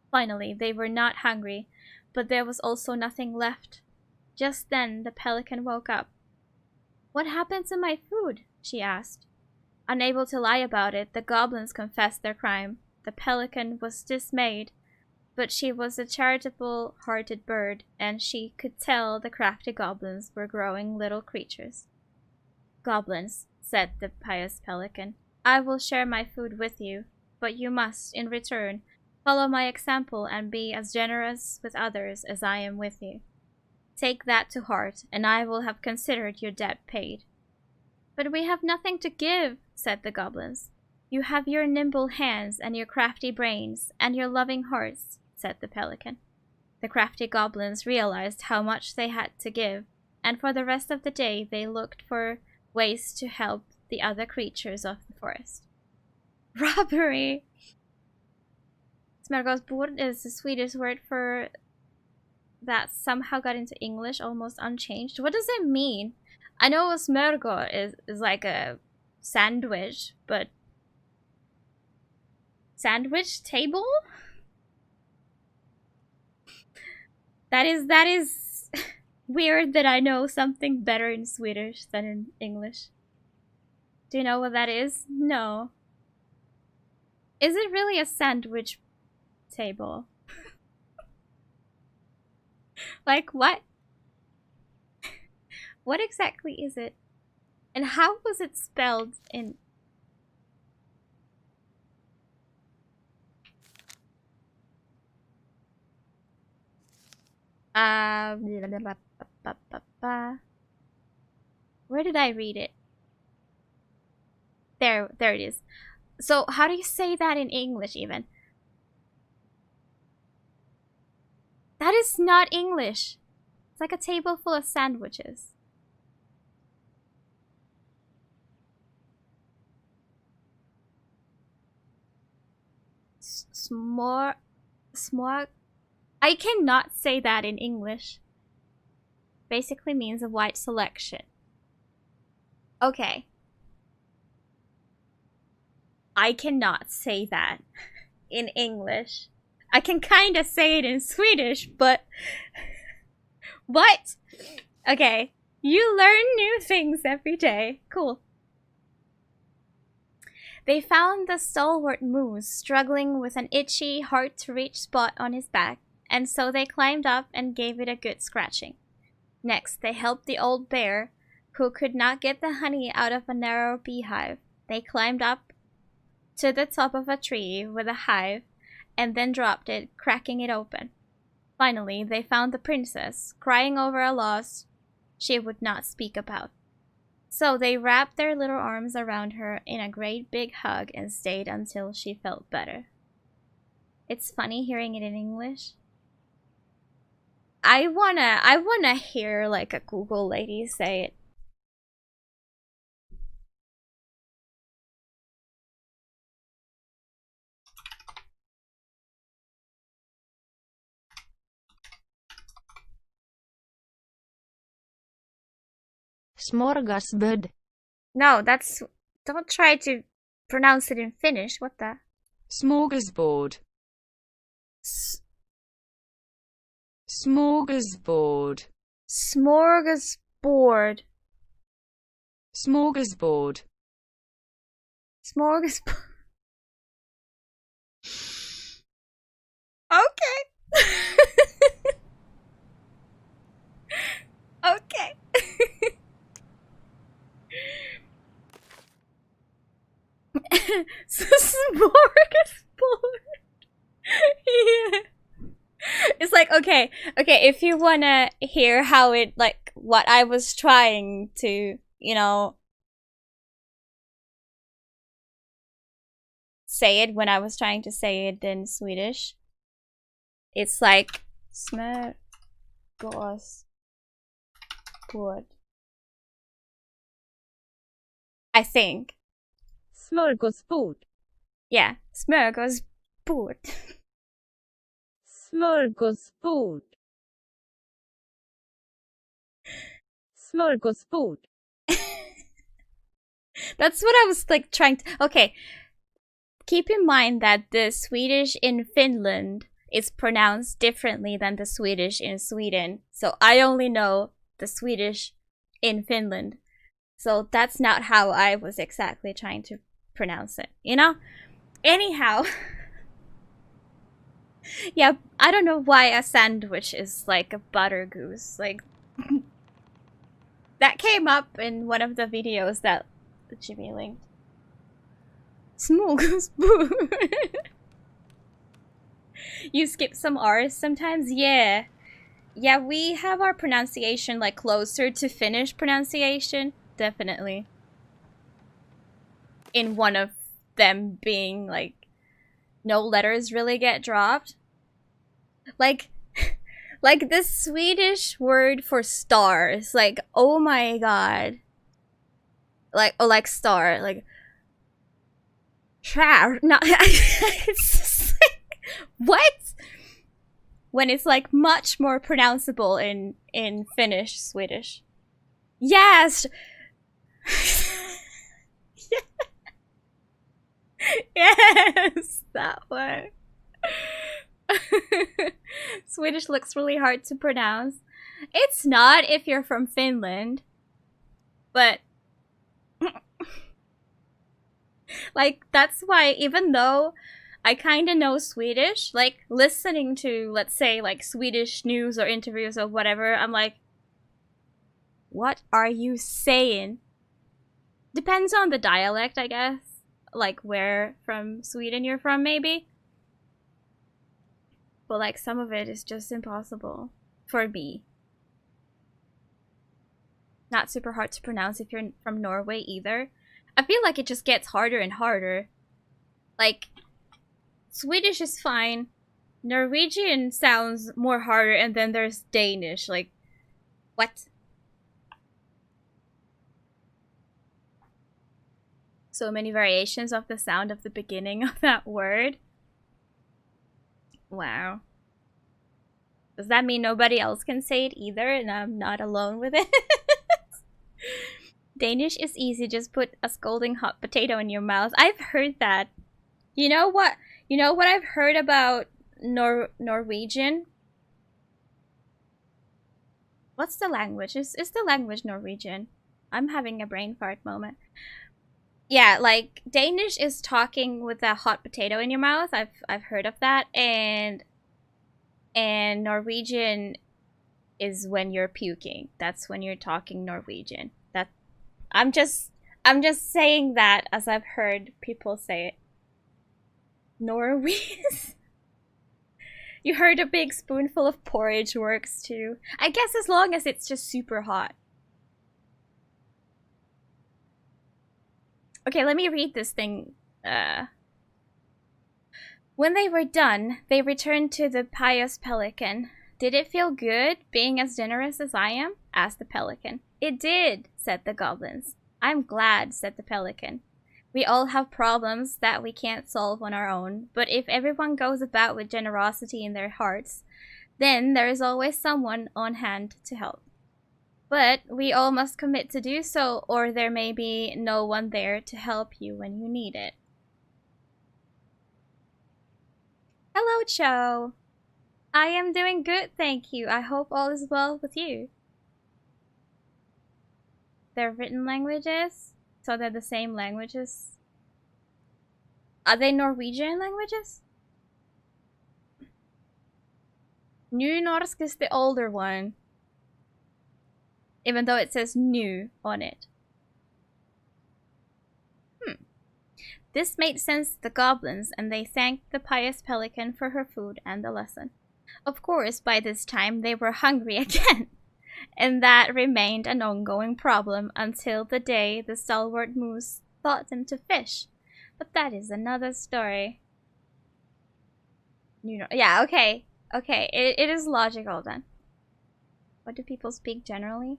Finally, they were not hungry, but there was also nothing left. Just then the pelican woke up. "What happened to my food?" she asked. Unable to lie about it, the goblins confessed their crime. The pelican was dismayed, but she was a charitable-hearted bird, and she could tell the crafty goblins were growing little creatures. "Goblins," said the pious pelican, "I will share my food with you, but you must, in return, follow my example and be as generous with others as I am with you. Take that to heart, and I will have considered your debt paid." "But we have nothing to give," said the goblins. "You have your nimble hands and your crafty brains and your loving hearts," said the pelican. The crafty goblins realized how much they had to give, and for the rest of the day they looked for ways to help the other creatures of the forest. Robbery! Smörgåsbord is a Swedish word for that somehow got into English almost unchanged. What does it mean? I know a smörgås is like a sandwich, but sandwich table? That is weird that I know something better in Swedish than in English. Do you know what that is? No. Is it really a sandwich table? Like what? What exactly is it? And how was it spelled in... Where did I read it? There it is. So how do you say that in English even? That is not English. It's like a table full of sandwiches. Smorg. I cannot say that in English. Basically means a wide selection. Okay. I cannot say that in English. I can kind of say it in Swedish, but... What? Okay. You learn new things every day. Cool. They found the stalwart moose struggling with an itchy, hard-to-reach spot on his back, and so they climbed up and gave it a good scratching. Next, they helped the old bear, who could not get the honey out of a narrow beehive. They climbed up to the top of a tree with a hive, and then dropped it, cracking it open. Finally, they found the princess, crying over a loss she would not speak about. So they wrapped their little arms around her in a great big hug and stayed until she felt better. It's funny hearing it in English. I wanna hear like a Google lady say it. Smorgasbord. No, that's... Don't try to pronounce it in Finnish. What the? Smorgasbord. Smorgasbord. Smorgasbord. Smorgasbord. Smorgasbord. Okay. Okay. Smorgasbord. Yeah. It's like, okay, if you wanna hear how it, like, what I was trying to, you know, say it when I was trying to say it in Swedish. It's like smörgåsbord. I think. Smörgåsbord. Yeah, smörgåsbord. Smörgåsbord. Smörgåsbord. That's what I was like trying to... Okay. Keep in mind that the Swedish in Finland is pronounced differently than the Swedish in Sweden. So I only know the Swedish in Finland. So that's not how I was exactly trying to pronounce it, you know? Anyhow. Yeah, I don't know why a sandwich is like a butter goose. Like, that came up in one of the videos that Jimmy linked. Smorgasbord. You skip some R's sometimes? Yeah. Yeah, we have our pronunciation like closer to Finnish pronunciation. Definitely. In one of them being like, no letters really get dropped. Like, like the Swedish word for stars. Like, oh my god. Like, oh, like star. Like, no, it's just like, what? When it's like much more pronounceable in Finnish, Swedish. Yes. Yes, that one. Swedish looks really hard to pronounce. It's not if you're from Finland, but like, that's why, even though I kind of know Swedish, like, listening to, let's say, like, Swedish news or interviews or whatever, I'm like, what are you saying? Depends on the dialect, I guess. Like, where from Sweden you're from, maybe. But, like, some of it is just impossible for me. Not super hard to pronounce if you're from Norway either. I feel like it just gets harder and harder. Like, Swedish is fine. Norwegian sounds more harder, and then there's Danish. Like, what? So many variations of the sound of the beginning of that word. Wow. Does that mean nobody else can say it either and I'm not alone with it? Danish is easy, just put a scalding hot potato in your mouth. I've heard that. You know what? You know what I've heard about Norwegian? What's the language? Is the language Norwegian? I'm having a brain fart moment. Yeah, like, Danish is talking with a hot potato in your mouth. I've heard of that. And Norwegian is when you're puking. That's when you're talking Norwegian. I'm just saying that as I've heard people say it. Norwegian. You heard a big spoonful of porridge works too. I guess as long as it's just super hot. Okay, let me read this thing. When they were done, they returned to the pious pelican. Did it feel good, being as generous as I am? Asked the pelican. It did, said the goblins. I'm glad, said the pelican. We all have problems that we can't solve on our own, but if everyone goes about with generosity in their hearts, then there is always someone on hand to help. But we all must commit to do so, or there may be no one there to help you when you need it. Hello, Cho. I am doing good, thank you. I hope all is well with you. They're written languages, so they're the same languages. Are they Norwegian languages? Nynorsk is the older one. Even though it says new on it. This made sense to the goblins, and they thanked the pious pelican for her food and the lesson. Of course, by this time they were hungry again, and that remained an ongoing problem until the day the stalwart moose taught them to fish. But that is another story. You know, yeah, okay. Okay, it is logical then. What do people speak generally?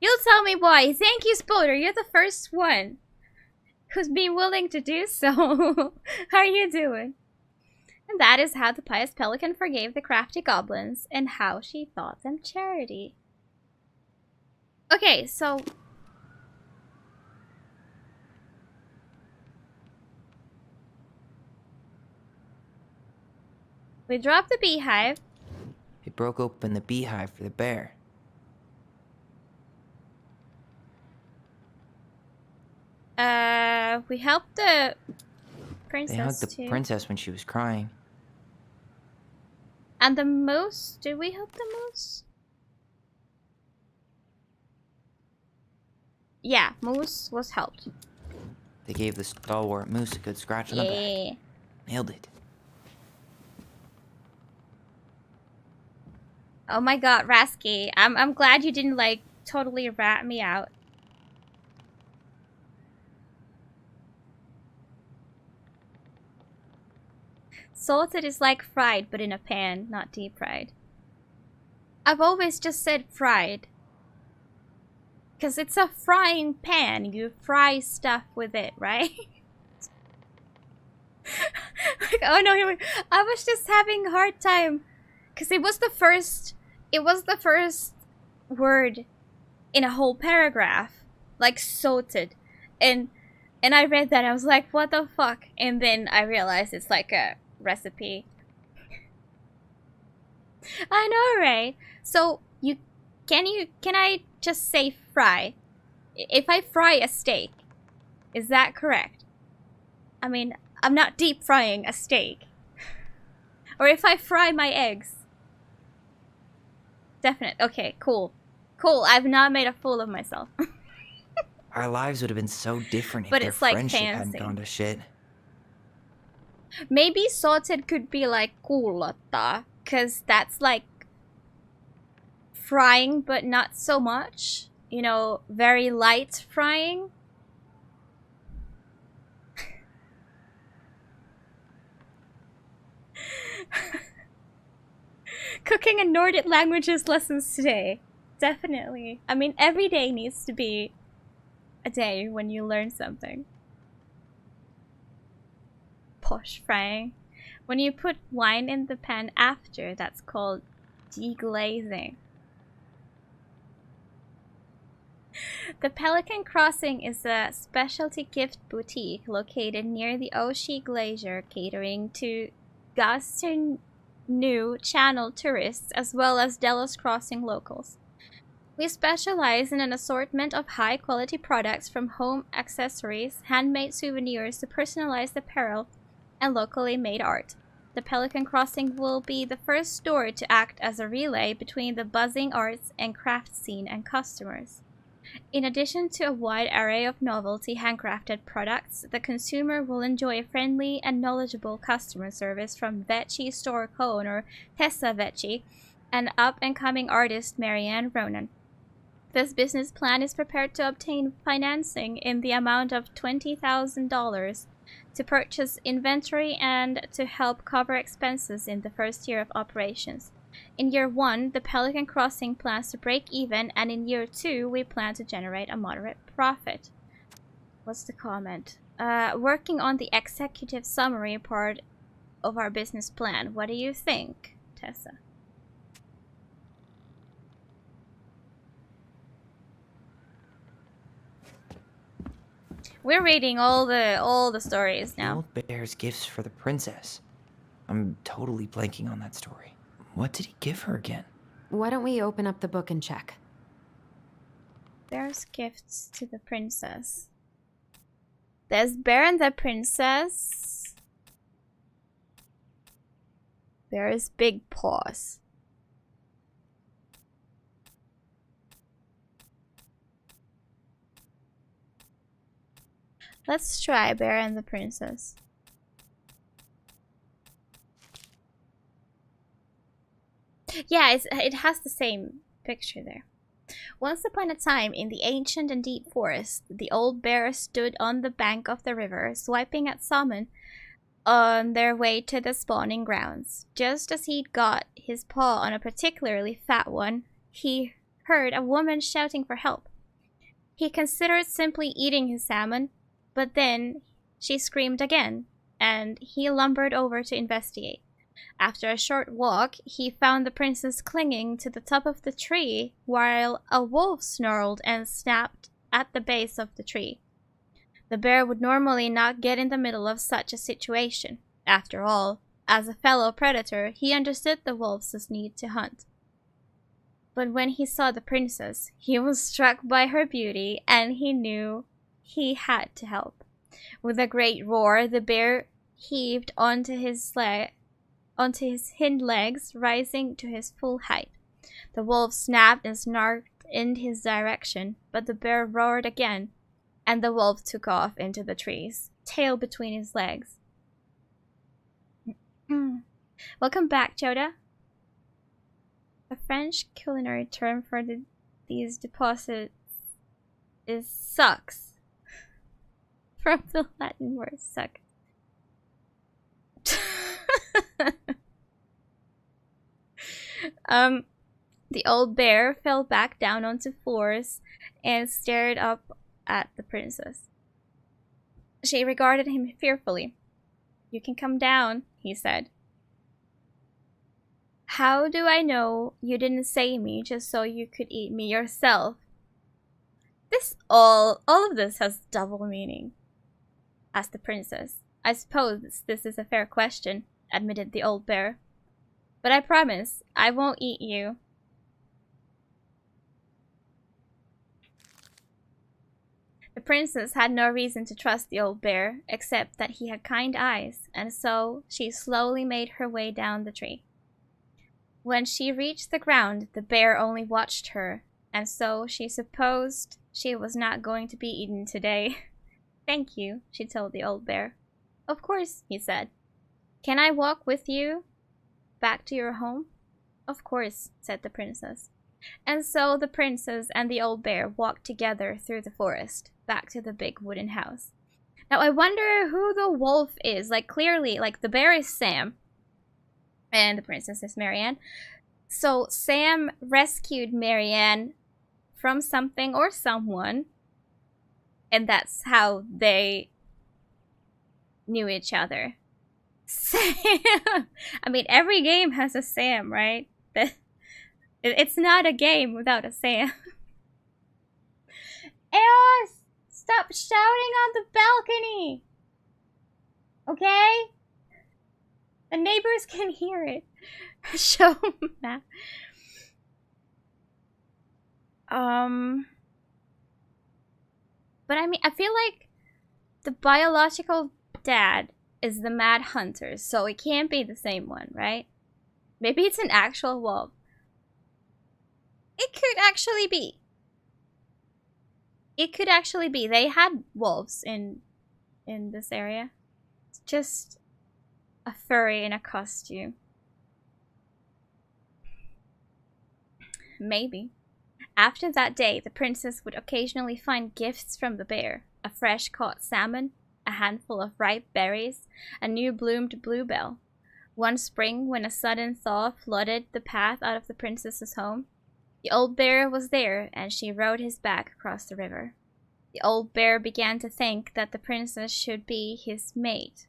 You'll tell me why. Thank you, Spoder. You're the first one who's been willing to do so. How are you doing? And that is how the pious pelican forgave the crafty goblins and how she thought them charity. Okay, so... we dropped the beehive. It broke open the beehive for the bear. We helped the princess They hugged the too. princess when she was crying. And the moose? Did we help the moose? Yeah, moose was helped. They gave the stalwart moose a good scratch on the back. Nailed it. Oh my god, Rasky. I'm glad you didn't like totally rat me out. Salted is like fried, but in a pan, not deep fried. I've always just said fried. Because it's a frying pan. You fry stuff with it, right? Like, oh no, I was just having a hard time. Because it was the first word in a whole paragraph. Like, salted. And I read that and I was like, what the fuck? And then I realized it's like a recipe. I know, right? So can I just say fry? If I fry a steak, is that correct? I mean, I'm not deep frying a steak. Or if I fry my eggs. Definite. Okay, cool. Cool, I've not made a fool of myself. Our lives would have been so different if But their it's, like, friendship fancy. hadn't gone to shit. Maybe salted could be like kuulotta, because that's like frying but not so much. You know, very light frying. Cooking and Nordic languages lessons today. Definitely. I mean, every day needs to be a day when you learn something. Posh frying. When you put wine in the pan after, that's called deglazing. The Pelican Crossing is a specialty gift boutique located near the Oshie Glacier, catering to Gastineau Channel tourists as well as Delos Crossing locals. We specialize in an assortment of high-quality products from home accessories, handmade souvenirs to personalized apparel, and locally made art. The Pelican Crossing will be the first store to act as a relay between the buzzing arts and craft scene and customers. In addition to a wide array of novelty handcrafted products, the consumer will enjoy a friendly and knowledgeable customer service from Vecchi store co-owner Tessa Vecchi and up-and-coming artist Marianne Ronan. This business plan is prepared to obtain financing in the amount of $20,000 to purchase inventory and to help cover expenses in the first year of operations. In year 1, the Pelican Crossing plans to break even, and in year 2, we plan to generate a moderate profit. What's the comment? Working on the executive summary part of our business plan. What do you think, Tessa? We're reading all the stories now. The old bear's gifts for the princess. I'm totally blanking on that story. What did he give her again? Why don't we open up the book and check? There's gifts to the princess. There's Bear and the Princess. There is Big Paws. Let's try Bear and the Princess. Yeah, it has the same picture there. Once upon a time, in the ancient and deep forest, the old bear stood on the bank of the river, swiping at salmon on their way to the spawning grounds. Just as he'd got his paw on a particularly fat one, he heard a woman shouting for help. He considered simply eating his salmon, but then she screamed again, and he lumbered over to investigate. After a short walk, he found the princess clinging to the top of the tree while a wolf snarled and snapped at the base of the tree. The bear would normally not get in the middle of such a situation. After all, as a fellow predator, he understood the wolf's need to hunt. But when he saw the princess, he was struck by her beauty, and he knew he had to help. With a great roar, the bear heaved onto his hind legs, rising to his full height. The wolf snapped and snarked in his direction, but the bear roared again, and the wolf took off into the trees, tail between his legs. Welcome back, Joda. A French culinary term for these deposits is sucks. From the Latin word suck. The old bear fell back down onto floors and stared up at the princess. She regarded him fearfully. "You can come down," he said. "How do I know you didn't save me just so you could eat me yourself?" All of this has double meaning, asked the princess. "I suppose this is a fair question," admitted the old bear. "But I promise I won't eat you." The princess had no reason to trust the old bear, except that he had kind eyes, and so she slowly made her way down the tree. When she reached the ground, the bear only watched her, and so she supposed she was not going to be eaten today. "Thank you," she told the old bear. "Of course," he said. "Can I walk with you back to your home?" "Of course," said the princess. And so the princess and the old bear walked together through the forest, back to the big wooden house. Now I wonder who the wolf is. Like, clearly, like, the bear is Sam, and the princess is Marianne. So Sam rescued Marianne from something or someone, and that's how they knew each other. Sam! I mean, every game has a Sam, right? It's not a game without a Sam. Ew! Stop shouting on the balcony! Okay? The neighbors can hear it. Show that. But I mean, I feel like the biological dad is the Mad Hunter, so it can't be the same one, right? Maybe it's an actual wolf. It could actually be. It could actually be. They had wolves in this area. It's just a furry in a costume. Maybe. After that day, the princess would occasionally find gifts from the bear. A fresh caught salmon, a handful of ripe berries, a new bloomed bluebell. One spring, when a sudden thaw flooded the path out of the princess's home, the old bear was there, and she rode his back across the river. The old bear began to think that the princess should be his mate.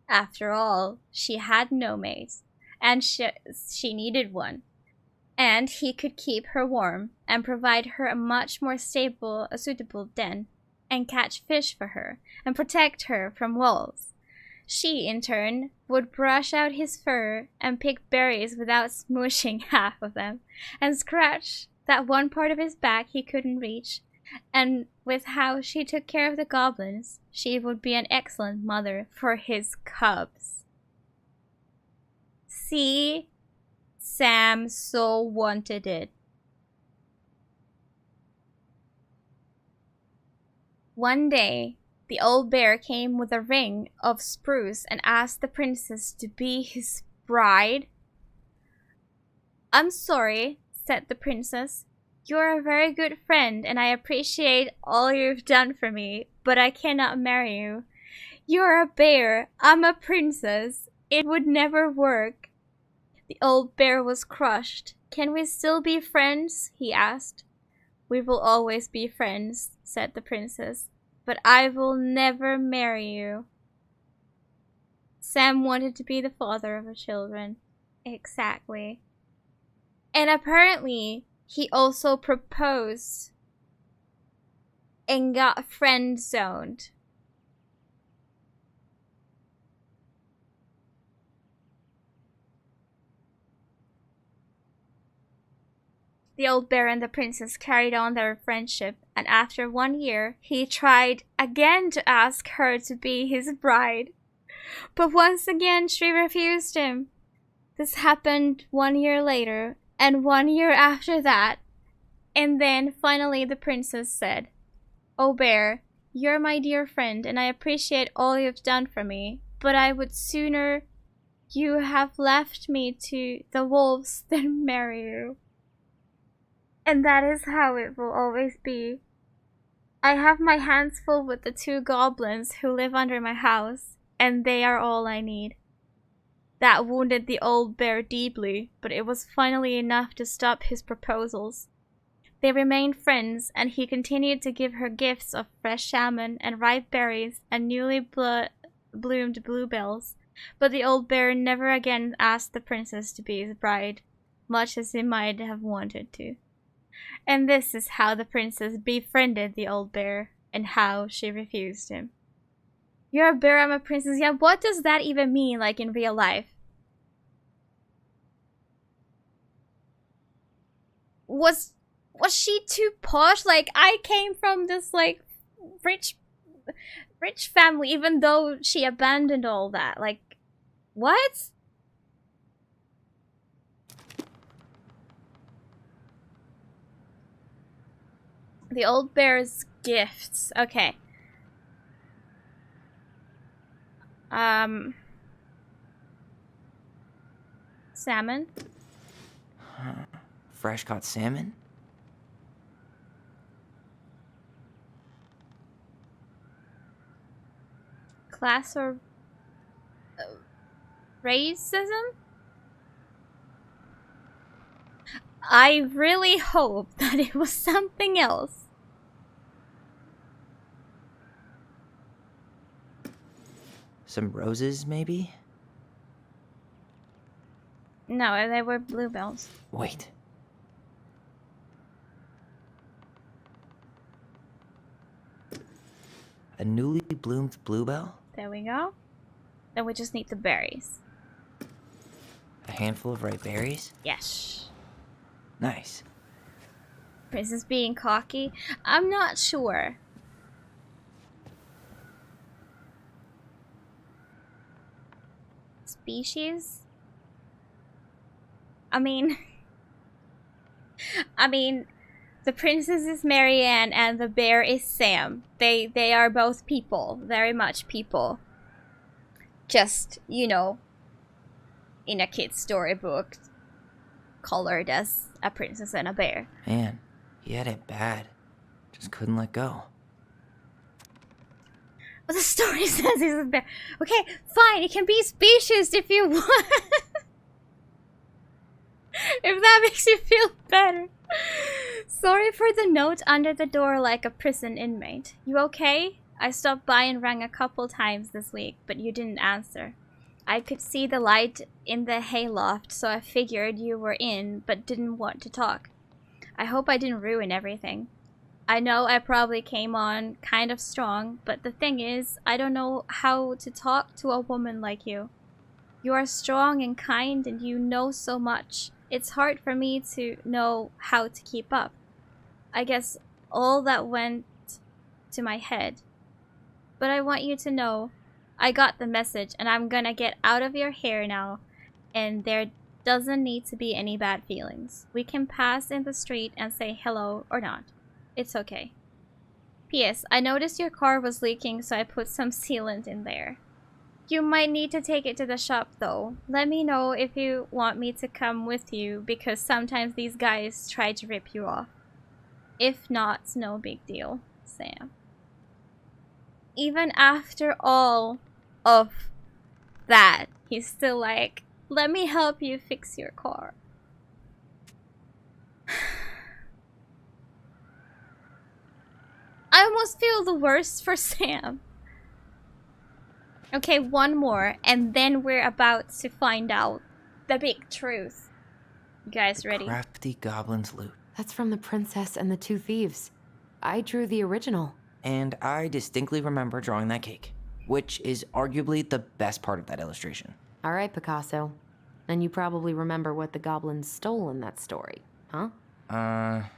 After all, she had no mate, and she needed one. And he could keep her warm, and provide her a much more suitable den, and catch fish for her, and protect her from wolves. She, in turn, would brush out his fur and pick berries without smooshing half of them, and scratch that one part of his back he couldn't reach. And with how she took care of the goblins, she would be an excellent mother for his cubs. See? Sam so wanted it. One day, the old bear came with a ring of spruce and asked the princess to be his bride. "I'm sorry," said the princess, You're a very good friend, and I appreciate all you've done for me, but I cannot marry you. You're a bear. I'm a princess. It would never work. The old bear was crushed. Can we still be friends? He asked. We will always be friends, said the princess, but I will never marry you. Sam wanted to be the father of her children. Exactly. And apparently, he also proposed and got friend-zoned. The old bear and the princess carried on their friendship, and after 1 year, he tried again to ask her to be his bride. But once again, she refused him. This happened 1 year later, and 1 year after that. And then finally the princess said, "Oh bear, you're my dear friend, and I appreciate all you've done for me, but I would sooner you have left me to the wolves than marry you." And that is how it will always be. I have my hands full with the 2 goblins who live under my house, and they are all I need. That wounded the old bear deeply, but it was finally enough to stop his proposals. They remained friends, and he continued to give her gifts of fresh salmon and ripe berries and newly bloomed bluebells, but the old bear never again asked the princess to be his bride, much as he might have wanted to. And this is how the princess befriended the old bear, and how she refused him. You're a bear, I'm a princess. Yeah, what does that even mean, like, in real life? Was she too posh? Like, I came from this, like, rich family, even though she abandoned all that. Like, what? The old bear's gifts. Okay. Salmon? Fresh caught salmon? Class or racism? I really hope that it was something else. Some roses, maybe? No, they were bluebells. Wait. A newly bloomed bluebell? There we go. Then we just need the berries. A handful of ripe berries? Yes. Nice. Princess being cocky? I'm not sure. Species? I mean, the princess is Marianne and the bear is Sam. They are both people, very much people. Just, you know, in a kid's storybook, colored as a princess and a bear. Man, he had it bad. Just couldn't let go. But the story says he's a bear. Okay, fine, it can be species if you want. If that makes you feel better. Sorry for the note under the door like a prison inmate. You okay? I stopped by and rang a couple times this week, but you didn't answer. I could see the light in the hayloft, so I figured you were in, but didn't want to talk. I hope I didn't ruin everything. I know I probably came on kind of strong, but the thing is, I don't know how to talk to a woman like you. You are strong and kind, and you know so much. It's hard for me to know how to keep up. I guess all that went to my head. But I want you to know, I got the message, and I'm gonna get out of your hair now, and there doesn't need to be any bad feelings. We can pass in the street and say hello or not. It's okay. P.S. I noticed your car was leaking, so I put some sealant in there. You might need to take it to the shop though. Let me know if you want me to come with you, because sometimes these guys try to rip you off. If not, no big deal, Sam. Even after all of that, he's still like, let me help you fix your car. I almost feel the worst for Sam. Okay, one more, and then we're about to find out the big truth. You guys ready? Crafty Goblin's loot. That's from The Princess and the Two Thieves. I drew the original. And I distinctly remember drawing that cake, which is arguably the best part of that illustration. All right, Picasso. And you probably remember what the goblins stole in that story, huh? Alright,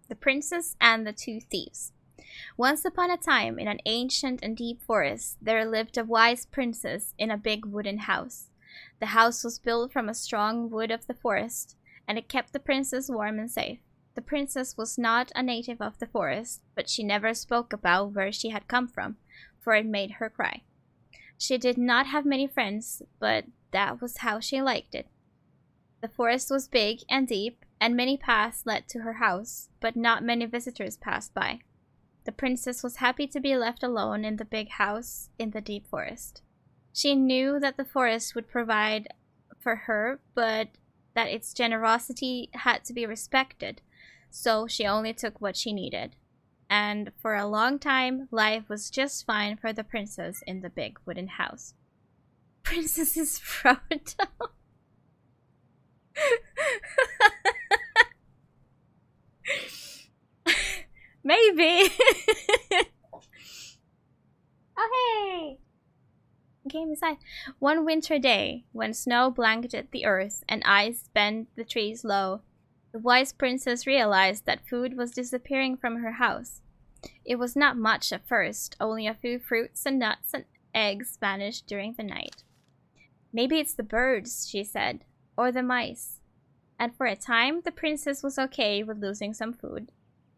The Princess and the Two Thieves. Once upon a time, in an ancient and deep forest, there lived a wise princess in a big wooden house. The house was built from a strong wood of the forest, and it kept the princess warm and safe. The princess was not a native of the forest, but she never spoke about where she had come from, for it made her cry. She did not have many friends, but that was how she liked it. The forest was big and deep, and many paths led to her house, but not many visitors passed by. The princess was happy to be left alone in the big house in the deep forest. She knew that the forest would provide for her, but that its generosity had to be respected, so she only took what she needed. And for a long time, life was just fine for the princess in the big wooden house. Princess is Frodo. Maybe. Oh, hey. Game aside. One winter day, when snow blanketed the earth and ice bent the trees low, the wise princess realized that food was disappearing from her house. It was not much at first, only a few fruits and nuts and eggs vanished during the night. Maybe it's the birds, she said, or the mice. And for a time, the princess was okay with losing some food,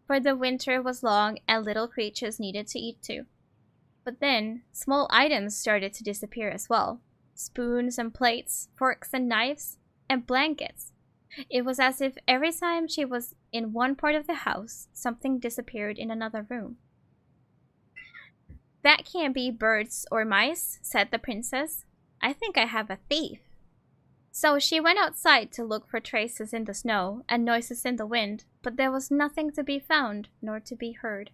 for the winter was long and little creatures needed to eat too. But then, small items started to disappear as well. Spoons and plates, forks and knives, and blankets. It was as if every time she was in one part of the house, something disappeared in another room. That can't be birds or mice, said the princess. I think I have a thief. So she went outside to look for traces in the snow and noises in the wind, but there was nothing to be found nor to be heard.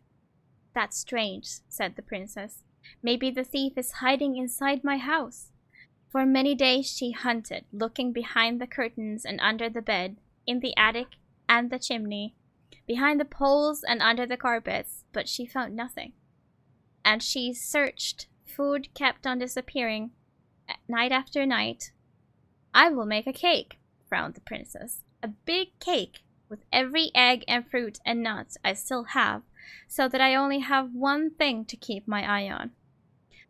That's strange, said the princess. Maybe the thief is hiding inside my house. For many days she hunted, looking behind the curtains and under the bed, in the attic and the chimney, behind the poles and under the carpets, but she found nothing. And she searched. Food kept on disappearing, night after night. I will make a cake, frowned the princess. A big cake with every egg and fruit and nut I still have, so that I only have one thing to keep my eye on.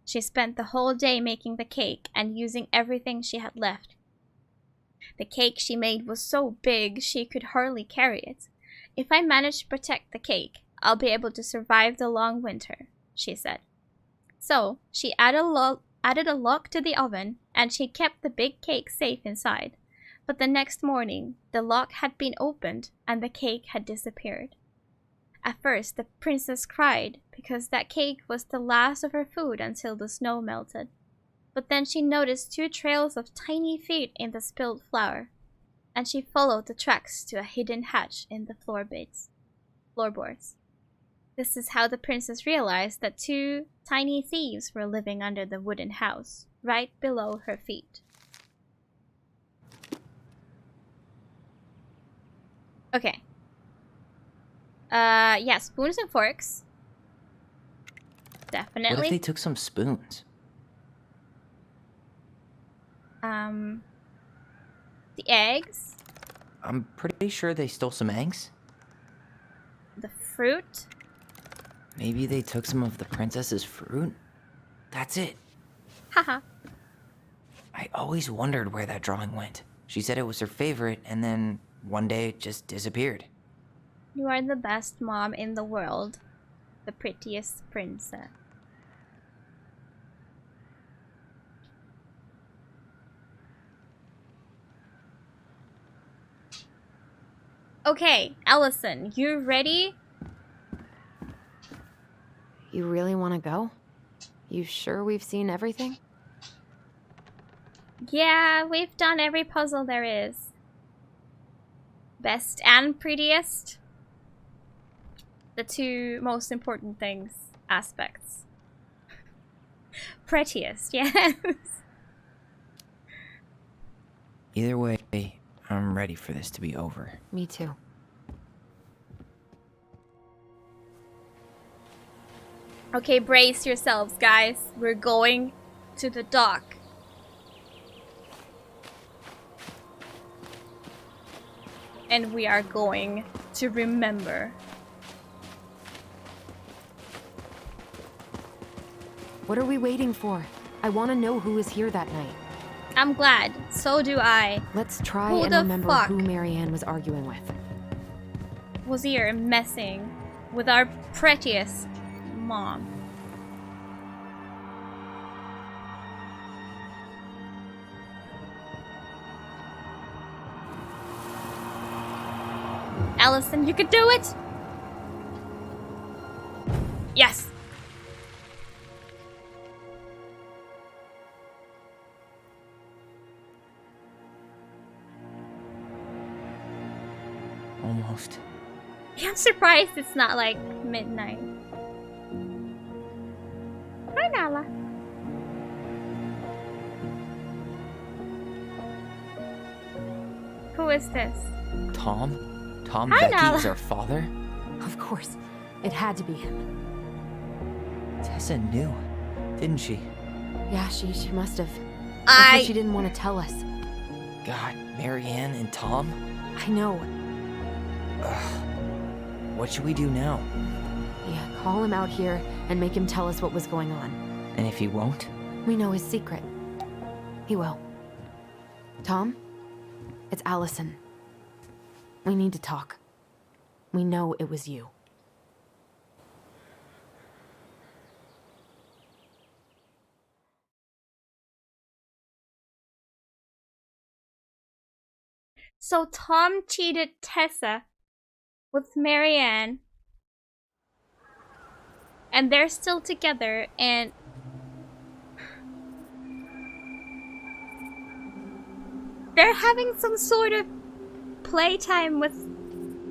She spent the whole day making the cake and using everything she had left. The cake she made was so big she could hardly carry it. If I manage to protect the cake, I'll be able to survive the long winter, she said. So she added a lock to the oven, and she kept the big cake safe inside. But the next morning, the lock had been opened and the cake had disappeared. At first, the princess cried because that cake was the last of her food until the snow melted. But then she noticed 2 trails of tiny feet in the spilled flour, and she followed the tracks to a hidden hatch in the floorboards. This is how the princess realized that 2 tiny thieves were living under the wooden house, right below her feet. Okay. Yeah, spoons and forks. Definitely. What if they took some spoons? The eggs. I'm pretty sure they stole some eggs. The fruit. Maybe they took some of the princess's fruit? That's it. Haha. I always wondered where that drawing went. She said it was her favorite, and then one day it just disappeared. You are the best mom in the world. The prettiest princess. Okay, Allison, you ready? You really want to go? You sure we've seen everything? Yeah, we've done every puzzle there is. Best and prettiest. The two most important things, aspects. Prettiest, yes. Either way, I'm ready for this to be over. Me too. Okay, brace yourselves, guys. We're going to the dock. And we are going to remember. What are we waiting for? I want to know who was here that night. I'm glad. So do I. Let's try Who and the remember fuck who Marianne was arguing with. was here messing with our prettiest mom? Allison, you could do it! Yes! Almost. Yeah, I'm surprised it's not like midnight. Hi, Nala. Who is this? Tom? Tom Hi, Becky Nala. is our father? Of course. It had to be him. Tessa knew, didn't she? Yeah, she must have. That's what she didn't want to tell us. God, Marianne and Tom? I know. What should we do now? Yeah, call him out here and make him tell us what was going on. And if he won't? We know his secret. He will. Tom? It's Allison. We need to talk. We know it was you. So Tom cheated Tessa with Marianne, and they're still together, and they're having some sort of playtime with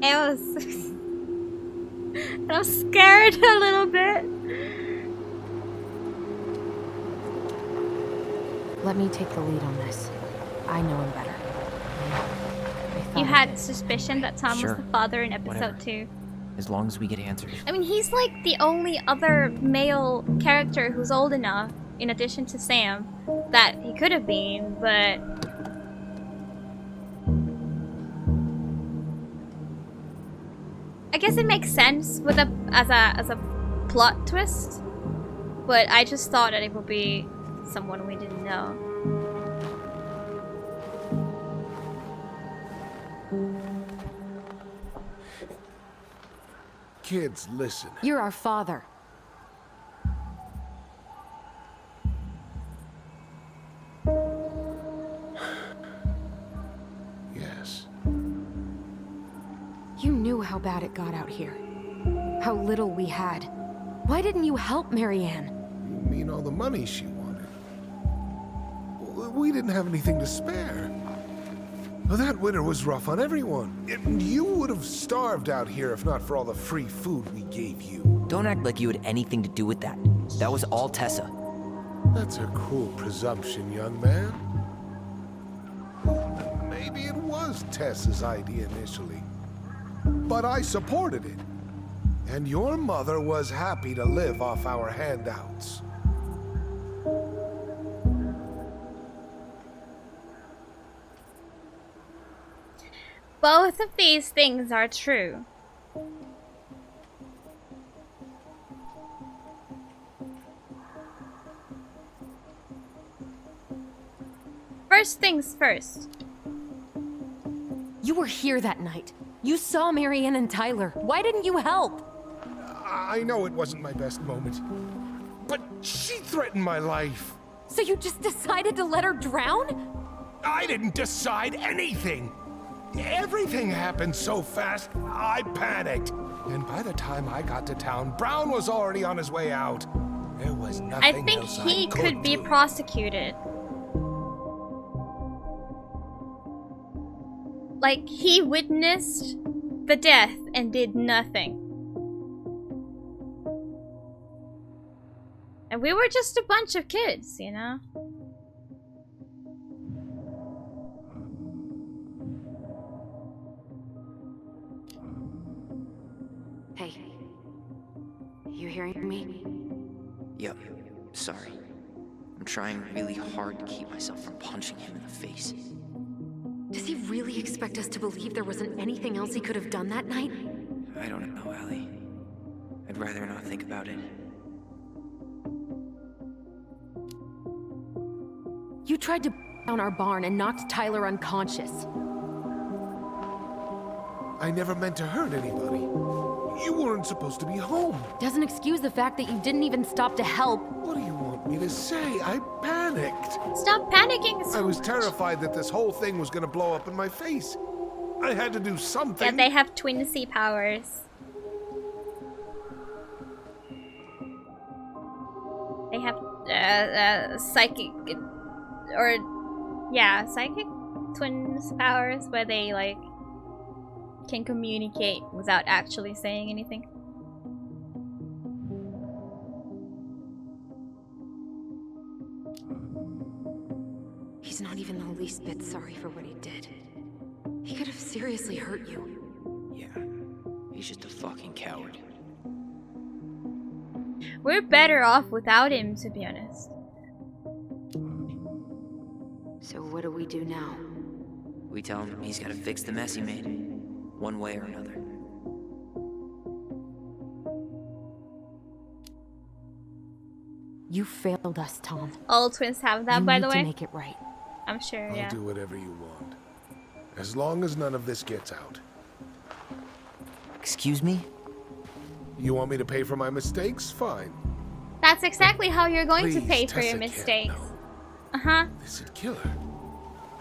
Ellis. And I'm scared a little bit. Let me take the lead on this. I know him better. You had suspicion that Tom Sure. was the father in episode Whatever. 2. As long as we get answers. I mean, he's like the only other male character who's old enough, in addition to Sam, that he could have been, but... I guess it makes sense with as a plot twist, but I just thought that it would be someone we didn't know. Kids, listen. You're our father. Yes. You knew how bad it got out here. How little we had. Why didn't you help Marianne? You mean all the money she wanted? We didn't have anything to spare. Well, that winter was rough on everyone. You would have starved out here if not for all the free food we gave you. Don't act like you had anything to do with that. That was all Tessa. That's a cruel presumption, young man. Maybe it was Tessa's idea initially, but I supported it. And your mother was happy to live off our handouts. Both of these things are true. First things first. You were here that night. You saw Marianne and Tyler. Why didn't you help? I know it wasn't my best moment, but she threatened my life. So you just decided to let her drown? I didn't decide anything. Everything happened so fast, I panicked. And by the time I got to town, Brown was already on his way out. There was nothing I think else he I could be do. prosecuted. Like, he witnessed the death and did nothing. And we were just a bunch of kids, you know? Hey. You hearing me? Yep, sorry. I'm trying really hard to keep myself from punching him in the face. Does he really expect us to believe there wasn't anything else he could have done that night? I don't know, Allie. I'd rather not think about it. You tried to down our barn and knocked Tyler unconscious. I never meant to hurt anybody. You weren't supposed to be home. Doesn't excuse the fact that you didn't even stop to help. What do you want me to say? I panicked. Stop panicking so I was much. terrified that this whole thing was gonna blow up in my face. I had to do something. Yeah, they have twin C powers. They have psychic, or yeah, psychic twins powers where they like can communicate without actually saying anything. He's not even the least bit sorry for what he did. He could have seriously hurt you. Yeah, he's just a fucking coward. We're better off without him, to be honest. So what do we do now? We tell him he's gotta fix the mess he made, one way or another. You failed us, Tom. All twins have that, You by need the to way. make it right. I'm sure, I'll yeah. do whatever you want. As long as none of this gets out. Excuse me? You want me to pay for my mistakes? Fine. That's exactly how you're going to Please, pay for your Tessa can't mistakes. know. Uh-huh. This would kill her.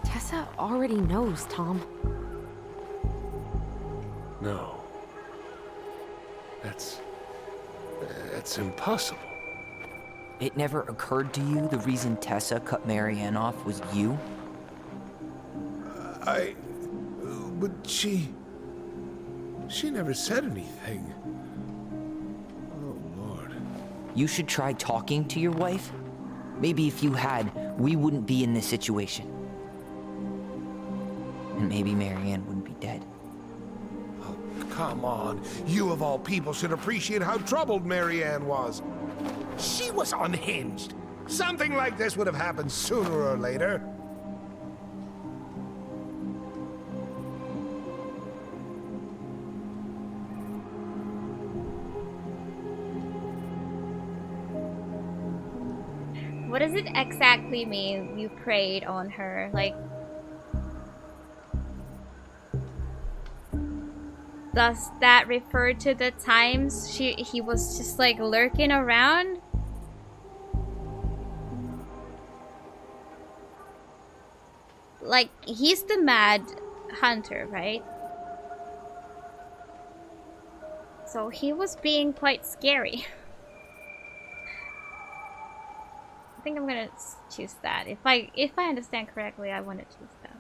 Tessa already knows, Tom. No. That's impossible. It never occurred to you the reason Tessa cut Marianne off was you? But she never said anything. Oh, Lord. You should try talking to your wife. Maybe if you had, we wouldn't be in this situation. And maybe Marianne wouldn't be dead. Oh, come on. You of all people should appreciate how troubled Marianne was. She was unhinged. Something like this would have happened sooner or later. What does it exactly mean you preyed on her? Like, does that refer to the times he was just like lurking around? Like, he's the mad hunter, right? So he was being quite scary. I think I'm gonna choose that. If I understand correctly, I want to choose that.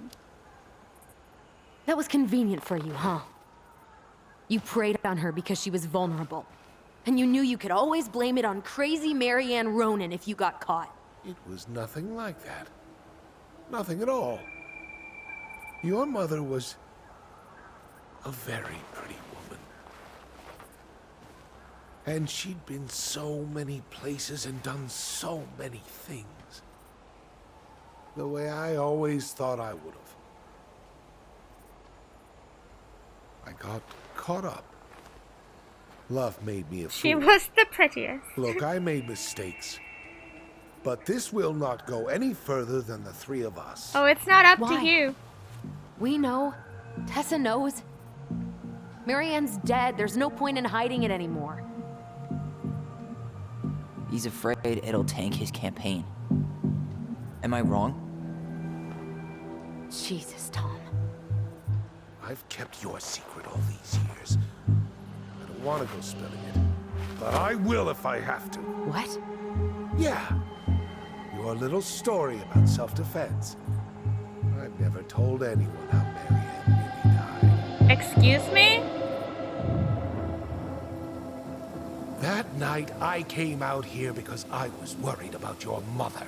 That was convenient for you, huh? You preyed on her because she was vulnerable. And you knew you could always blame it on crazy Marianne Ronan if you got caught. It was nothing like that. Nothing at all. Your mother was a very pretty woman. And she'd been so many places and done so many things. The way I always thought I would have. I got caught up. Love made me a fool. She was the prettiest. Look, I made mistakes. But this will not go any further than the three of us. Oh, it's not up Why? to you. We know. Tessa knows. Marianne's dead. There's no point in hiding it anymore. He's afraid it'll tank his campaign. Am I wrong? Jesus, Tom. I've kept your secret all these years. I don't want to go spilling it, but I will if I have to. What? Yeah. Your little story about self-defense. I've never told anyone how Marianne really died. Excuse me? That night, I came out here because I was worried about your mother.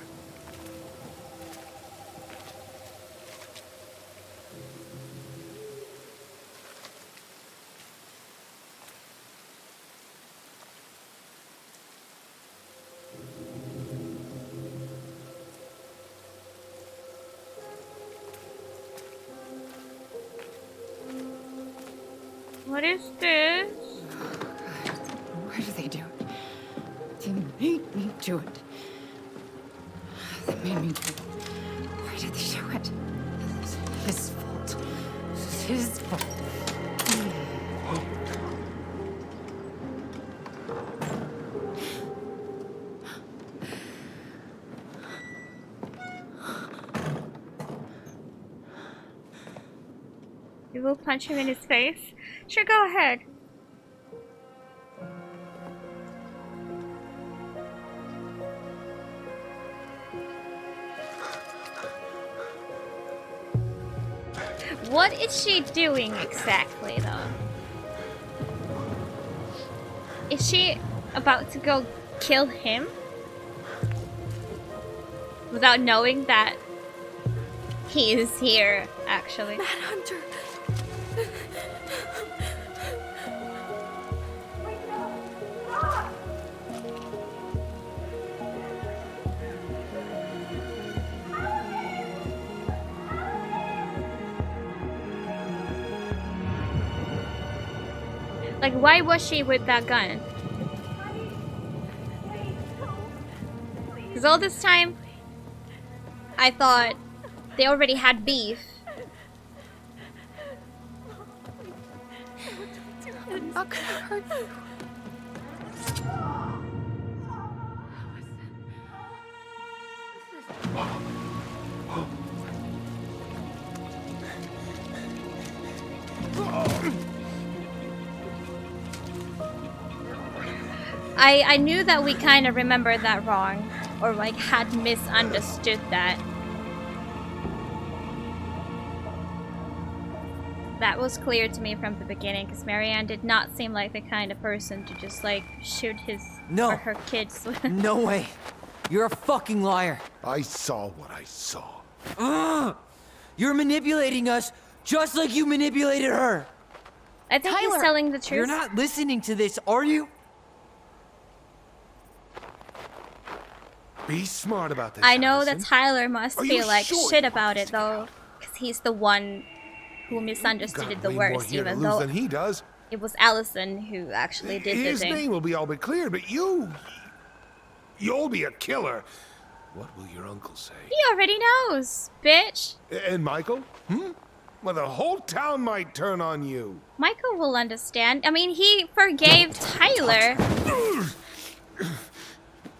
What is this? Why do they do it? They made me do it. They made me do it. Why did they do it? This is his fault. This is his fault. You will punch him in his face? Sure, go ahead. What is she doing exactly, though? Is she about to go kill him? Without knowing that he is here, actually. Manhunter! Like, why was she with that gun? Because all this time, I thought they already had beef. I'm not gonna hurt you. I knew that we kind of remembered that wrong, or like had misunderstood that. That was clear to me from the beginning, because Marianne did not seem like the kind of person to just like shoot his or her kids. No way. You're a fucking liar. I saw what I saw. You're manipulating us just like you manipulated her. I think he's telling the truth. You're not listening to this, are you? Be smart about this. I know Allison. that Tyler must Are you feel like sure shit you about it though, because he's the one who misunderstood it the way more worst, here to even lose though than he does. it was Allison who actually did the His thing. name will be all but clear, but you'll be a killer. What will your uncle say? He already knows, bitch. And Michael? Well, the whole town might turn on you. Michael will understand. I mean, he forgave Tyler.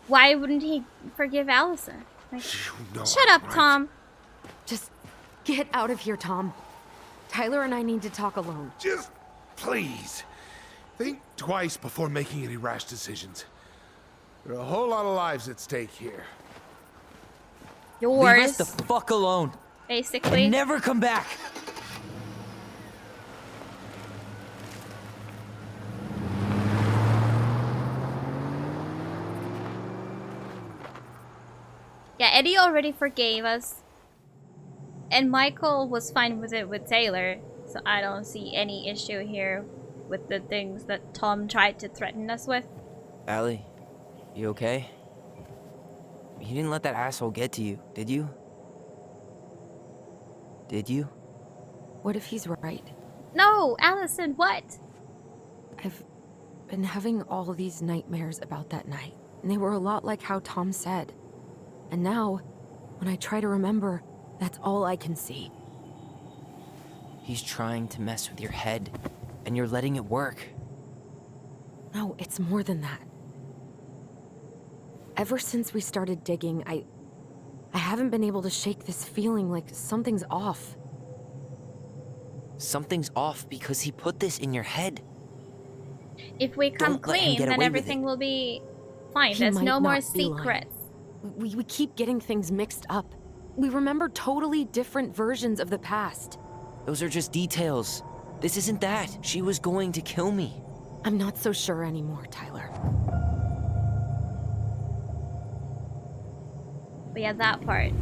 Why wouldn't he forgive Allison? Like, shut up, Tom. Just get out of here, Tom. Tyler and I need to talk alone. Just please think twice before making any rash decisions. There are a whole lot of lives at stake here. Yours. Leave us the fuck alone. Basically. And never come back. Yeah, Eddie already forgave us. And Michael was fine with it with Taylor. So I don't see any issue here with the things that Tom tried to threaten us with. Allie, you okay? You didn't let that asshole get to you, did you? Did you? What if he's right? No, Allison, what? I've been having all these nightmares about that night. And they were a lot like how Tom said. And now, when I try to remember, that's all I can see. He's trying to mess with your head, and you're letting it work. No, it's more than that. Ever since we started digging, I haven't been able to shake this feeling like something's off. Something's off because he put this in your head. If we come Don't let him clean, get then away with everything it. will be fine. He There's might no more not be lying. secrets. We keep getting things mixed up. We remember totally different versions of the past. Those are just details. This isn't that. She was going to kill me. I'm not so sure anymore, Tyler. But yeah, that part.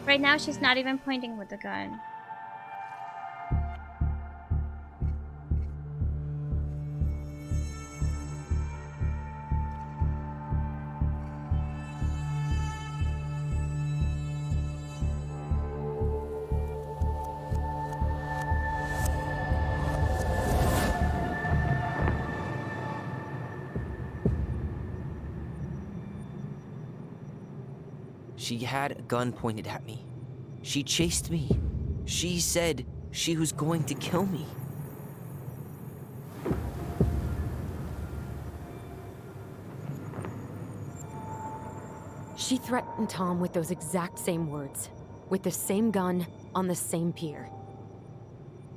Right now, she's not even pointing with the gun. She had a gun pointed at me. She chased me. She said she was going to kill me. She threatened Tom with those exact same words, with the same gun, on the same pier.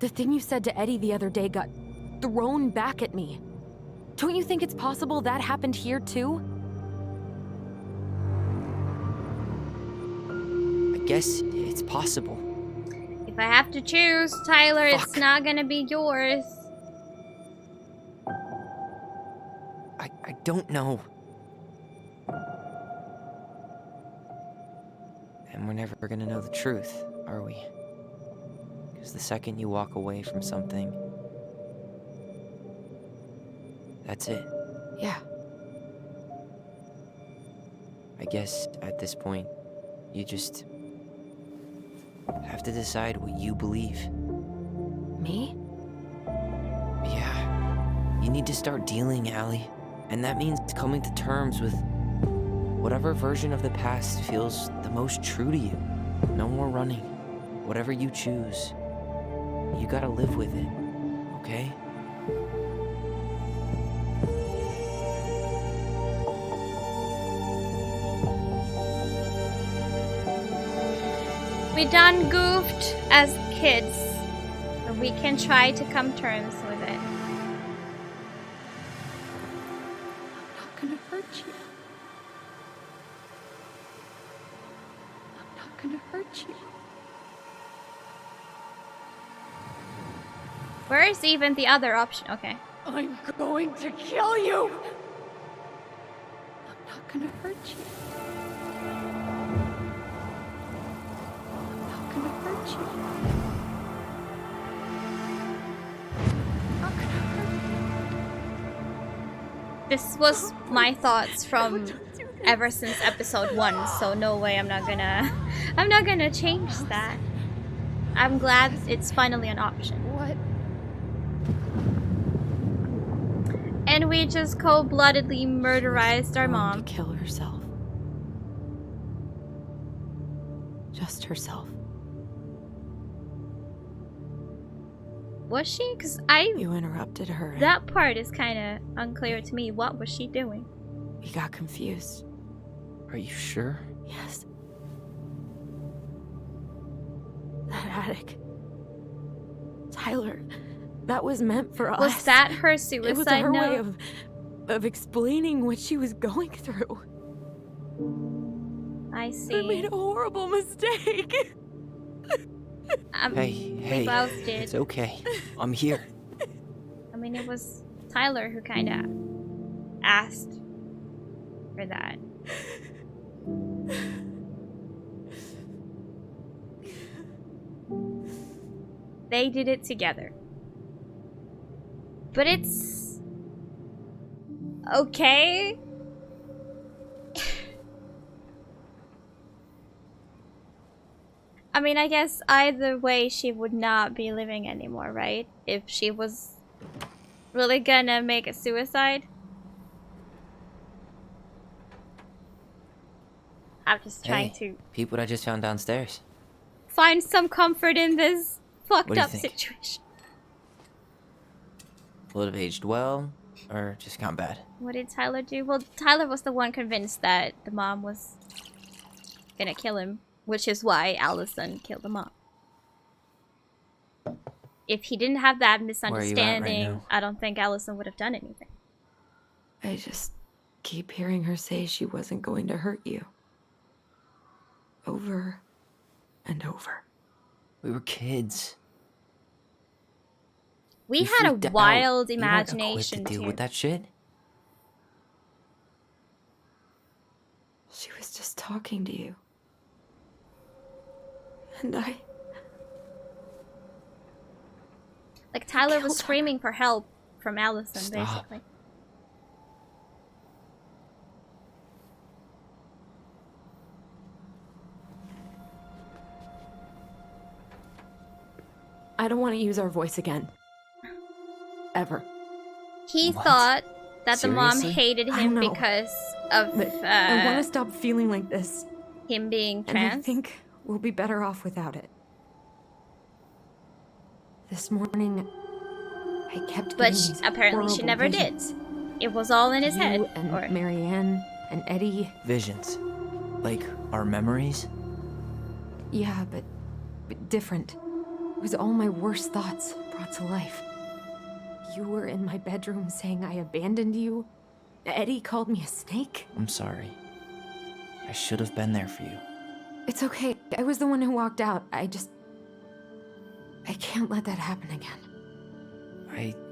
The thing you said to Eddie the other day got thrown back at me. Don't you think it's possible that happened here too? I guess it's possible. If I have to choose, Tyler, it's not gonna be yours. I don't know. And we're never gonna know the truth, are we? Because the second you walk away from something, that's it. Yeah. I guess at this point, you just have to decide what you believe. Me? Yeah. You need to start dealing, Allie. And that means coming to terms with whatever version of the past feels the most true to you. No more running. Whatever you choose, you gotta live with it, okay? We done goofed as kids, but we can try to come terms with it. I'm not gonna hurt you. I'm not gonna hurt you. Where is even the other option? Okay. I'm going to kill you! I'm not gonna hurt you. I'm not gonna hurt you. I'm not gonna hurt you. This was my thoughts from ever since episode 1, so no way I'm not gonna change that. I'm glad it's finally an option. What? And we just cold-bloodedly murderized our mom. To kill herself. Just herself. Was she? Because You interrupted her. That part is kind of unclear to me. What was she doing? We got confused. Are you sure? Yes. That attic. Tyler, that was meant for us. Was that her suicide It was her way note? of explaining what she was going through. I see. I made a horrible mistake. Hey, We both did. it's okay. I'm here. I mean, it was Tyler who kind of asked for that. They did it together. But it's okay. I mean, I guess either way she would not be living anymore, right? If she was really gonna make a suicide. I'm just trying to Peep what I just found downstairs. find some comfort in this fucked What do you up think? situation. Will it have aged well, or just gone bad? What did Tyler do? Well, Tyler was the one convinced that the mom was gonna kill him, which is why Allison killed the mom. If he didn't have that misunderstanding, now? I don't think Allison would have done anything. I just keep hearing her say she wasn't going to hurt you. Over and over. We were kids. We You had freaked a out. wild You weren't equipped imagination to deal too. with that shit. She was just talking to you. And Like Tyler was killed her. screaming for help from Allison, Stop. basically. I don't want to use our voice again. Ever. He What? thought that the mom Seriously? hated I him know. because of But I want to stop feeling like this. him being And I trans. think we'll be better off without it. This morning, I kept But getting she, these apparently she horrible never visions. did. It was all in his You head. and Or Marianne and Eddie. Visions. Like our memories? Yeah, but different. It was all my worst thoughts brought to life. You were in my bedroom saying I abandoned you. Eddie called me a snake. I'm sorry. I should have been there for you. It's okay. I was the one who walked out. I can't let that happen again.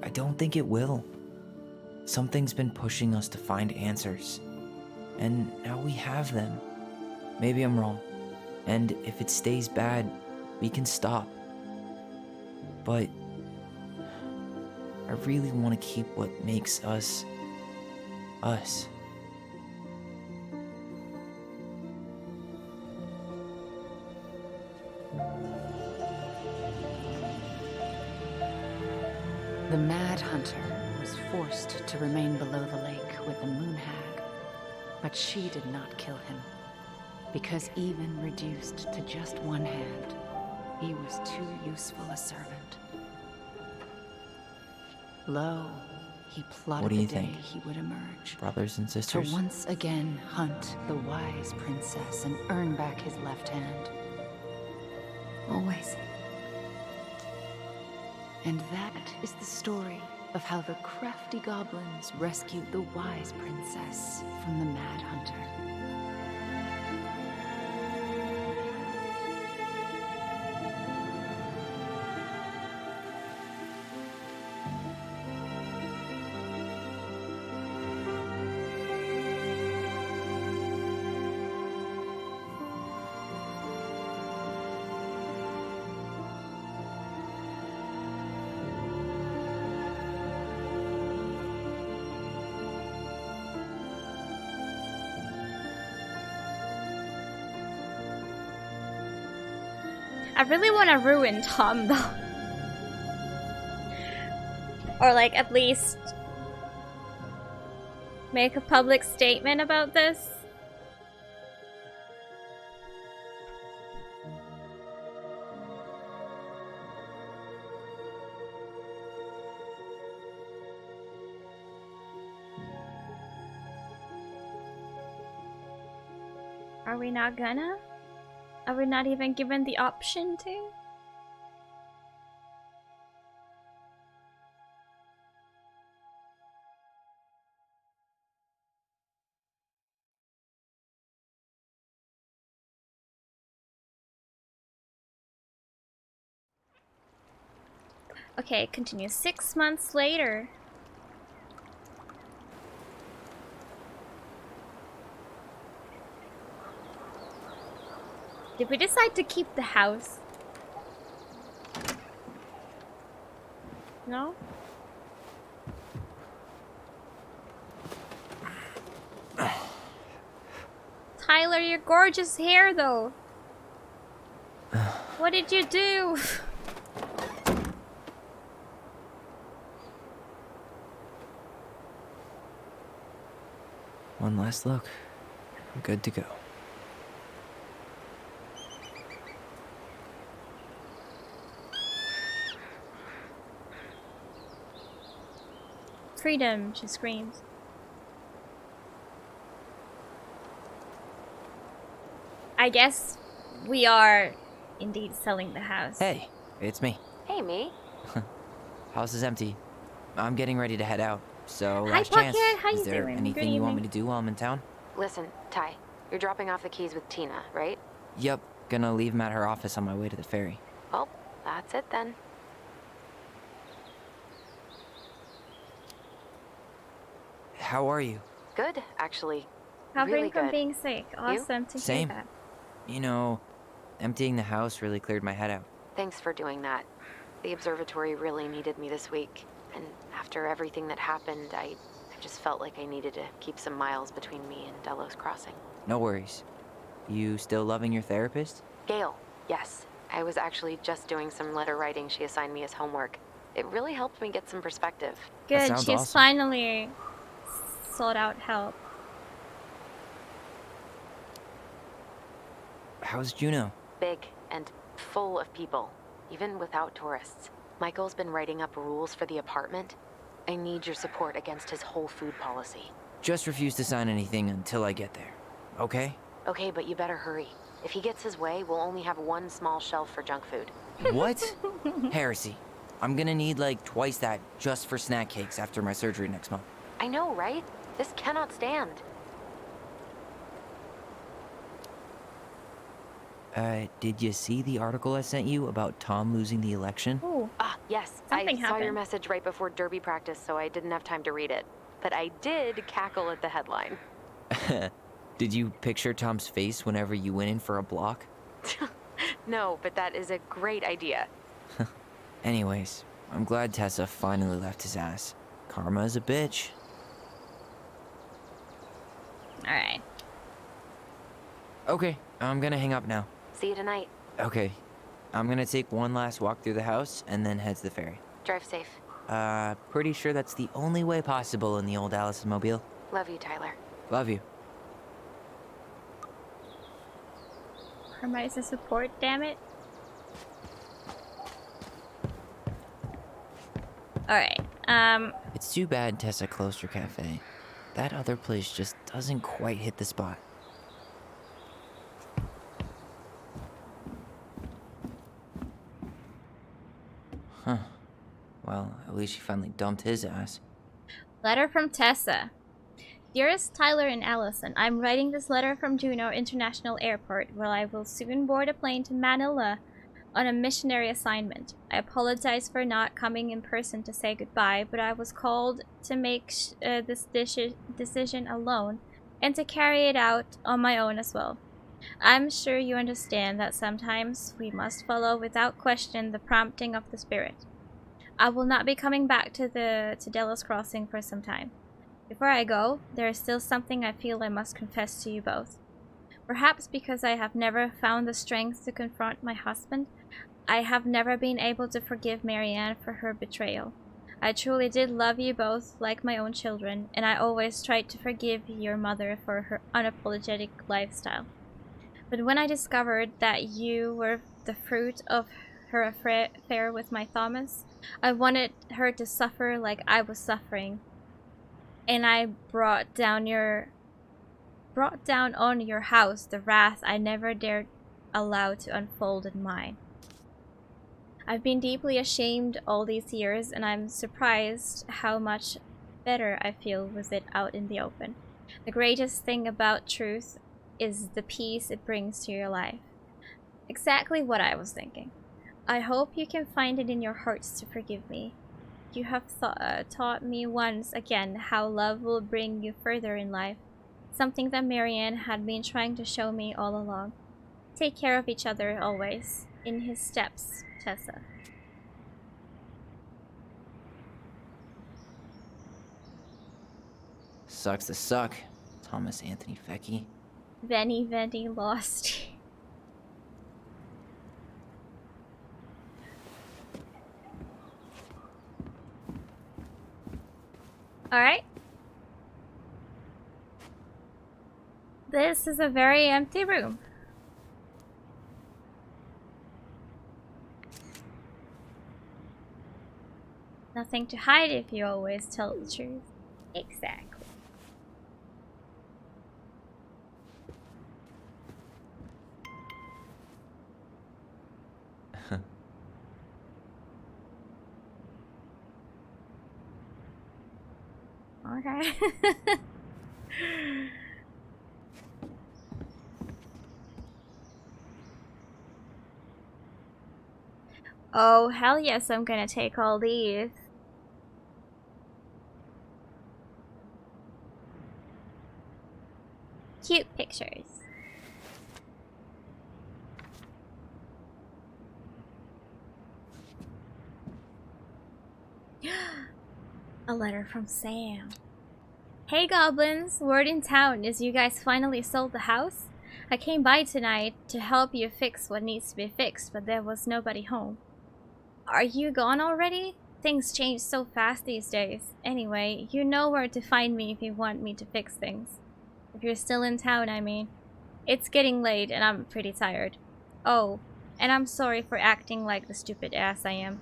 I don't think it will. Something's been pushing us to find answers. And now we have them. Maybe I'm wrong. And if it stays bad, we can stop. But I really want to keep what makes us us. The Mad Hunter was forced to remain below the lake with the Moon Hag, but she did not kill him, because even reduced to just one hand, he was too useful a servant. Lo, he plotted What do you the day think? he would emerge, Brothers and to sisters? once again hunt the wise princess and earn back his left hand. Always. And that is the story of how the crafty goblins rescued the wise princess from the Mad Hunter. I really want to ruin Tom, though. Or, like, at least make a public statement about this. Are we not gonna? Are we not even given the option to? Okay, continue. 6 months later. Did we decide to keep the house? No? Tyler, your gorgeous hair though. What did you do? One last look. I'm good to go. Freedom, she screams. I guess we are indeed selling the house. Hey, it's me. Hey, me. House is empty. I'm getting ready to head out. So, Hi, last chance. Pocket. How Is you there doing? anything Good you want me evening. to do while I'm in town? Listen, Ty, you're dropping off the keys with Tina, right? Yep, gonna leave them at her office on my way to the ferry. Well, that's it then. How are you? Good, actually. Recovering Really from good. being sick. Awesome to Same. hear that. You know, emptying the house really cleared my head out. Thanks for doing that. The observatory really needed me this week. And after everything that happened, I just felt like I needed to keep some miles between me and Delos Crossing. No worries. You still loving your therapist? Gail, yes. I was actually just doing some letter writing she assigned me as homework. It really helped me get some perspective. Good, sounds she's awesome. finally sought out help. How's Juno? Big and full of people, even without tourists. Michael's been writing up rules for the apartment. I need your support against his whole food policy. Just refuse to sign anything until I get there. Okay? Okay, but you better hurry. If he gets his way, we'll only have one small shelf for junk food. What? Heresy. I'm gonna need like twice that just for snack cakes after my surgery next month. I know, right? This cannot stand. Did you see the article I sent you about Tom losing the election? Ooh. Ah, yes. Something I saw your happened. message right before derby practice, so I didn't have time to read it. But I did cackle at the headline. Did you picture Tom's face whenever you went in for a block? No, but that is a great idea. Anyways, I'm glad Tessa finally left his ass. Karma is a bitch. Alright. Okay, I'm gonna hang up now. See you tonight. Okay, I'm gonna take one last walk through the house and then head to the ferry. Drive safe. Pretty sure that's the only way possible in the old Allison mobile. Love you, Tyler. Love you. Karma is a support, damn it. Alright, It's too bad Tessa closed her cafe. That other place just doesn't quite hit the spot. Huh. Well, at least she finally dumped his ass. letter from Tessa. Dearest Tyler and Allison, I'm writing this letter from Juneau International Airport, where I will soon board a plane to Manila on a missionary assignment. I apologize for not coming in person to say goodbye, but I was called to make this decision alone and to carry it out on my own as well. I'm sure you understand that sometimes we must follow without question the prompting of the spirit. I will not be coming back to Delos Crossing for some time. Before I go, there is still something I feel I must confess to you both. Perhaps because I have never found the strength to confront my husband, I have never been able to forgive Marianne for her betrayal. I truly did love you both like my own children, and I always tried to forgive your mother for her unapologetic lifestyle. But when I discovered that you were the fruit of her affair with my Thomas, I wanted her to suffer like I was suffering. And I brought brought down on your house the wrath I never dared allow to unfold in mine. I've been deeply ashamed all these years, and I'm surprised how much better I feel with it out in the open. The greatest thing about truth is the peace it brings to your life. Exactly what I was thinking. I hope you can find it in your hearts to forgive me. You have taught me once again how love will bring you further in life. Something that Marianne had been trying to show me all along. Take care of each other always. In his steps, Tessa. Sucks to suck, Thomas Anthony Fecky. Veni lost. Alright. This is a very empty room. Nothing to hide if you always tell the truth. Exactly. Okay. Oh, hell yes, I'm gonna take all these. Cute pictures. A letter from Sam. Hey goblins, word in town is you guys finally sold the house? I came by tonight to help you fix what needs to be fixed, but there was nobody home. Are you gone already? Things change so fast these days. Anyway, you know where to find me if you want me to fix things. If you're still in town, I mean. It's getting late and I'm pretty tired. Oh, and I'm sorry for acting like the stupid ass I am.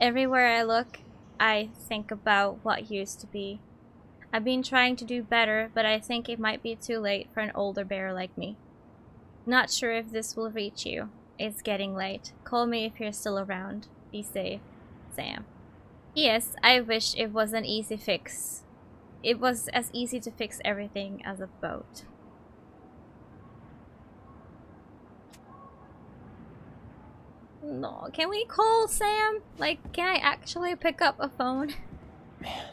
Everywhere I look, I think about what used to be. I've been trying to do better, but I think it might be too late for an older bear like me. Not sure if this will reach you. It's getting late. Call me if you're still around. Be safe, Sam. Yes, I wish it was an easy fix. It was as easy to fix everything as a boat. No, can we call Sam? Like, can I actually pick up a phone? Man,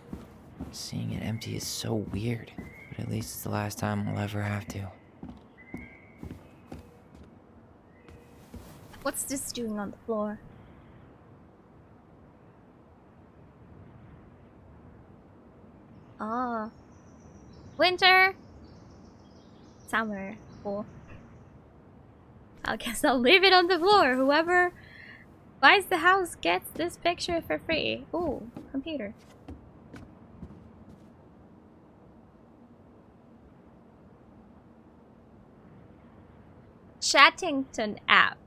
seeing it empty is so weird, but at least it's the last time I'll ever have to. What's this doing on the floor? Ah. Winter! Summer. Cool. I guess I'll leave it on the floor. Whoever buys the house gets this picture for free. Ooh, computer. Chattington app.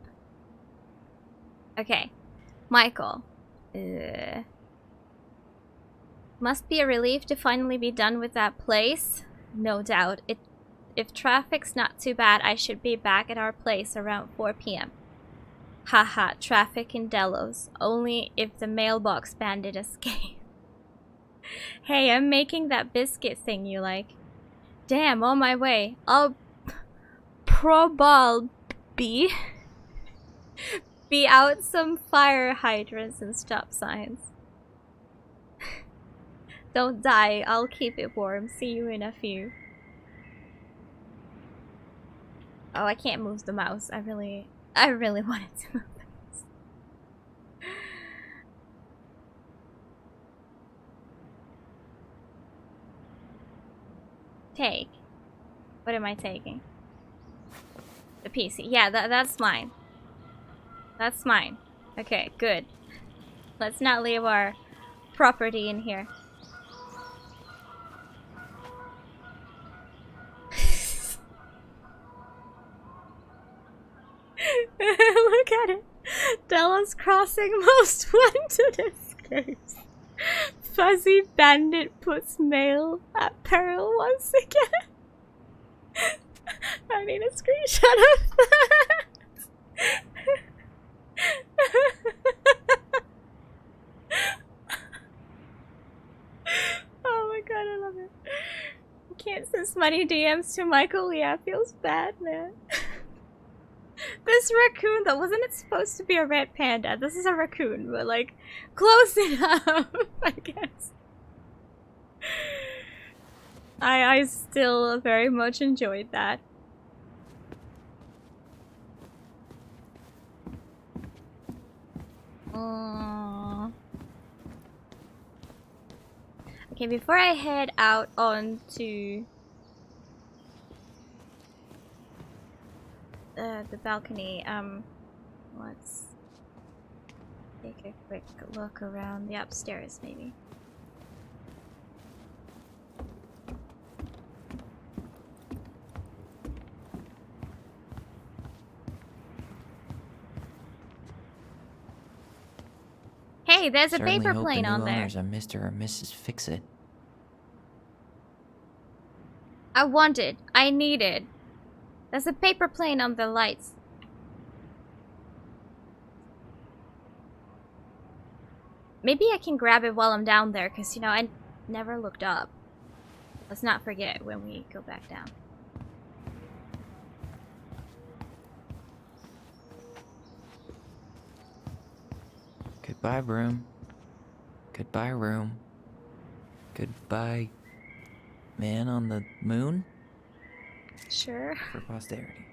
Okay. Michael. Must be a relief to finally be done with that place. No doubt. If traffic's not too bad, I should be back at our place around 4 p.m. Haha, traffic in Delos. Only if the mailbox bandit escapes. Hey, I'm making that biscuit thing you like. Damn, on my way. I'll probably be out some fire hydrants and stop signs. Don't die, I'll keep it warm. See you in a few. Oh, I can't move the mouse. I really wanted to move the mouse. Take. What am I taking? The PC. Yeah, that's mine. That's mine. Okay, good. Let's not leave our property in here. Look at it. Delos Crossing most wanted escapes. Fuzzy bandit puts mail at peril once again. I need a screenshot of that. Oh my god, I love it. I can't send smutty DMs to Michael. Yeah, feels bad, man. This raccoon, though, wasn't it supposed to be a red panda? This is a raccoon, but like, close enough, I guess. I still very much enjoyed that. Okay, before I head out onto the balcony, let's take a quick look around the upstairs, maybe. Hey, there's a paper plane on there. Owners are Mr. or Mrs. Fix-It. I wanted. I needed. There's a paper plane on the lights. Maybe I can grab it while I'm down there, because, you know, I never looked up. Let's not forget when we go back down. Goodbye, room. Goodbye, room. Goodbye, man on the moon? Sure. For posterity.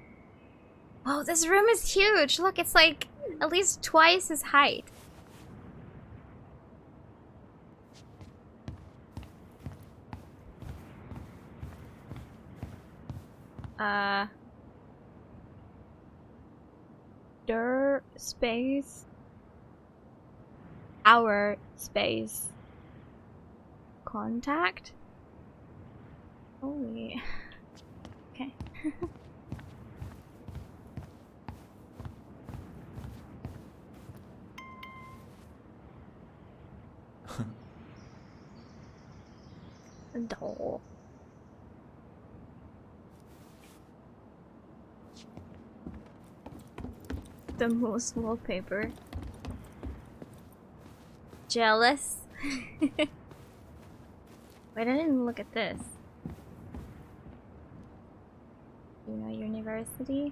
Oh, this room is huge. Look, it's like at least twice his height. Dirt space. Our space. Contact? Holy. Okay. Doll. The most wallpaper. Jealous? Wait, I didn't look at this. You know, university?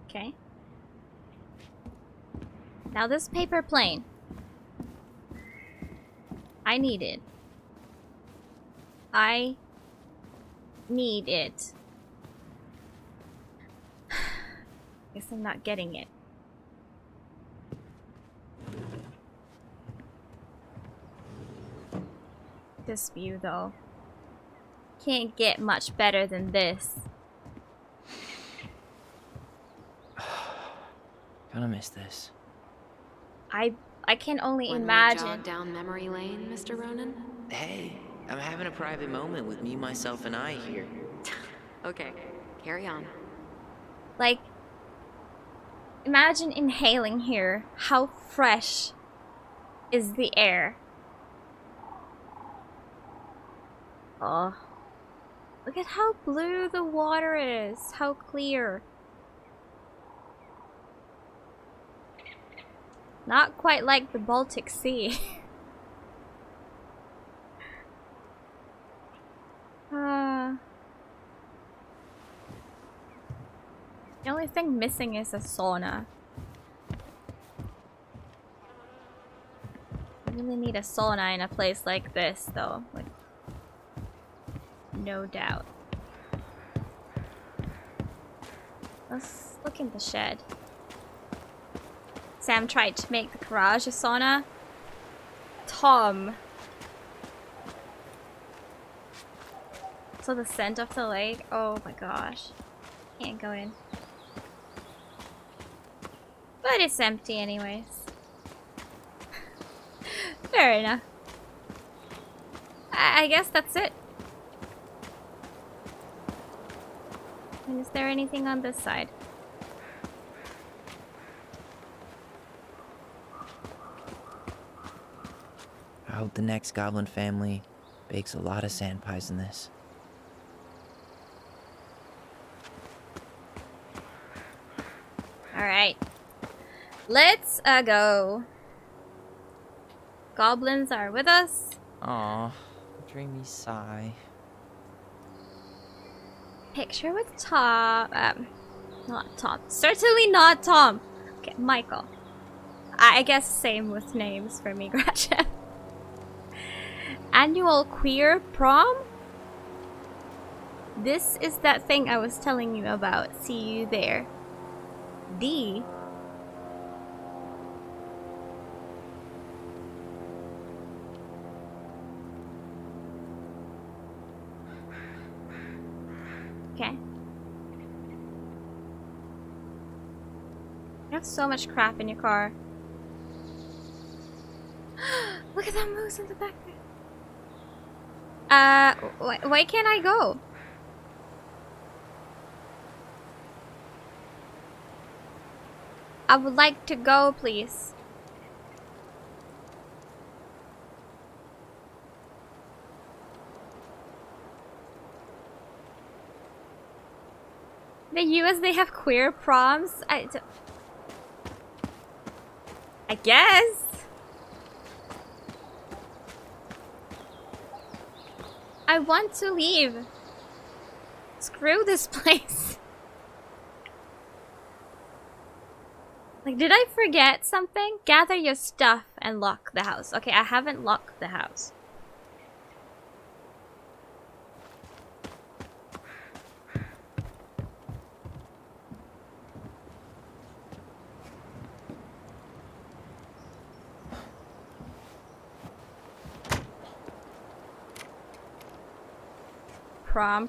Okay. Now this paper plane. I need it. I need it. Guess I'm not getting it. This view, though. Can't get much better than this. Gonna miss this. I can only One more imagine. jog down memory lane, Mr. Ronan? Hey, I'm having a private moment with me, myself, and I here. Okay, carry on. Like, imagine inhaling here. How fresh is the air? Oh. Look at how blue the water is. How clear. Not quite like the Baltic Sea. The only thing missing is a sauna. I really need a sauna in a place like this, though. Like, no doubt. Let's look in the shed. Sam tried to make the garage a sauna. Tom. So the scent of the lake. Oh my gosh. Can't go in. But it's empty anyways. Fair enough. I guess that's it. And is there anything on this side? I hope the next goblin family bakes a lot of sand pies in this. Alright. Let's go. Goblins are with us. Aw, dreamy sigh. Picture with Tom. Not Tom. Certainly not Tom. Okay, Michael. I guess same with names for me, Gretchen. Annual queer prom? This is that thing I was telling you about. See you there. D. Okay. You have so much crap in your car. Look at that moose in the back there. Why can't I go? I would like to go, please. The US, they have queer proms? I guess. I want to leave. Screw this place. Like, did I forget something? Gather your stuff and lock the house. Okay, I haven't locked the house.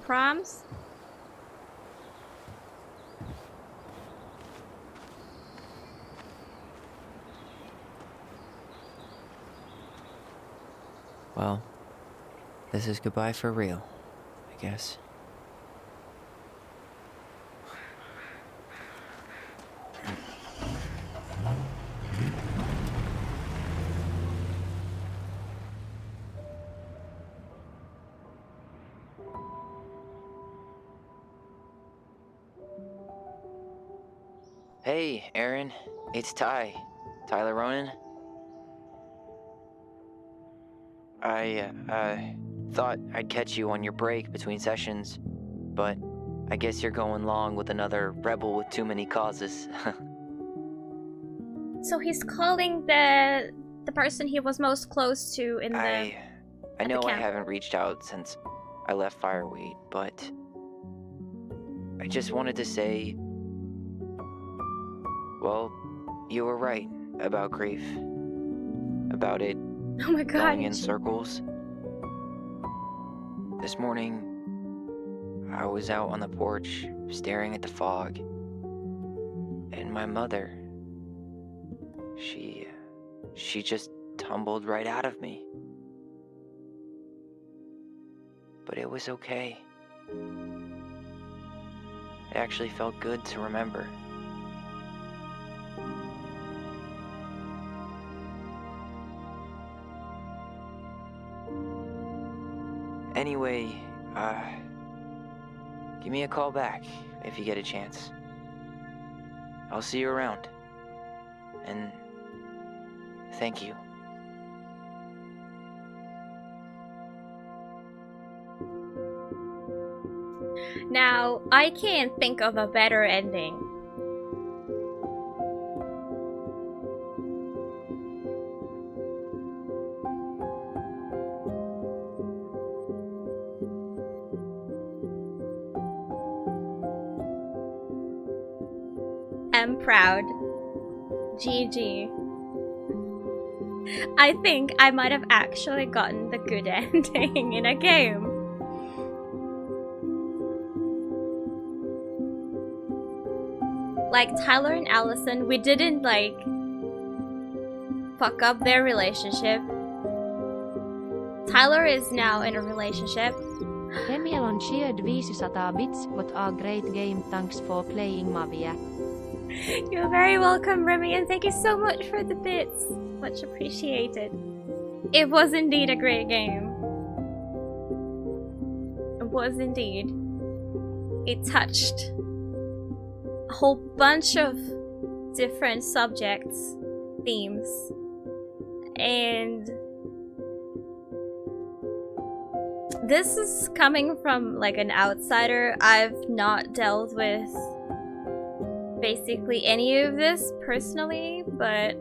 Proms? Well, this is goodbye for real, I guess. Hey, Aaron. It's Ty. Tyler Ronan. I thought I'd catch you on your break between sessions, but I guess you're going long with another rebel with too many causes. So he's calling the person he was most close to in the I know I haven't reached out since I left Fireweed, but I just wanted to say, well, you were right about grief. About it oh my God, going in circles. This morning, I was out on the porch staring at the fog, and my mother, she just tumbled right out of me. But it was okay. It actually felt good to remember. Anyway, give me a call back if you get a chance. I'll see you around. And thank you. Now, I can't think of a better ending. I'm proud. GG. I think I might have actually gotten the good ending in a game. Like Tyler and Allison, we didn't like fuck up their relationship. Tyler is now in a relationship. Emil cheered 500 bits, what a great game, thanks for playing Mavia. You're very welcome, Remy, and thank you so much for the bits. Much appreciated. It was indeed a great game. It was indeed. It touched a whole bunch of different subjects, themes, and this is coming from like an outsider. I've not dealt with basically any of this personally, but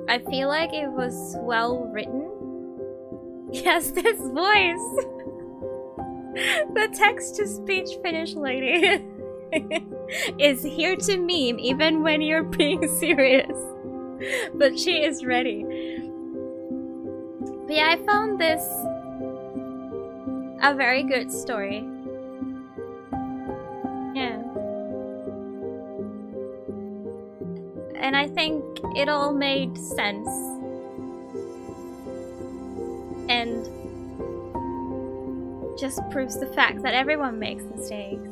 I feel like it was well written. Yes, this voice! The text-to-speech Finnish lady is here to meme even when you're being serious. But she is ready. But yeah, I found this a very good story. Yeah. And I think it all made sense. And just proves the fact that everyone makes mistakes.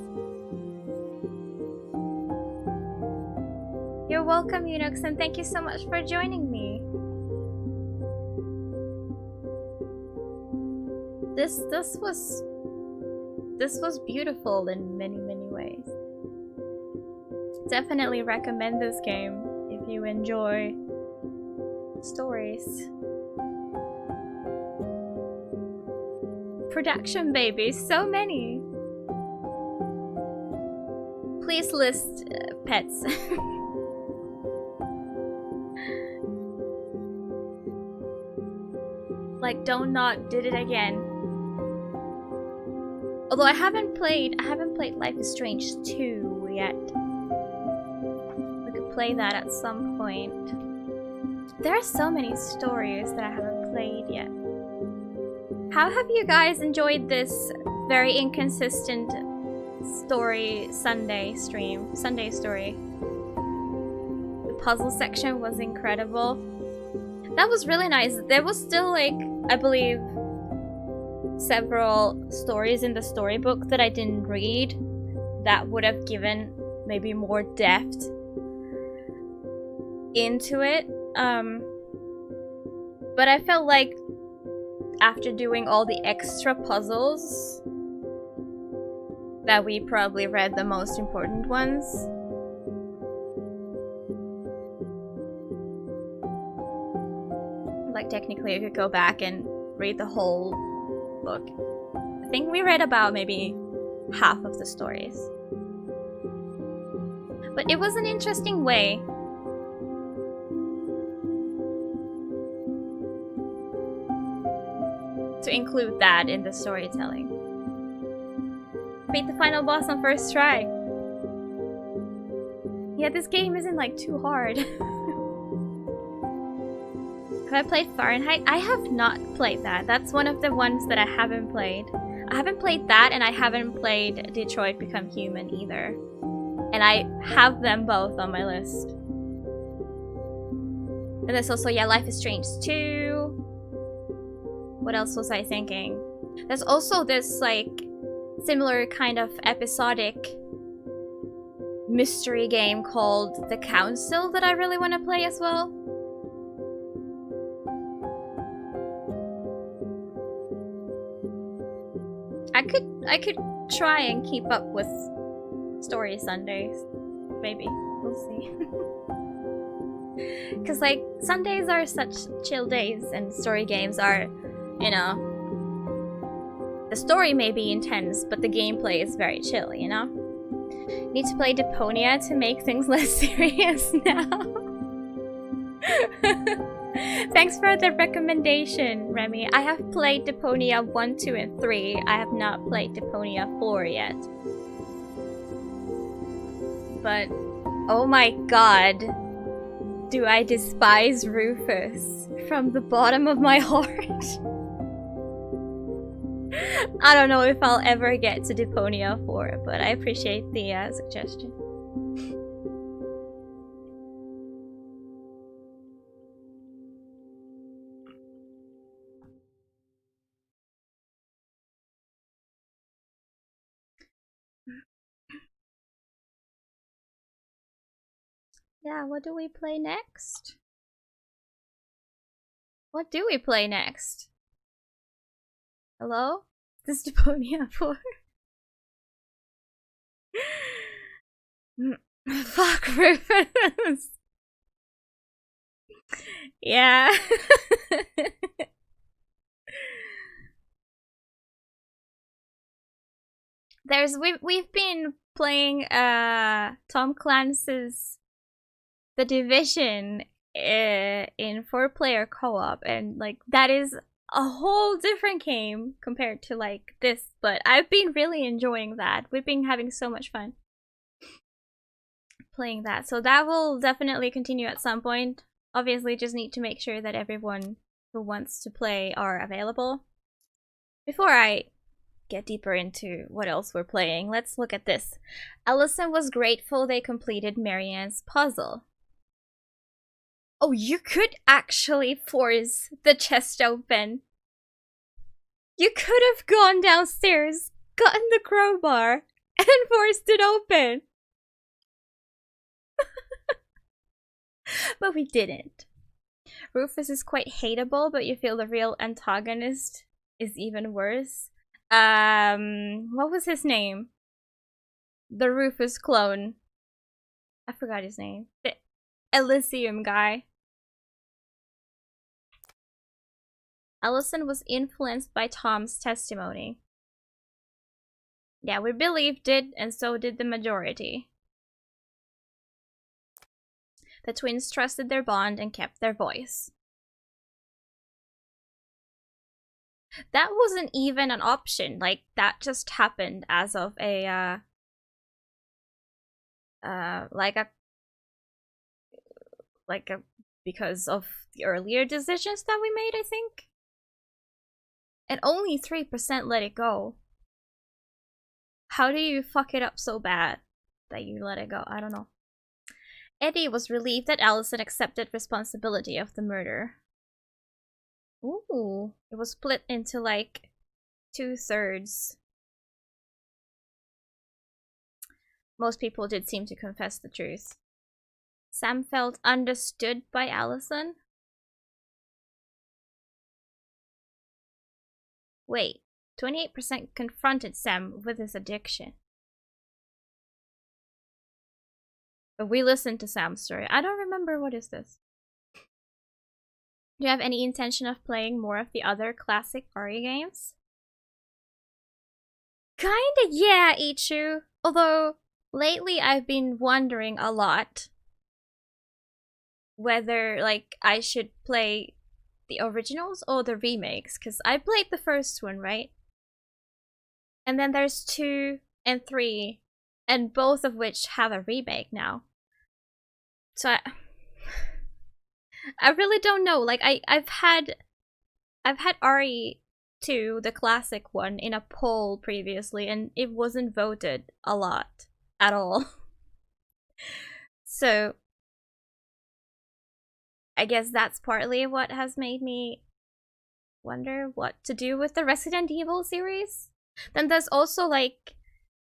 You're welcome, Unix, and thank you so much for joining me. This was beautiful in many ways. Definitely recommend this game if you enjoy stories. Production babies, so many. Please list pets. Like, don't not did it again. Although I haven't played Life is Strange 2 yet. We could play that at some point. There are so many stories that I haven't played yet. How have you guys enjoyed this very inconsistent story Sunday stream? Sunday story. The puzzle section was incredible. That was really nice. There was still like, I believe, several stories in the storybook that I didn't read that would have given maybe more depth into it. But I felt like after doing all the extra puzzles that we probably read the most important ones. Like technically you could go back and read the whole book. I think we read about maybe half of the stories. But it was an interesting way to include that in the storytelling. Beat the final boss on first try. Yeah, this game isn't like too hard. Have I played Fahrenheit? I have not played that. That's one of the ones that I haven't played. I haven't played that, and I haven't played Detroit Become Human either. And I have them both on my list. And there's also, yeah, Life is Strange 2. What else was I thinking? There's also this, like, similar kind of episodic mystery game called The Council that I really want to play as well. I could try and keep up with Story Sundays. Maybe. We'll see. Because, like, Sundays are such chill days, and story games are, you know, the story may be intense, but the gameplay is very chill, you know? Need to play Deponia to make things less serious now. Thanks for the recommendation, Remy. I have played Deponia 1, 2, and 3. I have not played Deponia 4 yet. But, oh my god, do I despise Rufus from the bottom of my heart. I don't know if I'll ever get to Deponia 4, but I appreciate the suggestion. Yeah, what do we play next? What do we play next? Hello? Is this Deponia 4? Fuck Rufus! Yeah. We've been playing Tom Clancy's The Division in 4-player co-op, and like that is a whole different game compared to like this, but I've been really enjoying that. We've been having so much fun playing that, so that will definitely continue at some point. Obviously, just need to make sure that everyone who wants to play are available. Before I get deeper into what else we're playing, let's look at this. Allison was grateful they completed Marianne's puzzle. Oh, you could actually force the chest open. You could have gone downstairs, gotten the crowbar, and forced it open. But we didn't. Rufus is quite hateable, but you feel the real antagonist is even worse. What was his name? The Rufus clone. I forgot his name. The Elysium guy. Allison was influenced by Tom's testimony. Yeah, we believed it, and so did the majority. The twins trusted their bond and kept their voice. That wasn't even an option. Like, that just happened as of a, because of the earlier decisions that we made, I think. And only 3% let it go. How do you fuck it up so bad that you let it go? I don't know. Eddie was relieved that Allison accepted responsibility of the murder. Ooh, it was split into like 2/3. Most people did seem to confess the truth. Sam felt understood by Allison. Wait, 28% confronted Sam with his addiction. But we listened to Sam's story. I don't remember, what is this? Do you have any intention of playing more of the other classic RE games? Kinda, yeah, Ichu. Although, lately I've been wondering a lot whether, like, I should play the originals or the remakes. Because I played the first one, right? And then there's 2 and 3, and both of which have a remake now. So I really don't know. Like I've had RE2, the classic one, in a poll previously, and it wasn't voted a lot at all. So I guess that's partly what has made me wonder what to do with the Resident Evil series. Then there's also like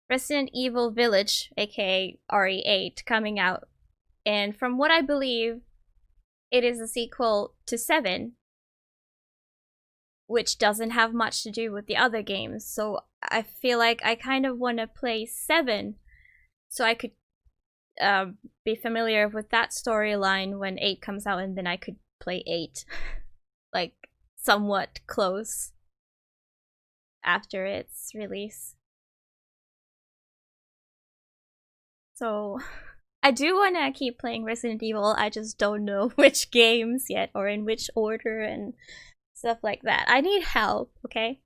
Resident Evil Village, aka RE8, coming out. And from what I believe, it is a sequel to 7, which doesn't have much to do with the other games. So I feel like I kind of want to play 7 so I could be familiar with that storyline when 8 comes out, and then I could play 8 like somewhat close after its release. So I do want to keep playing Resident Evil. I just don't know which games yet, or in which order and stuff like that. I need help, okay?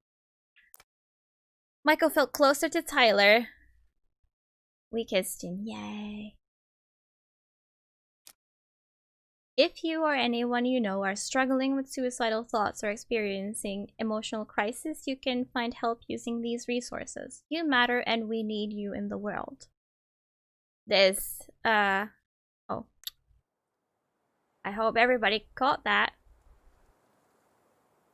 Michael felt closer to Tyler. We kissed him, yay. If you or anyone you know are struggling with suicidal thoughts or experiencing emotional crisis, you can find help using these resources. You matter and we need you in the world. This, oh. I hope everybody caught that.